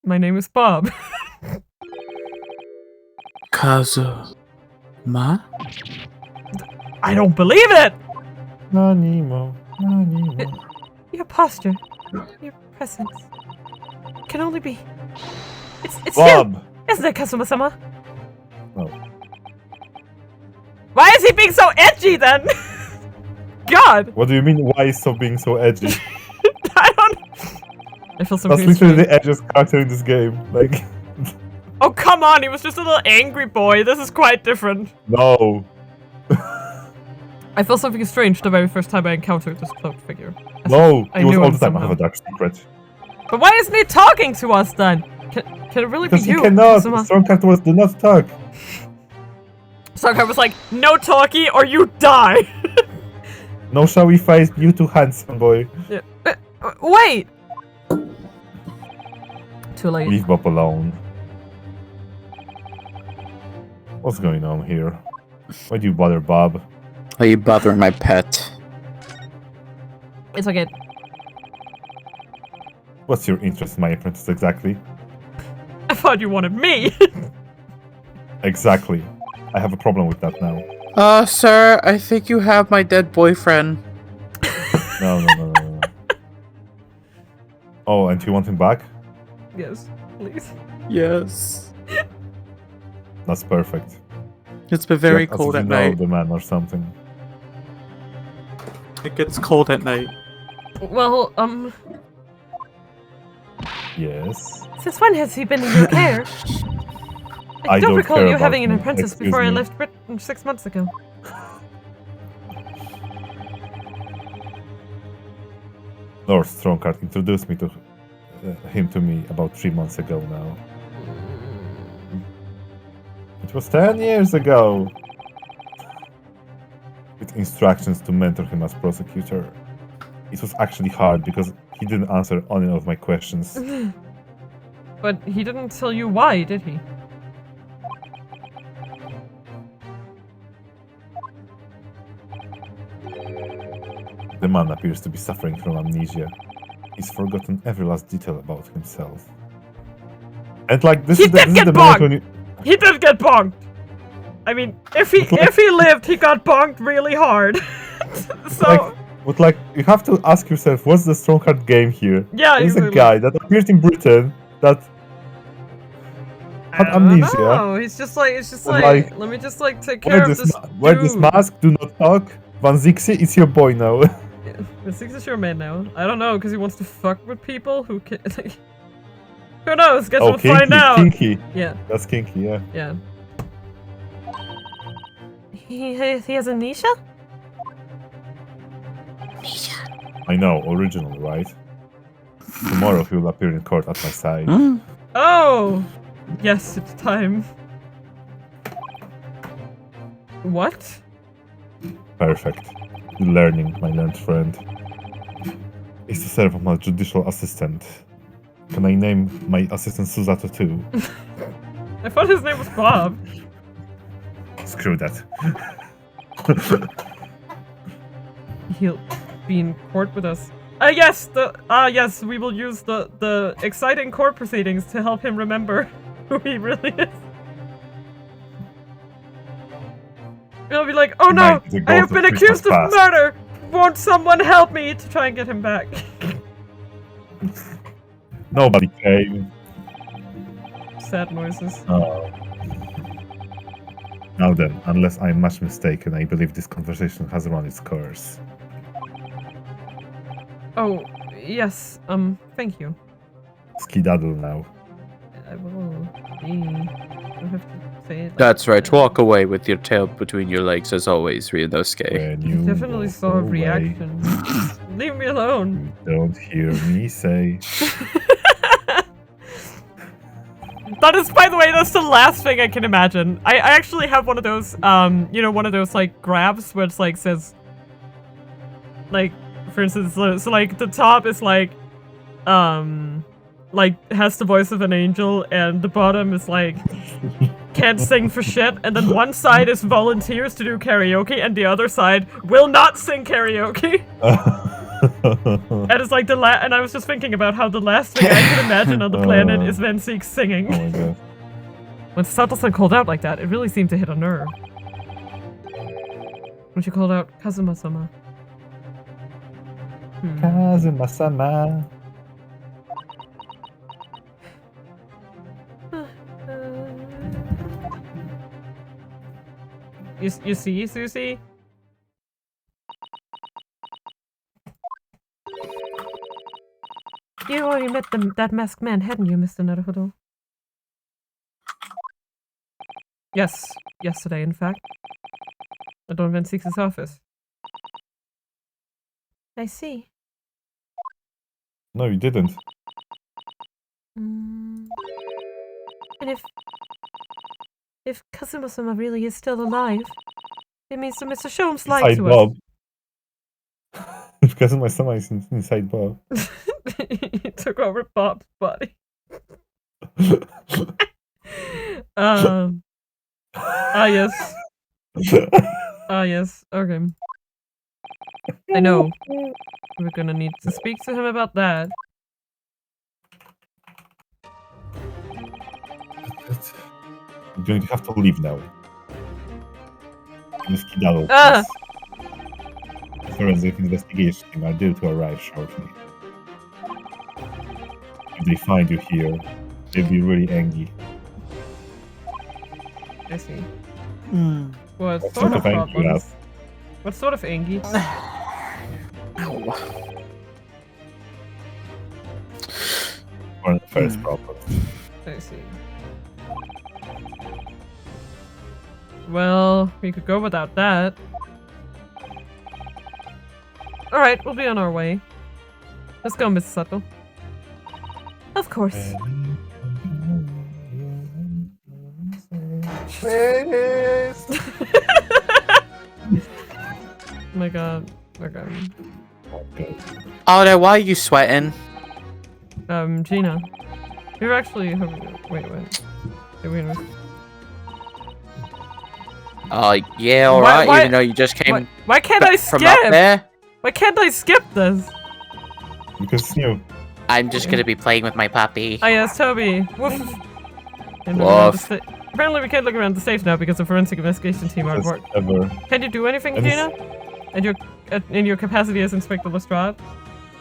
My name is Bob. Kazuma? I don't believe it! Nanimo. Nanimo. Your posture, your presence, can only be... It's Bob! you! Isn't it, Kazuma-sama? Oh. Why is he being so edgy then? God! What do you mean, why is so being so edgy? I don't... I feel so That's literally the edgiest character in this game. Like... Oh, come on, he was just a little angry boy. This is quite different. No. I felt something strange the very first time I encountered this cloaked figure. No, I he was knew all him the time. I somehow. have a dark secret. But why isn't he talking to us then? Can it really Because be he you? cannot. Kazuma? Strong character was do not talk. Starkar was like, no talkie or you die! No showy face, you too handsome boy. Yeah. Wait! Too late. Leave Bob alone. What's going on here? Why do you bother Bob? Are you bothering my pet? It's okay. What's your interest in my apprentice exactly? I thought you wanted me! Exactly. I have a problem with that now. Sir, I think you have my dead boyfriend. No. Oh, and you want him back? Yes, please. Yes. That's perfect. It's been very As if cold you at know night. the man or something. It gets cold at night. Well, Yes. since when has he been in your care? I don't recall care you about having an him, apprentice excuse before I me. left Britain 6 months ago. Lord Strongheart introduced me to him to me about 3 months ago now. It was 10 years ago. with instructions to mentor him as prosecutor. It was actually hard because he didn't answer any of my questions. But he didn't tell you why, did he? The man appears to be suffering from amnesia. He's forgotten every last detail about himself. And like this He is the, did this is get the moment bonked! when you He did get bonked! I mean, if he lived, he got bonked really hard. So but like you have to ask yourself, what's the strong card game here? yeah, There's a he's guy that appeared in Britain that had amnesia. No, he's just like it's just But, like, like, let me just like take care of this wear this dude. mask, do not talk. Van Zixi, it's your boy now. The six is your man now. I don't know, because he wants to fuck with people who can. Who knows? Guess we'll kinky, find out. kinky. Yeah, That's kinky, yeah. yeah. He has amnesia? I know, original, right? Tomorrow he will appear in court at my side. Oh! Yes, it's time. What? Perfect. You're learning, my learned friend. Is to serve as my judicial assistant. Can I name my assistant Suzato too? I thought his name was Bob. Screw that. He'll be in court with us. Yes, yes, we will use the exciting court proceedings to help him remember who he really is. He'll be like, oh no, I have been accused of murder! Won't someone help me to try and get him back? Nobody came. Sad noises. Now then, unless I'm much mistaken, I believe this conversation has run its course. Oh, yes, thank you. Skedaddle now. I will be... I have to say it like That's right. that. Walk away with your tail between your legs as always, Ryunosuke. When I you definitely walk saw a away, reaction. Leave me alone. you don't hear me say. That is, by the way, that's the last thing I can imagine. I actually have one of those, you know, one of those, like, grabs where it's, like, says, like, for instance, so like, the top is, like, has the voice of an angel, and the bottom is, like, can't sing for shit, and then one side is volunteers to do karaoke, and the other side will not sing karaoke. And it's like and I was just thinking about how the last thing I could imagine on the planet is Venseek singing. Oh my god. When Sato-san called out like that, it really seemed to hit a nerve. When she called out Kazuma-sama. Kazuma-sama. You see, Susie? You already met that masked man, hadn't you, Mr. Naruhodo? Yes, yesterday, in fact. At Don Venseek's office. I see. No, you didn't. And if Kazuma-sama really is still alive, it means that Mr. Sholmes lied Inside to Bob. If Kazuma-sama is inside Bob. He took over Bob's body. Yes. Yes. Okay. I know. We're gonna need to speak to him about that. You're going to have to leave now. Miss Kidalo, Ah! please. Forensic investigation team are due to arrive shortly. If they find you here, they'll be really angry. I see. What What sort sort of of angry, problems? Ralph? What sort of angy? Or the first problem. I see. Well, we could go without that. Alright, we'll be on our way. Let's go, Mrs. Sato. Of course. like a... Okay. Oh no, why are you sweating? Gina. You're actually... Wait. Oh, yeah, alright, Why- even though you just came Why can't I skip? from up there. Why can't I skip this? Because it's new. I'm just gonna be playing with my puppy. Ah yes, Toby. Woof. Can't look Woof. around the apparently we can't look around the safe now because the forensic investigation team aren't Best working. ever. Can you do anything, And Gina? In your capacity as Inspector Lestrade?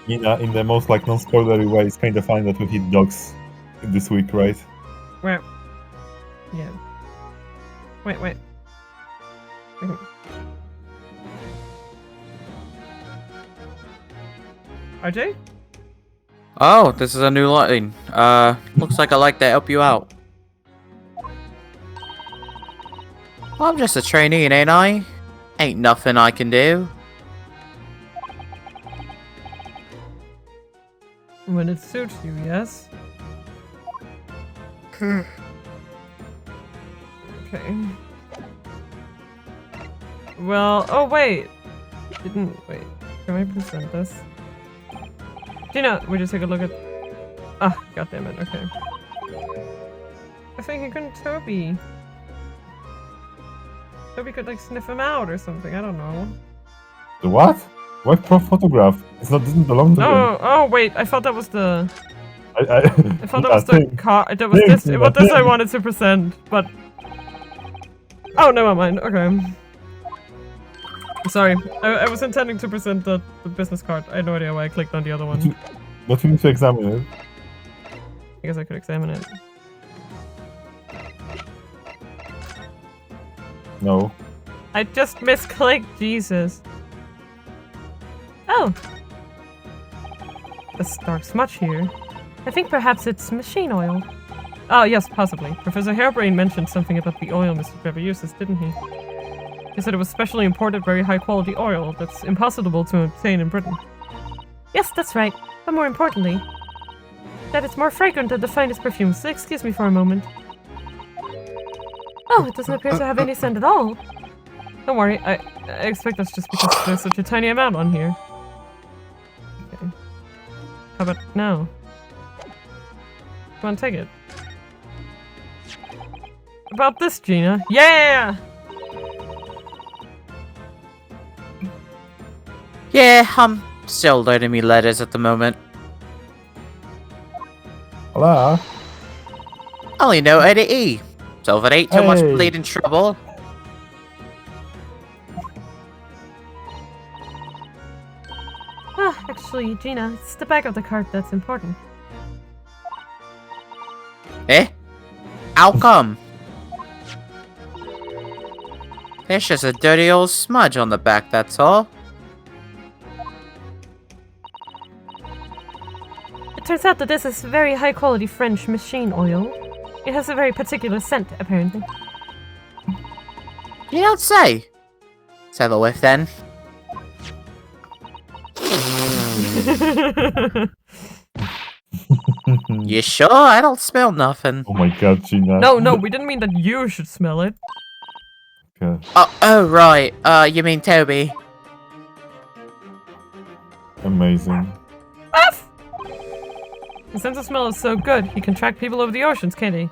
Mina, in the most like non-spoilery way, it's kind of fine that we hit dogs this week, right? Where? Yeah. Wait. Okay. RJ? Oh, this is a new line. Looks like I like to help you out. I'm just a trainee, ain't I? Ain't nothing I can do. When it suits you, yes? Okay. Well, oh wait! Wait. Can I present this? Gina, we just take a look at... Ah, goddammit, okay. I think it couldn't Toby. Toby could like sniff him out or something, I don't know. The what? What photograph? Doesn't belong to them. Oh wait, I thought that was the... I thought that was the car. That was this. What this I wanted to present, but... Oh, never mind, okay. Sorry, I was intending to present the business card. I had no idea why I clicked on the other one. But you need to examine it. I guess I could examine it. No. I just misclicked, Jesus. Oh. A dark smudge here. I think perhaps it's machine oil. Oh, yes, possibly. Professor Hairbrain mentioned something about the oil Mr. Trevor uses, didn't he? He said it was specially imported, very high-quality oil that's impossible to obtain in Britain. Yes, that's right. But more importantly, that it's more fragrant than the finest perfumes. Excuse me for a moment. Oh, it doesn't appear to have any scent at all. Don't worry, I expect that's just because there's such a tiny amount on here. Okay. How about now? Come on, take it. About this, Gina. Yeah! Yeah, I'm still learning me letters at the moment. Hola. Only know A to E. So if it ain't too much Hey. bleeding trouble. Ah, actually, Gina, it's the back of the card that's important. Eh? How come? There's just a dirty old smudge on the back, that's all. It turns out that this is very high-quality French machine oil. It has a very particular scent, apparently. You don't say. Let's have a whiff then. You sure? I don't smell nothing. Oh my god, Gina. No, we didn't mean that you should smell it. God. Oh, right. You mean Toby? Amazing. His sense of smell is so good, he can track people over the oceans, can't he?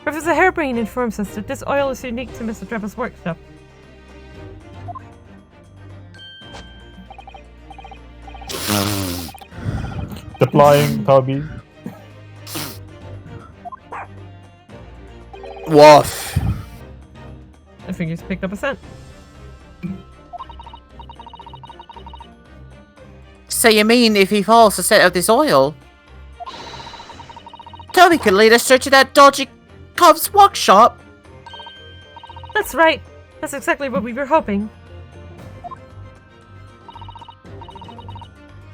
Professor Hairbrain informs us that this oil is unique to Mr. Trevor's workshop. Deploying, Toby. Woof. I think he's picked up a scent. So you mean if he follows the scent of this oil, Toby could lead us straight to that dodgy cub's workshop? That's right. That's exactly what we were hoping.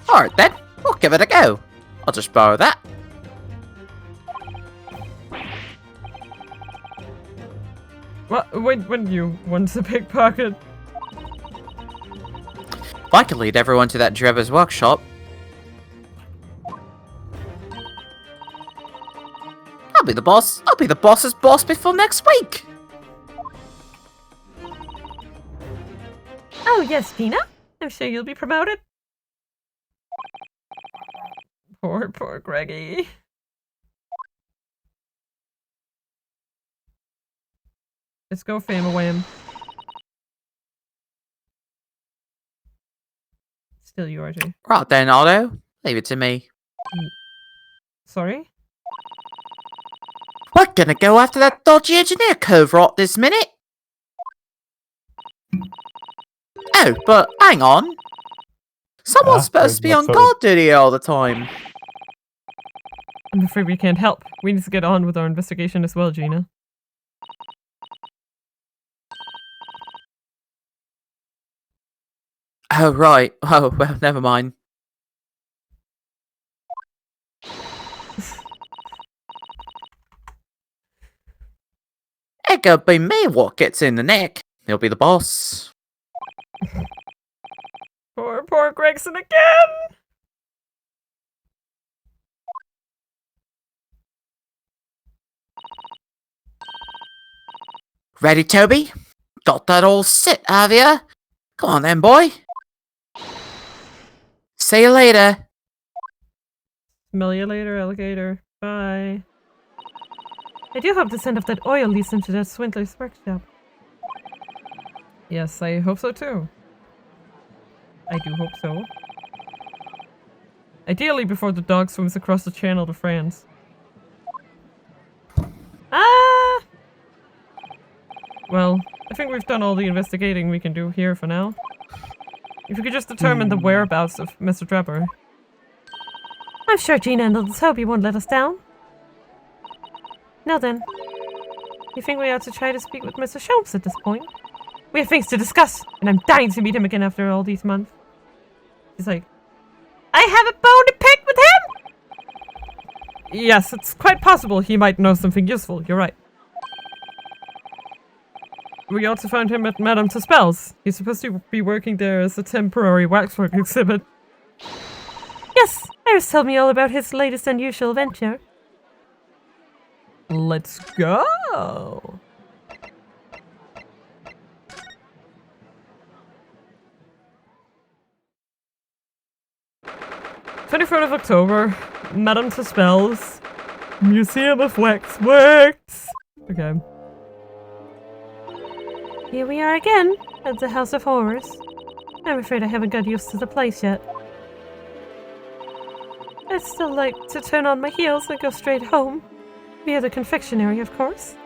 Alright then, we'll give it a go. I'll just borrow that. What? When you want to pickpocket? If I could lead everyone to that Trevor's workshop, I'll be the boss. I'll be the boss's boss before next week. Oh, yes, Mina. I'm sure you'll be promoted. Poor Greggy. Let's go, Fam-a-wham. Still you, RJ. Right then, Otto. Leave it to me. Sorry? We're gonna go after that dodgy engineer cove right this minute. Oh, but hang on. Someone's supposed to be on guard duty all the time. I'm afraid we can't help. We need to get on with our investigation as well, Gina. Oh, right. Oh, well, never mind. It could be me what gets in the neck. He'll be the boss. Poor Gregson again! Ready, Toby? Got that all set, have ya? Come on then, boy. See you later. Smell you later, alligator. Bye. I do hope to send off that oil lease into that swindler's workshop. Yes, I hope so too. I do hope so. Ideally before the dog swims across the channel to France. Ah! Well, I think we've done all the investigating we can do here for now. If we could just determine the whereabouts of Mr. Trapper. I'm sure Gina and little Toby won't let us down. Now then, you think we ought to try to speak with Mr. Sholmes at this point? We have things to discuss, and I'm dying to meet him again after all these months. He's like, I have a bone to pick with him! Yes, it's quite possible he might know something useful, you're right. We also found him at Madame Tuspel's. He's supposed to be working there as a temporary waxwork exhibit. Yes, Iris told me all about his latest unusual venture. Let's go! "23rd of October, Madame Tuspel's Museum of Waxworks." Okay. Here we are again, at the House of Horrors. I'm afraid I haven't got used to the place yet. I'd still like to turn on my heels and go straight home. Via the confectionery, of course.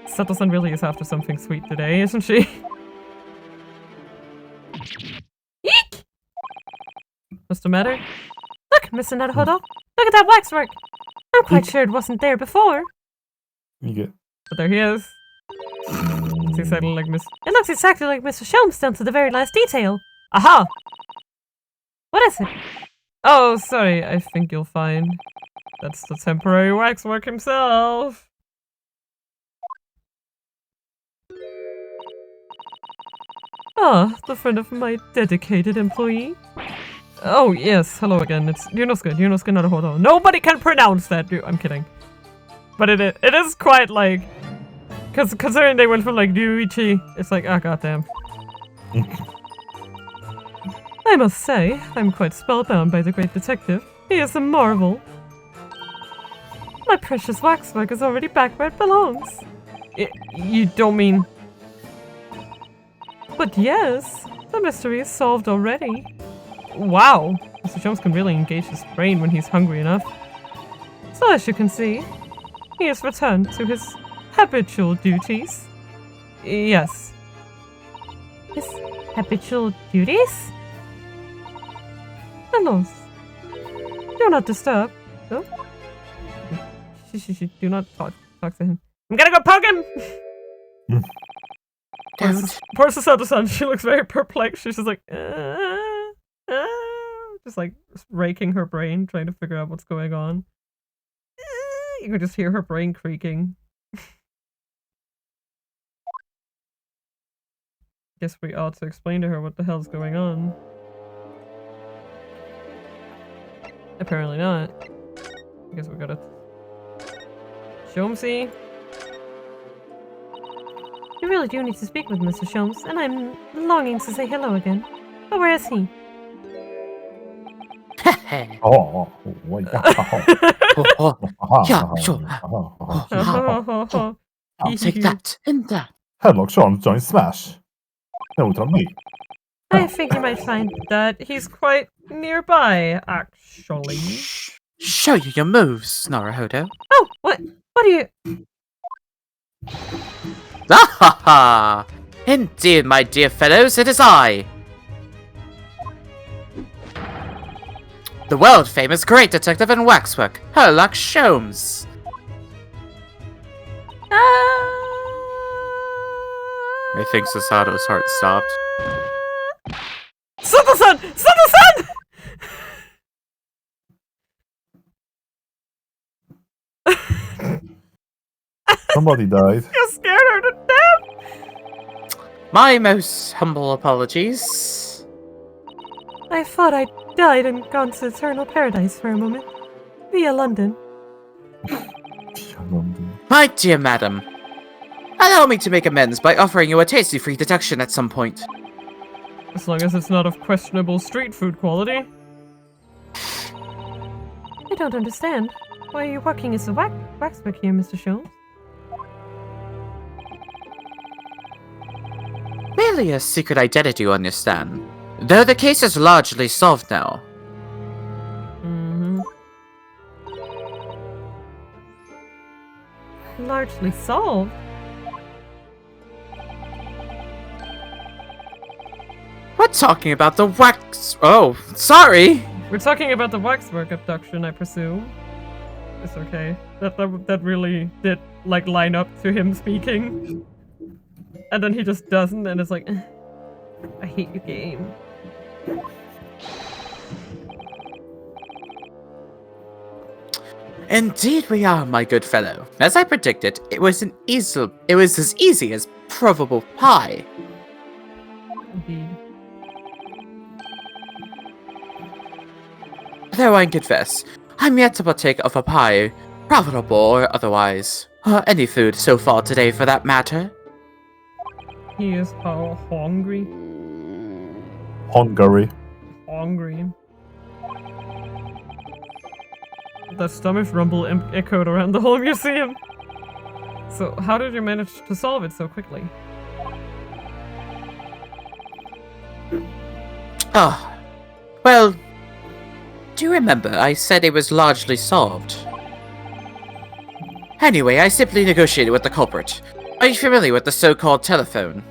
Settleson really is after something sweet today, isn't she? Eek! What's the matter? Look, Mr. Naruhodo. Look at that waxwork. I'm quite sure it wasn't there before. You get. But there he is. It's exactly like Miss... It looks exactly like Mr. Sholmes down to the very last detail. Aha! What is it? Oh, sorry, I think you'll find. That's the temporary waxwork himself. Ah, the friend of my dedicated employee. Oh, yes, hello again. It's Yunosuke Naruhodo. Nobody can pronounce that, dude. I'm kidding. But it is quite like... Considering they went from like Ryuichi, it's like, ah, goddamn. I must say, I'm quite spellbound by the great detective. He is a marvel. My precious waxwork is already back where it belongs. You don't mean... But yes, the mystery is solved already. Wow, Mr. Jones can really engage his brain when he's hungry enough. So as you can see, he has returned to his habitual duties. Yes. His habitual duties? Alos. Do not disturb. Oh? Do not talk to him. I'm gonna go poke him! Poor Sasato-san, she looks very perplexed. She's just like, just like raking her brain, trying to figure out what's going on. You can just hear her brain creaking. Guess we ought to explain to her what the hell's going on. Apparently not. I guess we gotta... Shomsi? You really do need to speak with Mr. Sholmes, and I'm longing to say hello again. But where is he? Oh, what? Yeah, sure. I'll take that and that. Hemlock Charms joins Smash. Note on me. I think you might find That he's quite nearby, actually. Show you your moves, Naruhodo. Oh, what are you... Ah ha ha! Indeed, my dear fellows, it is I! The world-famous great detective in waxwork, Sherlock Sholmes. I think Sasato's heart stopped. Sato-san! Sato-san! Somebody died. You scared her to death! My most humble apologies. I thought I died and gone to eternal paradise for a moment. Via London. My dear madam, allow me to make amends by offering you a tasty free deduction at some point. As long as it's not of questionable street food quality. I don't understand. Why are you working as a waxwork here, Mr. Sholmes? Merely a secret identity, you understand. Though the case is largely solved now. Mm-hmm. Largely solved. We're talking about the wax... Oh, sorry! We're talking about the waxwork abduction, I presume. It's okay. That really did, like, line up to him speaking. And then he just doesn't, and it's like, I hate your game. Indeed we are, my good fellow. As I predicted, it was as easy as provable pie. Indeed. Though I confess, I'm yet to partake of a pie, profitable or otherwise. Any food so far today, for that matter. He is how hungry. Hungary. Hungry. The stomach rumble echoed around the whole museum. So, how did you manage to solve it so quickly? Ah, well, do you remember I said it was largely solved? Anyway, I simply negotiated with the culprit. Are you familiar with the so-called telephone?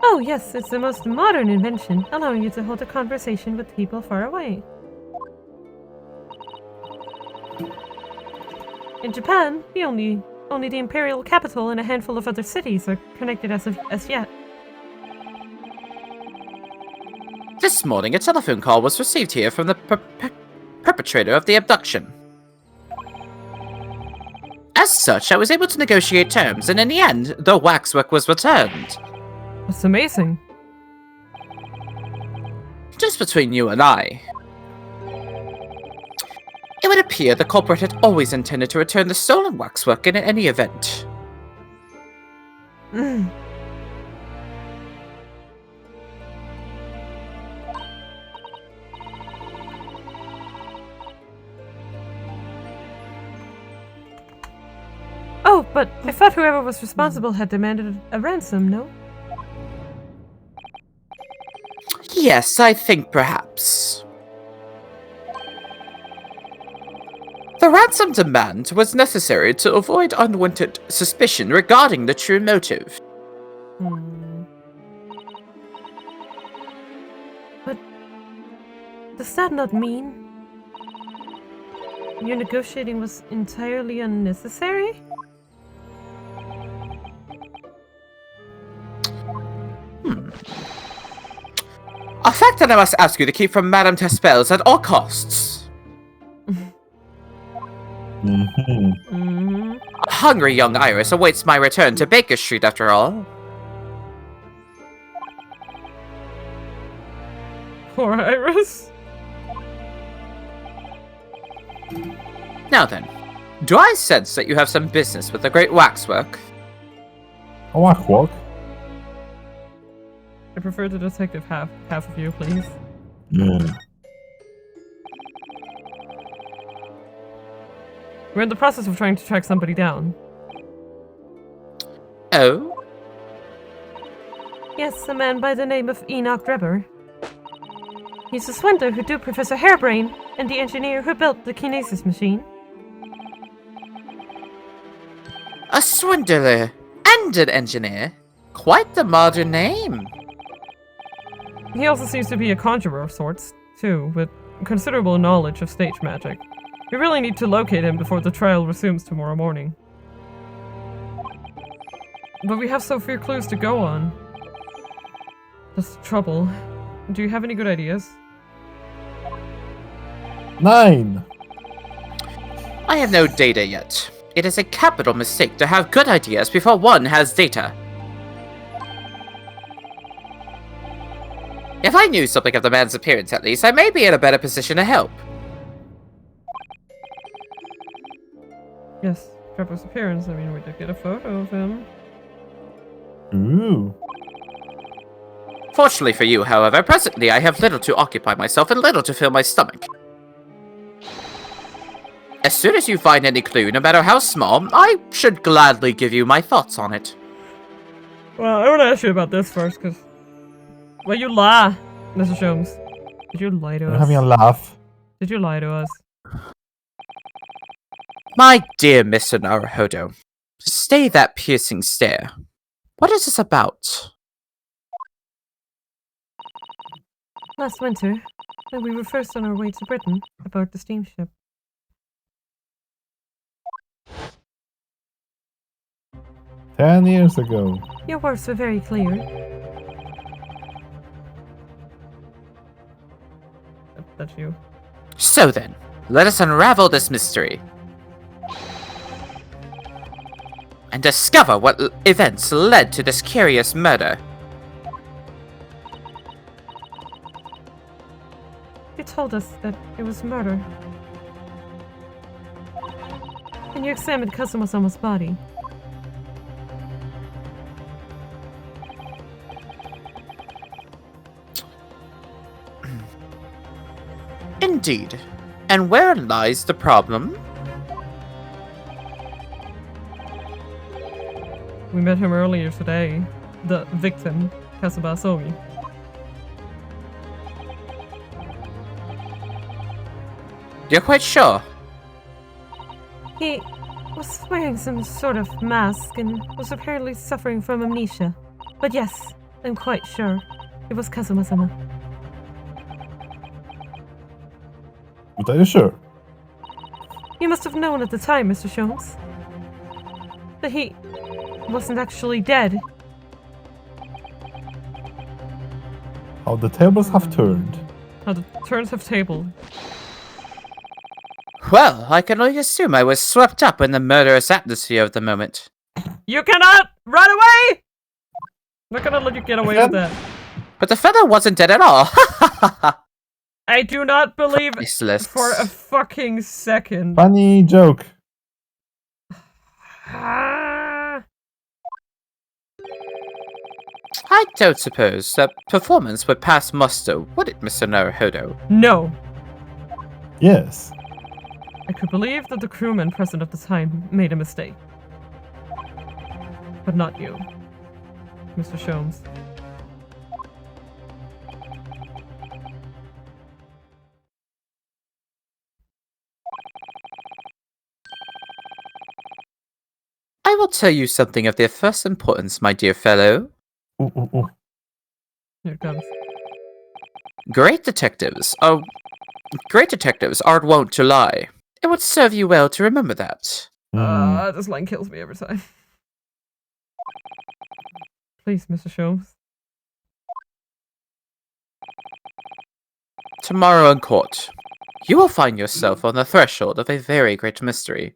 Oh yes, it's the most modern invention, allowing you to hold a conversation with people far away. In Japan, only the imperial capital and a handful of other cities are connected as yet. This morning, a telephone call was received here from the perpetrator of the abduction. As such, I was able to negotiate terms, and in the end, the waxwork was returned. That's amazing. Just between you and I, it would appear the culprit had always intended to return the stolen waxwork in any event. Oh, but I thought whoever was responsible had demanded a ransom, no? Yes, I think perhaps. The ransom demand was necessary to avoid unwanted suspicion regarding the true motive. But does that not mean your negotiating was entirely unnecessary? A fact that I must ask you to keep from Madame Tespels at all costs. A hungry young Iris awaits my return to Baker Street after all. Poor Iris. Now then, Do I sense that you have some business with the great waxwork? A walk walk? I prefer the detective half of you, please. We're in the process of trying to track somebody down. Oh? Yes, a man by the name of Enoch Drebber. He's the swindler who duped Professor Hairbrain and the engineer who built the kinesis machine. A swindler and an engineer? Quite the modern name. He also seems to be a conjurer of sorts, too, with considerable knowledge of stage magic. We really need to locate him before the trial resumes tomorrow morning. But we have so few clues to go on. That's the trouble. Do you have any good ideas? 9! I have no data yet. It is a capital mistake to have good ideas before one has data. If I knew something of the man's appearance at least, I may be in a better position to help. Yes, Trevor's appearance. I mean, we did get a photo of him. Ooh. Fortunately for you, however, presently I have little to occupy myself and little to fill my stomach. As soon as you find any clue, no matter how small, I should gladly give you my thoughts on it. Well, I want to ask you about this first, because... Well, you lie, Mr. Sholmes. Did you lie to You're us? having a laugh. Did you lie to us? My dear Mr. Naruhodo, stay that piercing stare. What is this about? Last winter, when we were first on our way to Britain aboard the steamship. "10 years ago." Your words were very clear. That's you. So then, let us unravel this mystery. And discover what events led to this curious murder. You told us that it was murder. And you examined Kazuma-sama's body. Indeed. And wherein lies the problem? We met him earlier today. The victim, Kazuma Asogi. You're quite sure? He was wearing some sort of mask and was apparently suffering from amnesia. But yes, I'm quite sure it was Kazuma-sama. But are you sure? You must have known at the time, Mr. Sholmes, that he wasn't actually dead. How the tables have turned. How the turns have tabled. Well, I can only assume I was swept up in the murderous atmosphere of the moment. You cannot run away! I'm not gonna let you get away with that. But the fellow wasn't dead at all. I do not believe Priceless. for a fucking second. Funny joke. Ah. I don't suppose that performance would pass muster, would it, Mr. Naruhodo? No. Yes. I could believe that the crewmen present at the time made a mistake. But not you, Mr. Sholmes. I will tell you something of the first importance, my dear fellow. Ooh, ooh, ooh. Here it comes. Great detectives aren't wont to lie. It would serve you well to remember that. This line kills me every time. Please, Mr. Sholmes. Tomorrow in court, you will find yourself on the threshold of a very great mystery.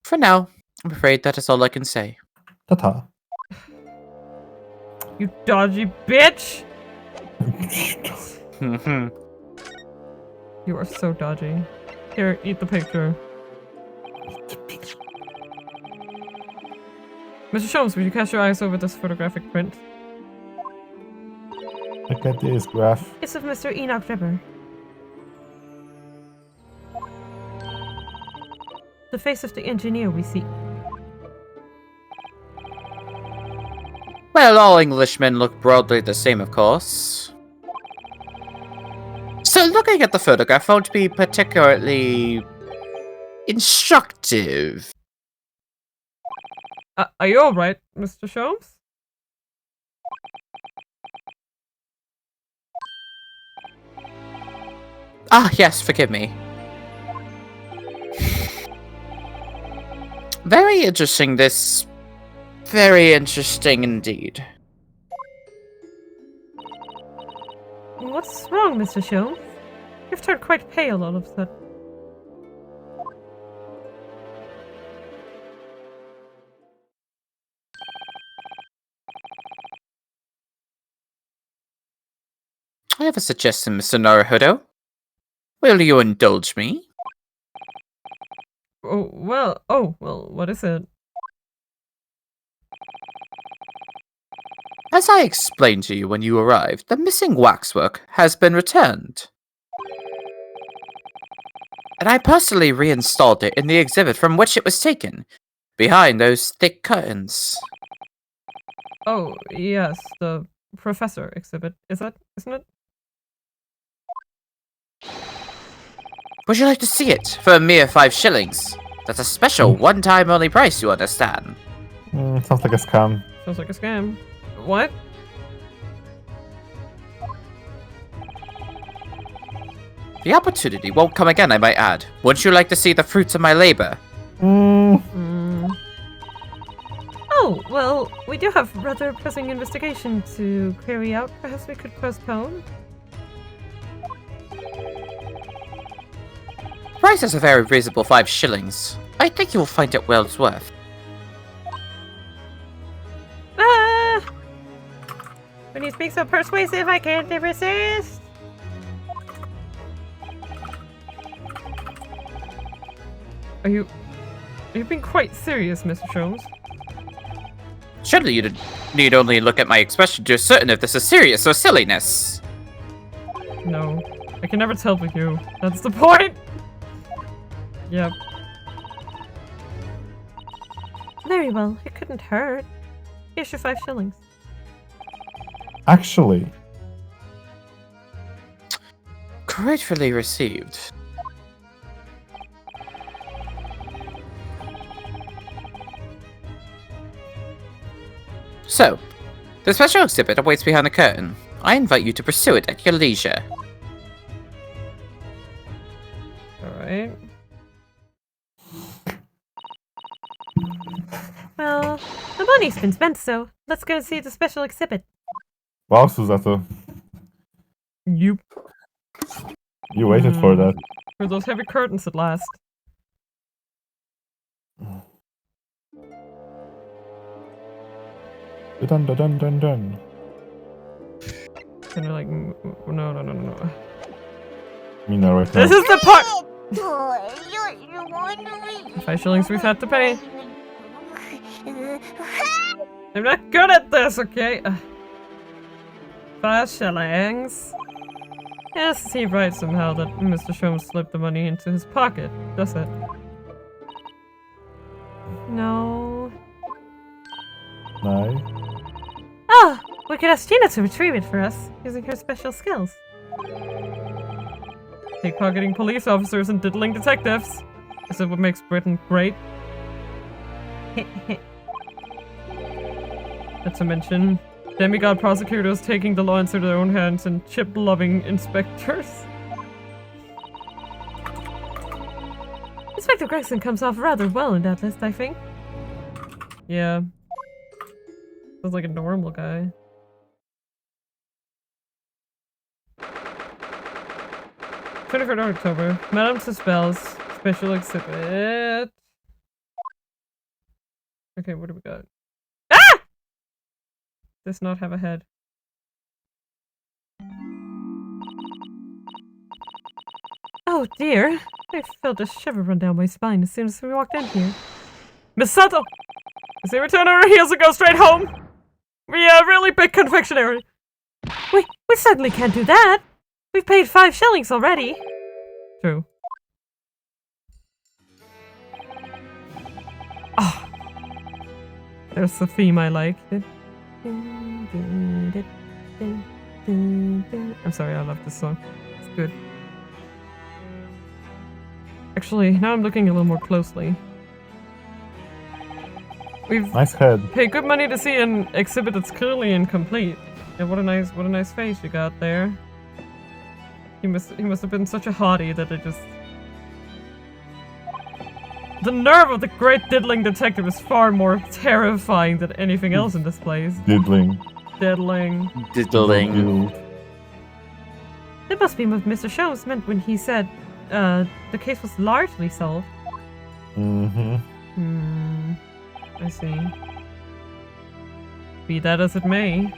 For now, I'm afraid that is all I can say. Ta-ta. You dodgy bitch! You You are so dodgy. Here, eat the picture. Mr. Sholmes, would you cast your eyes over this photographic print? Look at this graph. It's of Mr. Enoch Ripper. The face of the engineer we seek. Well, all Englishmen look broadly the same, of course. So looking at the photograph won't be particularly instructive. Are you alright, Mr. Sholmes? Ah, yes, forgive me. Very interesting, this. Very interesting indeed. What's wrong, Mr. Sholmes? You've turned quite pale all of a sudden. I have a suggestion, Mr. Naruhodo. Will you indulge me? Oh, well, what is it? As I explained to you when you arrived, the missing waxwork has been returned. And I personally reinstalled it in the exhibit from which it was taken, behind those thick curtains. Oh, yes, the professor exhibit. Isn't it? Would you like to see it for a mere 5 shillings? That's a special one-time only price, you understand. Sounds like a scam. Sounds like a scam. What? The opportunity won't come again, I might add. Wouldn't you like to see the fruits of my labor? Oh, well, we do have rather pressing investigation to carry out. Perhaps we could postpone? Price is a very reasonable 5 shillings. I think you'll find it well worth. Ah! When you speak so persuasive, I can't resist. Are you being quite serious, Mr. Sholmes? Surely you need only look at my expression to ascertain if this is serious or silliness. No. I can never tell with you. That's the point! Yep. Very well, it couldn't hurt. Here's your 5 shillings. Actually, Gratefully received. So, the special exhibit awaits behind the curtain. I invite you to pursue it at your leisure. Alright. Well, the money's been spent, so let's go see the special exhibit. wow, Susato, You. you waited for that. For those heavy curtains at last. Dun dun dun dun dun. Kind of like, no. Mina right now. This is the part! 5 shillings we've had to pay. I'm not good at this, okay? 5 shillings. Yes, he right somehow that Mr. Sholmes slipped the money into his pocket, does it? No. Nice. Ah, we could ask Gina to retrieve it for us, using her special skills. Pickpocketing police officers and diddling detectives. Is that what makes Britain great? Not to mention, demigod prosecutors taking the law into their own hands and chip-loving inspectors. Inspector Gregson comes off rather well in that list, I think. Yeah. Sounds like a normal guy. October. Madame Suspel's special exhibit. Okay, what do we got? Ah! Does not have a head. Oh dear. I felt a shiver run down my spine as soon as we walked in here. Miss Sato! As we return on our heels and go straight home! Yeah, really big confectionery! We certainly can't do that! We've paid 5 shillings already! True. Oh. There's the theme I like. I'm sorry, I love this song. It's good. Actually, now I'm looking a little more closely. We've Nice head. paid good money to see an exhibit that's clearly incomplete. Yeah, what a nice face you got there. He must have been such a hottie that it just... The nerve of the great diddling detective is far more terrifying than anything else in this place. Diddling. Diddling. Diddling. That must be what Mr. Sholmes meant when he said the case was largely solved. Mm-hmm. I see. Be that as it may,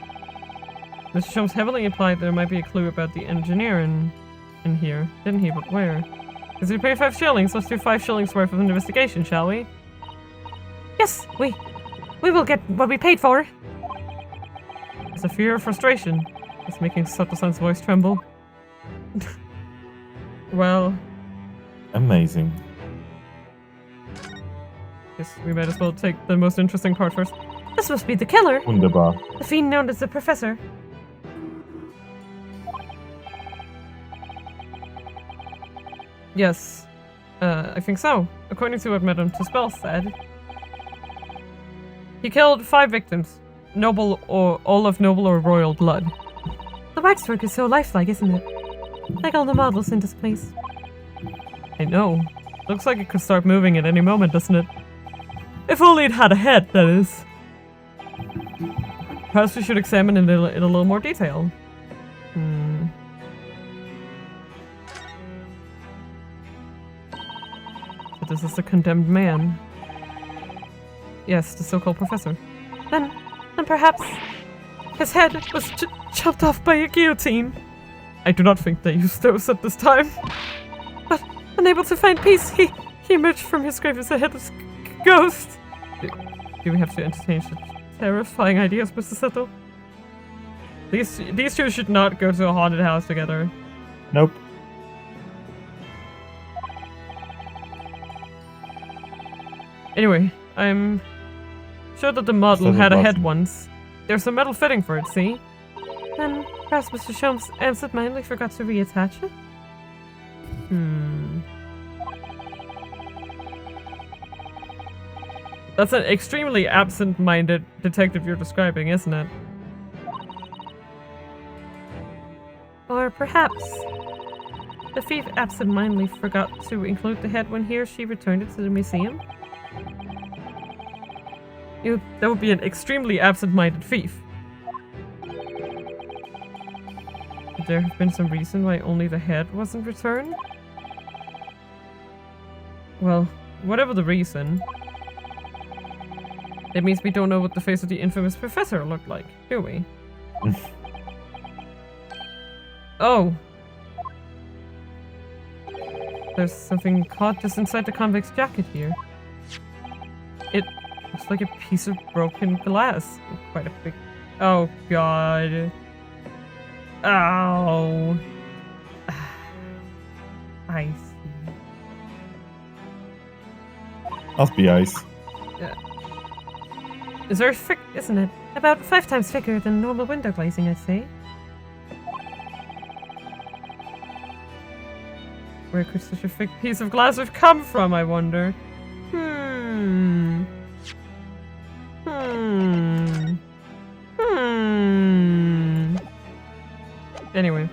Mr. Sholmes heavily implied there might be a clue about the engineer in here, didn't he? But where? Because we paid 5 shillings, let's do 5 shillings worth of investigation, shall we? Yes, we will get what we paid for. It's a fear of frustration. It's making Sato-san's voice tremble. Well... Amazing. Guess we might as well take the most interesting part first. This must be the killer! Wunderbar. The fiend known as the Professor. Yes. I think so. According to what Madame Tuspel said. He killed 5 victims. Noble or all of noble or royal blood. The waxwork is so lifelike, isn't it? Like all the models in this place. I know. Looks like it could start moving at any moment, doesn't it? If only it had a head, that is. Perhaps we should examine it in a little more detail. So this is the condemned man. Yes, the so-called professor. Then perhaps his head was chopped off by a guillotine. I do not think they used those at this time. But unable to find peace, he emerged from his grave as a headless ghost. Do we have to entertain such terrifying ideas, Mr. Sato? These two should not go to a haunted house together. Nope. Anyway, I'm sure that the model Something had a head possible. once. There's a metal fitting for it, see? Then perhaps Mr. Sholmes absentmindedly forgot to reattach it? That's an extremely absent-minded detective you're describing, isn't it? Or perhaps the thief absent-mindedly forgot to include the head when he or she returned it to the museum? That would be an extremely absent-minded thief. Could there have been some reason why only the head wasn't returned? Well, whatever the reason, it means we don't know what the face of the infamous professor looked like, do we? Oh! There's something caught just inside the convict's jacket here. It looks like a piece of broken glass. Quite a big... Oh, God. Ow. I see. Must be ice. It's very thick, isn't it? About 5 times thicker than normal window glazing, I'd say. Where could such a thick piece of glass have come from, I wonder? Anyway.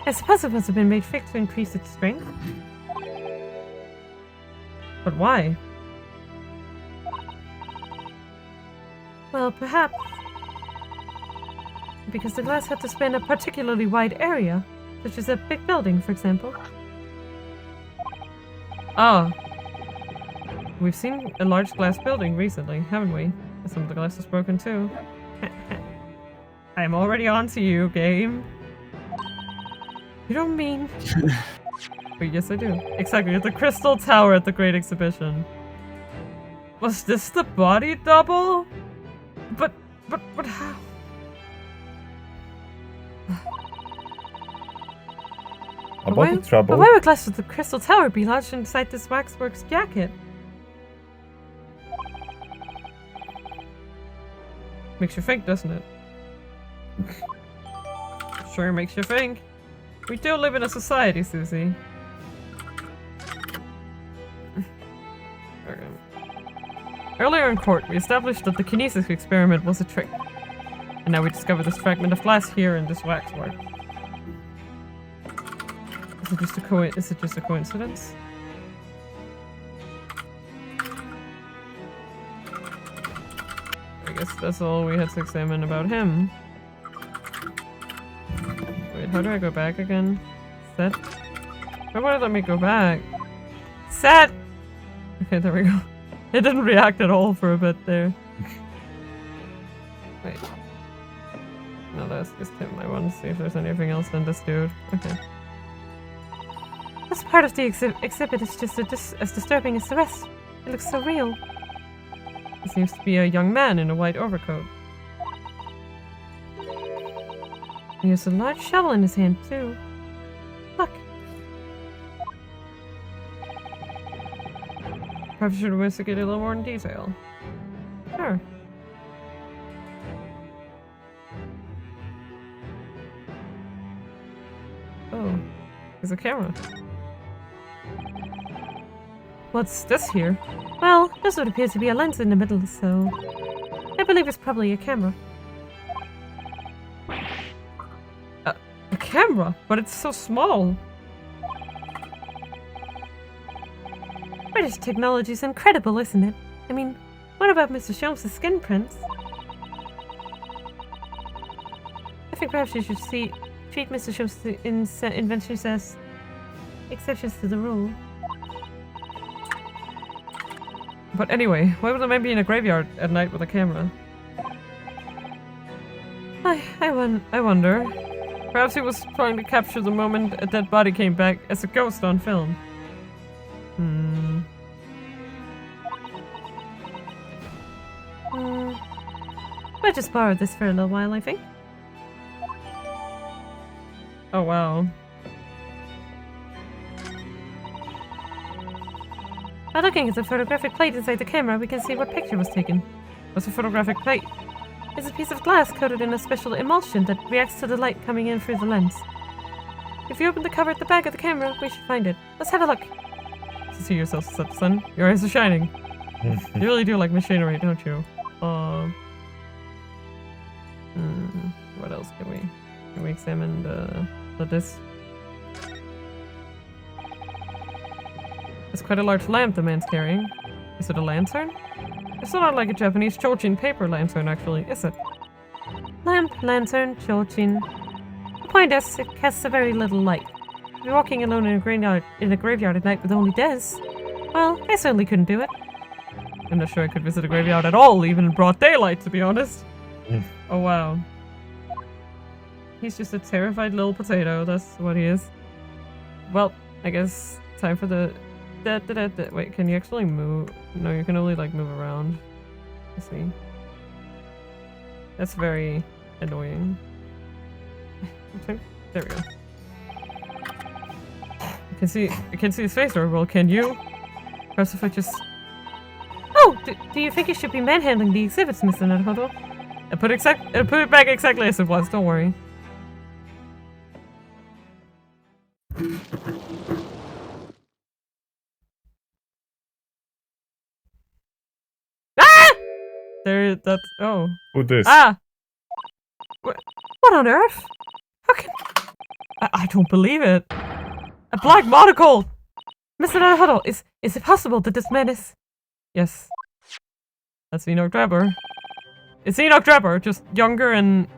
I suppose it must have been made thick to increase its strength. But why? Well, perhaps because the glass had to span a particularly wide area, such as a big building, for example. Ah. We've seen a large glass building recently, haven't we? And some of the glass is broken too. I'm already on to you, game. You don't mean... Wait, yes I do. Exactly, at the Crystal Tower at the Great Exhibition. Was this the body double? But how? About the trouble. But why would glass of the Crystal Tower be lodged inside this waxworks jacket? Makes you think, doesn't it? Sure makes you think. We do live in a society, Susie. Okay. Earlier in court, we established that the kinesis experiment was a trick. And now we discover this fragment of glass here in this waxwork. Is it just a coincidence? I guess that's all we had to examine about him. Wait, how do I go back again? Set? Why won't it let me go back? Set! Okay, there we go. It didn't react at all for a bit there. Wait. No, that's just him. I want to see if there's anything else than this dude. Okay. This part of the exhibit is just as disturbing as the rest. It looks so real. He seems to be a young man in a white overcoat. He has a large shovel in his hand, too. Look. Perhaps should investigate a little more in detail. Sure. Oh, there's a camera. What's this here? Well, this would appear to be a lens in the middle, so... I believe it's probably a camera. A camera? But it's so small! British technology is incredible, isn't it? I mean, what about Mr. Sholmes' skin prints? I think perhaps you should treat Mr. Sholmes' inventions as exceptions to the rule. But anyway, why would a man be in a graveyard at night with a camera? I wonder. Perhaps he was trying to capture the moment a dead body came back as a ghost on film. I'll just borrow this for a little while, I think. Oh wow. By looking at the photographic plate inside the camera, we can see what picture was taken. What's a photographic plate? It's a piece of glass coated in a special emulsion that reacts to the light coming in through the lens. If you open the cover at the back of the camera, we should find it. Let's have a look. To see yourself, said the sun. Your eyes are shining. You really do like machinery, don't you? What else can we examine the disc? It's quite a large lamp the man's carrying. Is it a lantern? It's not like a Japanese chochin paper lantern, actually, is it? Lamp, lantern, chochin. The point is, it casts a very little light. If you're walking alone in a graveyard at night with only des, well, I certainly couldn't do it. I'm not sure I could visit a graveyard at all, even in broad daylight, to be honest. Oh wow. He's just a terrified little potato, that's what he is. Well, I guess time for the... Wait, can you actually move? No, you can only like move around. I see. That's very annoying. There we go. I can see his face very well, can you? Perhaps if I just... Oh! Do you think you should be manhandling the exhibits, Mr. Naruto? I'll put it back exactly as it was, don't worry. Oh. Who this? Ah! What on earth? How can... I don't believe it. A black monocle! Mr. Naruto, is it possible that this man is... Yes. That's Enoch Drebber. It's Enoch Drebber, just younger and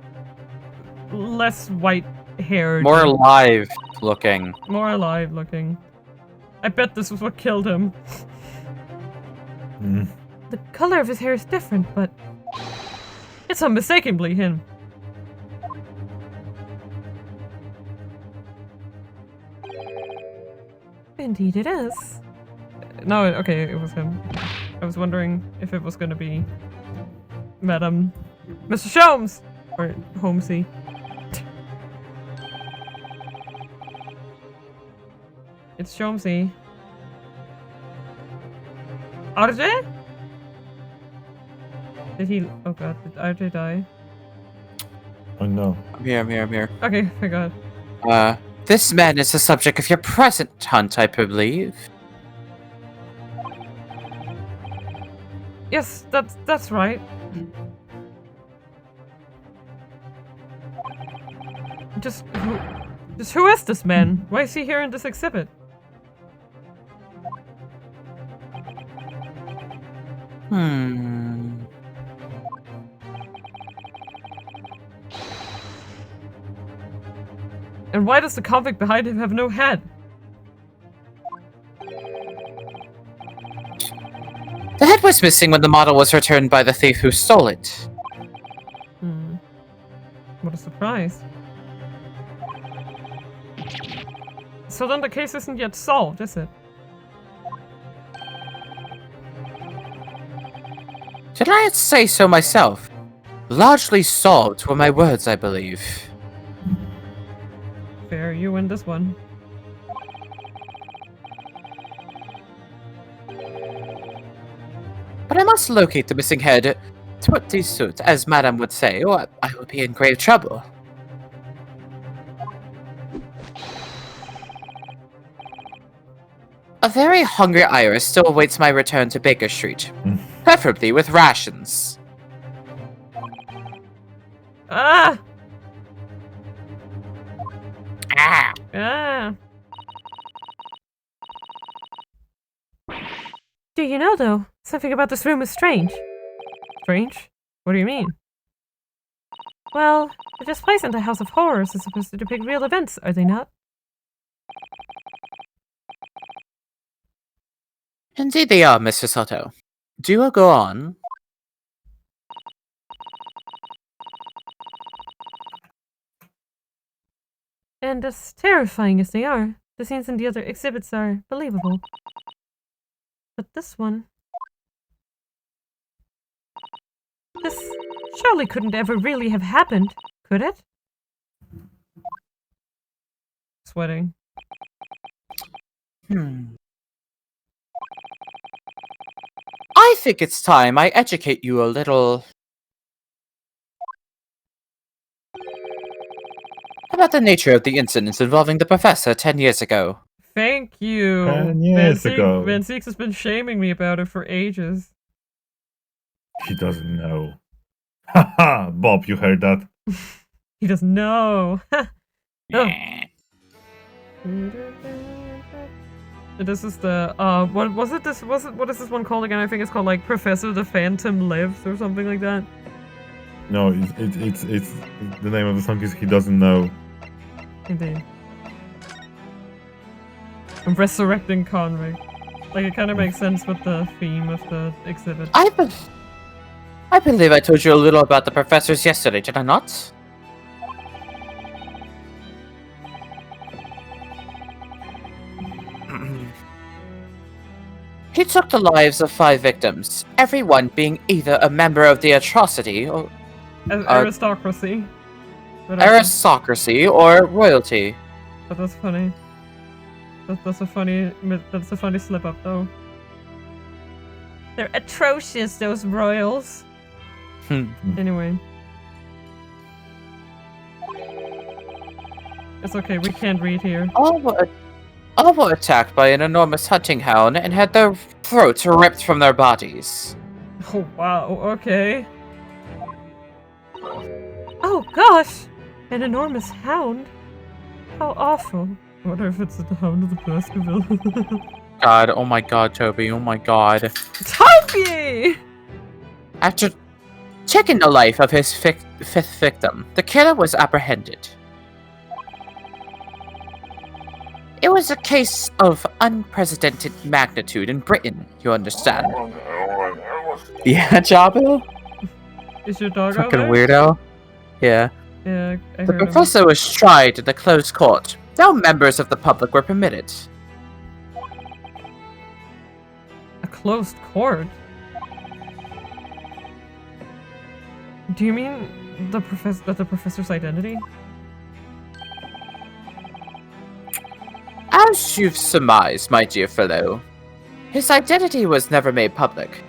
less white-haired. More alive looking. More alive looking. I bet this was what killed him. The color of his hair is different, but it's unmistakably him. Indeed it is. No, okay, it was him. I was wondering if it was gonna be Madam Mr. Sholmes or Holmesy. It's Sholmesy. RJ? Did he? Oh god, did RJ die? Oh no. I'm here. Okay, thank god. This man is the subject of your present hunt, I believe. Yes, that's right. Just who is this man? Why is he here in this exhibit? And why does the convict behind him have no head? The head was missing when the model was returned by the thief who stole it. What a surprise. So then the case isn't yet solved, is it? Did I say so myself? Largely solved were my words, I believe. Fair, you win this one. But I must locate the missing head, tout de suite, as Madame would say, or I will be in grave trouble. A very hungry iris still awaits my return to Baker Street, preferably with rations. Ah! Ah! Ah! Do you know, though, something about this room is strange? Strange? What do you mean? Well, the displays in the House of Horrors are supposed to depict real events, are they not? Indeed they are, Mr. Soto. Do go on. And as terrifying as they are, the scenes in the other exhibits are believable. But this one... This surely couldn't ever really have happened, could it? Sweating. I think it's time I educate you a little about the nature of the incidents involving the professor 10 years ago. Thank you. 10 years ago. Van Seeks has been shaming me about it for ages. He doesn't know. Haha, Bob, you heard that? He doesn't know. Oh. This is the what was it? What is this one called again? I think it's called like Professor the Phantom Lives or something like that. No, it's the name of the song is He Doesn't Know. Indeed. I'm resurrecting Convict. Like it kind of makes sense with the theme of the exhibit. I believe I told you a little about the professors yesterday, did I not? He took the lives of 5 victims, everyone being either a member of the atrocity or Aristocracy. aristocracy or royalty. But that's funny. That's a funny slip up though. They're atrocious, those royals. Anyway. It's okay, we can't read here. All were attacked by an enormous hunting hound and had their throats ripped from their bodies. Oh wow, okay. Oh gosh! An enormous hound? How awful. I wonder if it's the Hound of the Baskerville. God, oh my god, Toby, oh my god. Toby! After taking the life of his fifth victim, the killer was apprehended. It was a case of unprecedented magnitude in Britain, you understand. Yeah, Jabu? Is your dog out Fucking there? weirdo. Yeah. Yeah, I The heard him. professor was tried in the closed court. No members of the public were permitted. closed court? Do you mean the professor's identity? As you've surmised, my dear fellow, his identity was never made public.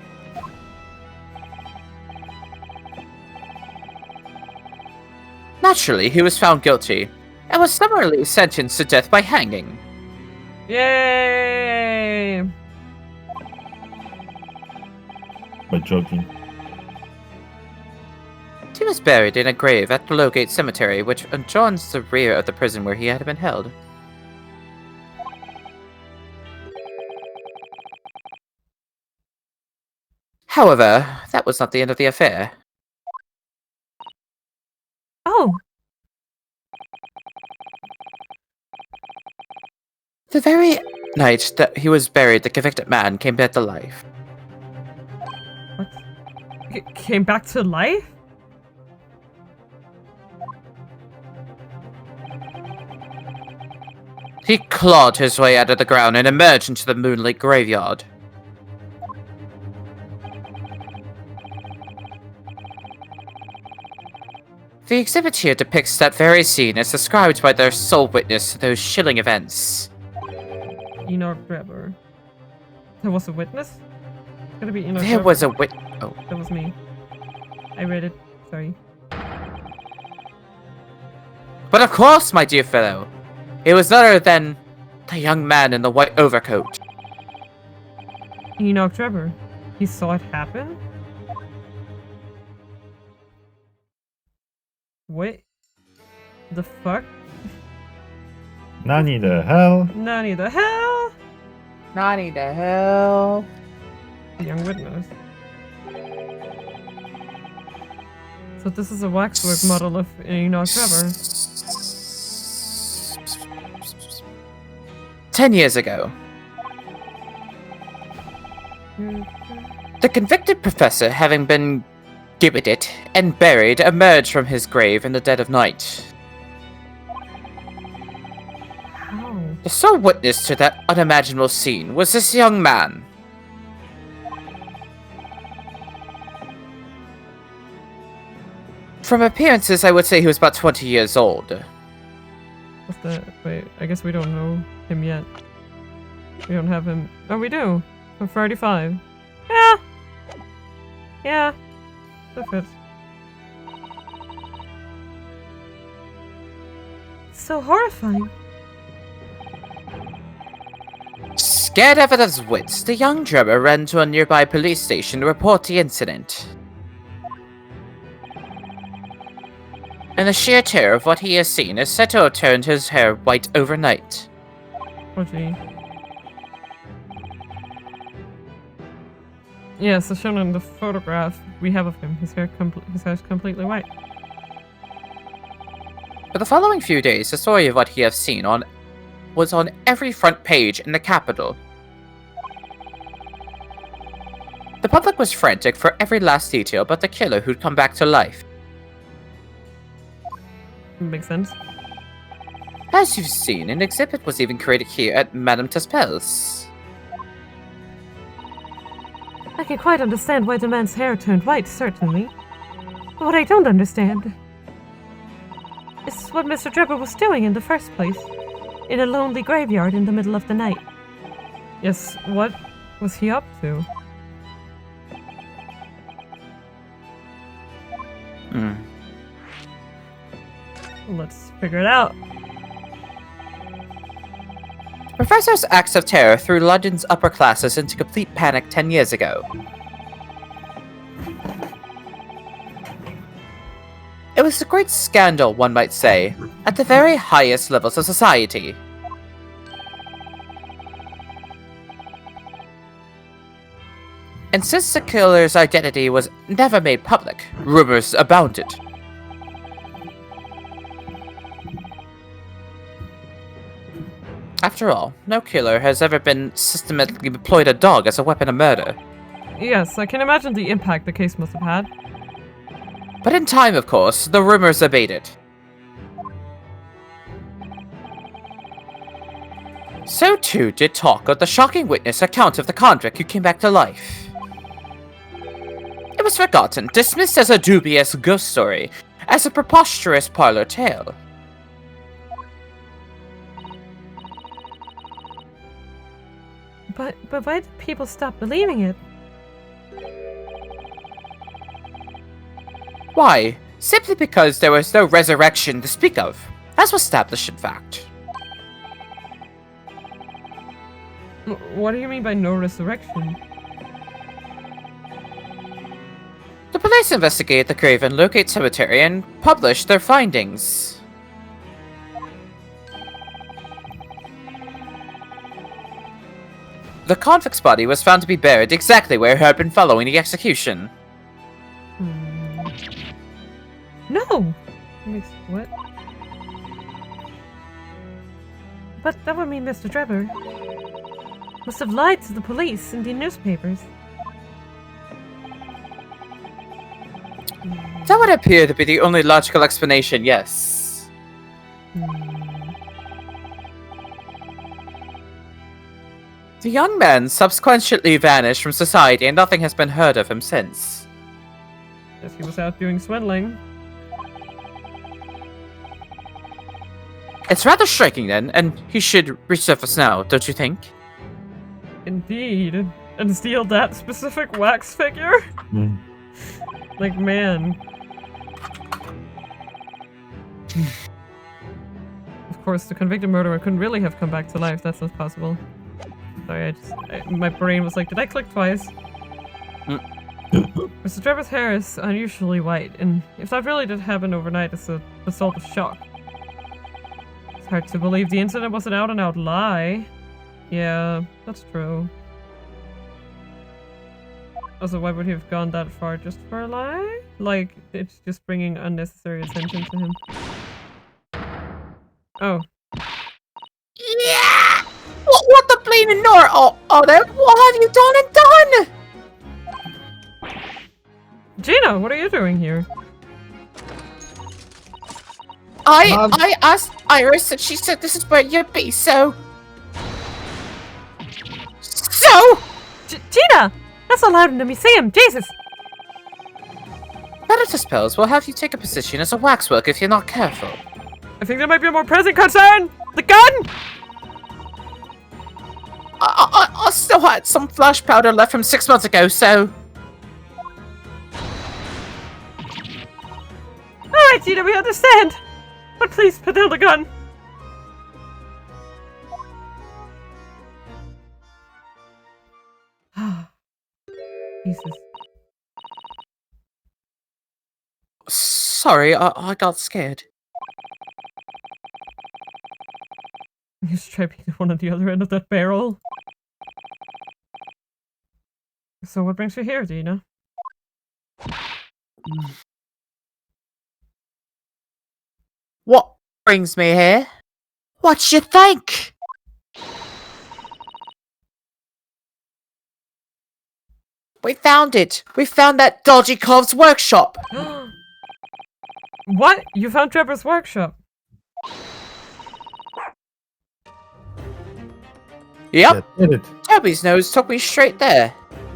Naturally, he was found guilty, and was summarily sentenced to death by hanging. Yay! But joking. He was buried in a grave at the Lowgate Cemetery, which adjoins the rear of the prison where he had been held. However, that was not the end of the affair. Oh, The very night that he was buried, the convicted man came back to life. what? Came back to life? He clawed his way out of the ground and emerged into the moonlit graveyard. The exhibit here depicts that very scene as described by their sole witness to those chilling events. Enoch Drebber. There was a witness? It's gonna be Enoch There Drebber. was a Oh. That was me. I read it. Sorry. But of course, my dear fellow, it was none other than the young man in the white overcoat. Enoch Drebber. He saw it happen? What? The fuck? Nani the hell? Nani the hell? Nani the hell? The young witness. So this is a waxwork model of Enoch Drebber. 10 years ago, the convicted professor, having been gibbeted and buried, emerged from his grave in the dead of night. How? The sole witness to that unimaginable scene was this young man. From appearances, I would say he was about 20 years old. What's that? Wait, I guess we don't know him yet. We don't have him. Oh, we do. I'm 35. Yeah. Yeah. That fits. So horrifying. Scared out of his wits, the young drummer ran to a nearby police station to report the incident. In the sheer terror of what he has seen, is said to have turned his hair white overnight. Oh, gee. Yeah, so shown in the photograph we have of him, his hair's completely white. For the following few days, the story of what he has seen was on every front page in the capital. The public was frantic for every last detail about the killer who'd come back to life. Makes sense. As you've seen, an exhibit was even created here at Madame Taspel's. I can quite understand why the man's hair turned white, certainly. But what I don't understand is what Mr. Drebber was doing in the first place, in a lonely graveyard in the middle of the night. Yes, what was he up to? Let's figure it out. Professor's acts of terror threw London's upper classes into complete panic 10 years ago. It was a great scandal, one might say, at the very highest levels of society. And since the killer's identity was never made public, rumors abounded. After all, no killer has ever been systematically deployed a dog as a weapon of murder. Yes, I can imagine the impact the case must have had. But in time, of course, the rumors abated. So too did talk of the shocking witness account of the convict who came back to life. It was forgotten, dismissed as a dubious ghost story, as a preposterous parlor tale. But why did people stop believing it? Why? Simply because there was no resurrection to speak of, as was established in fact. What do you mean by no resurrection? The police investigated the grave and locate cemetery and published their findings. The convict's body was found to be buried exactly where it had been following the execution. No! What? But that would mean Mr. Trevor must have lied to the police and the newspapers. That would appear to be the only logical explanation, yes. The young man subsequently vanished from society and nothing has been heard of him since. Guess he was out doing swindling. It's rather striking then, and he should resurface now, don't you think? Indeed. And steal that specific wax figure? Like, man. Of course, the convicted murderer couldn't really have come back to life. That's not possible. Sorry, my brain was like, did I click twice? Mr. Trevor's hair is unusually white, and if that really did happen overnight, it's a result of shock. It's hard to believe the incident was an out-and-out lie. Yeah, that's true. Also, why would he have gone that far just for a lie? Like, it's just bringing unnecessary attention to him. Oh. Yeah! What the blaming nor? Oh, then what have you done and done? Gina, what are you doing here? I asked Iris and she said this is where you'd be, so... Gina! That's allowed in the museum, Jesus! Predator spells will have you take a position as a waxwork if you're not careful. I think there might be a more pressing concern! The gun! I still had some flash powder left from 6 months ago, so... Alright, Gina, we understand! But please, put down the gun! Jesus. Sorry, I got scared. You striping one at the other end of that barrel. So what brings you here, Dina? What brings me here? What you think? We found it! We found that dodgy Cove's workshop! What? You found Trevor's workshop? Yep, Did it. Toby's nose took me straight there.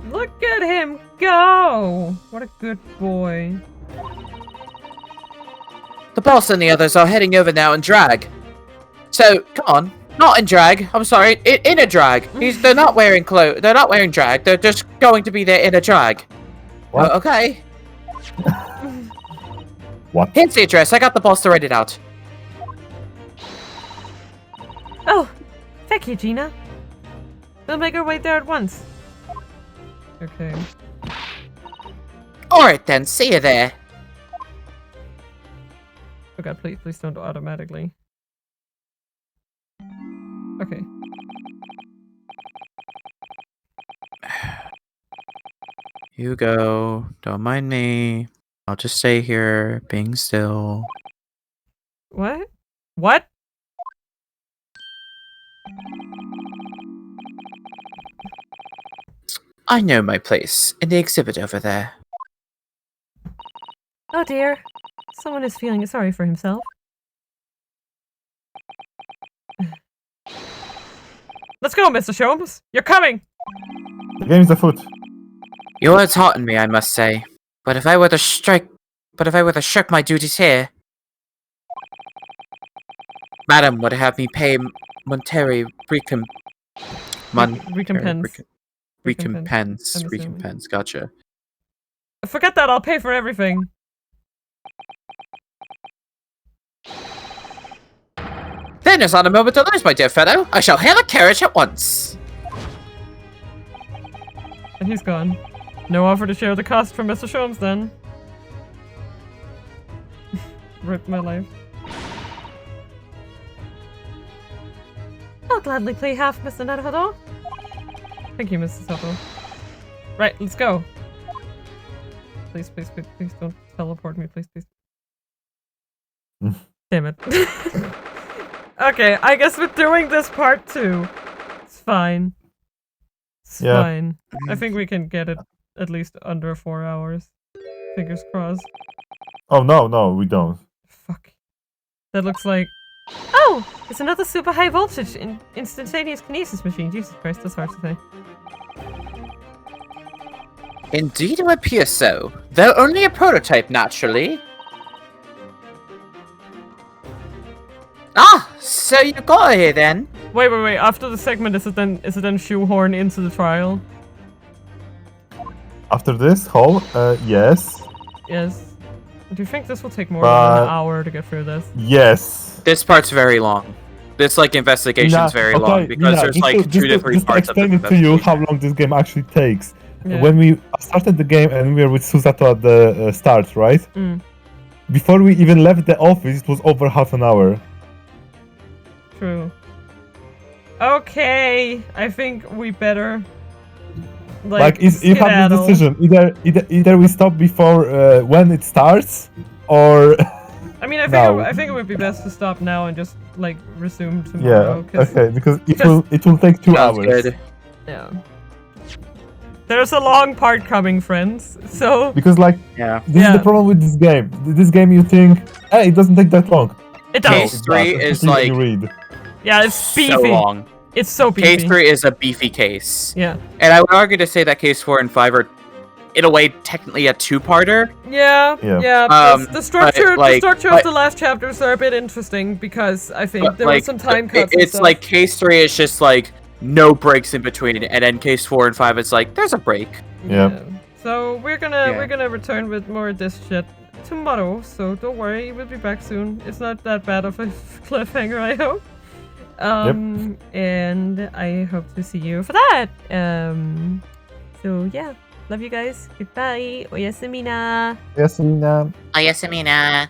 Look at him go! What a good boy. The boss and the others are heading over now in drag. So, come on. Not in drag. I'm sorry. In a drag. They're not wearing clothes. They're not wearing drag. They're just going to be there in a drag. What? Okay. What? Here's the address. I got the boss to write it out. Oh, thank you, Gina. We'll make our way there at once. Okay. Alright then. See you there. Oh god, please don't automatically. Okay. You go. Don't mind me. I'll just stay here, being still. What? What? I know my place. In the exhibit over there. Oh dear. Someone is feeling sorry for himself. Let's go, Mr. Sholmes. You're coming. The game is afoot. You are taunting me, I must say. But if I were to shirk my duties here, Madam would have me pay monetary Recompense. recompense. I'm assuming. Recompense. Gotcha. Forget that. I'll pay for everything. Then is not a moment to lose, my dear fellow. I shall hail a carriage at once. And he's gone. No offer to share the cost from Mr. Sholmes, then. Rip my life. I'll gladly play half, Mr. Naruhodo. Thank you, Mrs. Sato. Right, let's go. Please, please, please, please don't teleport me, please, please. Damn it. Okay, I guess we're doing this part too. It's fine. It's fine. I think we can get it at least under 4 hours. Fingers crossed. Oh no, we don't. Fuck. That looks like... Oh! It's another super high voltage instantaneous kinesis machine. Jesus Christ, that's hard to say. Indeed, it appears so. Though only a prototype, naturally. Ah, so you got here then? Wait. After the segment, is it then shoehorned into the trial? After this whole, yes. Yes. Do you think this will take more than an hour to get through this? Yes. This part's very long. This investigation's very long because there's two different parts of the explain it to you how long this game actually takes. Yeah. When we started the game and we were with Susato at the start, right? Mm. Before we even left the office, it was over half an hour. True. Okay, I think we better you have this decision. Either we stop before when it starts, or I mean, I think it would be best to stop now and just resume tomorrow. Because it will take 2 hours. Good. Yeah. There's a long part coming, friends. So because this is the problem with this game. This game, you think, hey, it doesn't take that long. It does. Case 3 is yeah, it's beefy. so long. It's so beefy. Case 3 is a beefy case. Yeah. And I would argue to say that case 4 and 5 are, in a way, technically a two-parter. Yeah. The structure of the last chapters are a bit interesting because I think there were some time cuts. It's like case 3 is just no breaks in between, and then case 4 and 5 it's there's a break. Yeah. So we're gonna return with more of this shit tomorrow. So don't worry, we'll be back soon. It's not that bad of a cliffhanger, I hope. And I hope to see you for that. So yeah, love you guys. Goodbye. Oyasamina. Oyasamina. Oyasamina.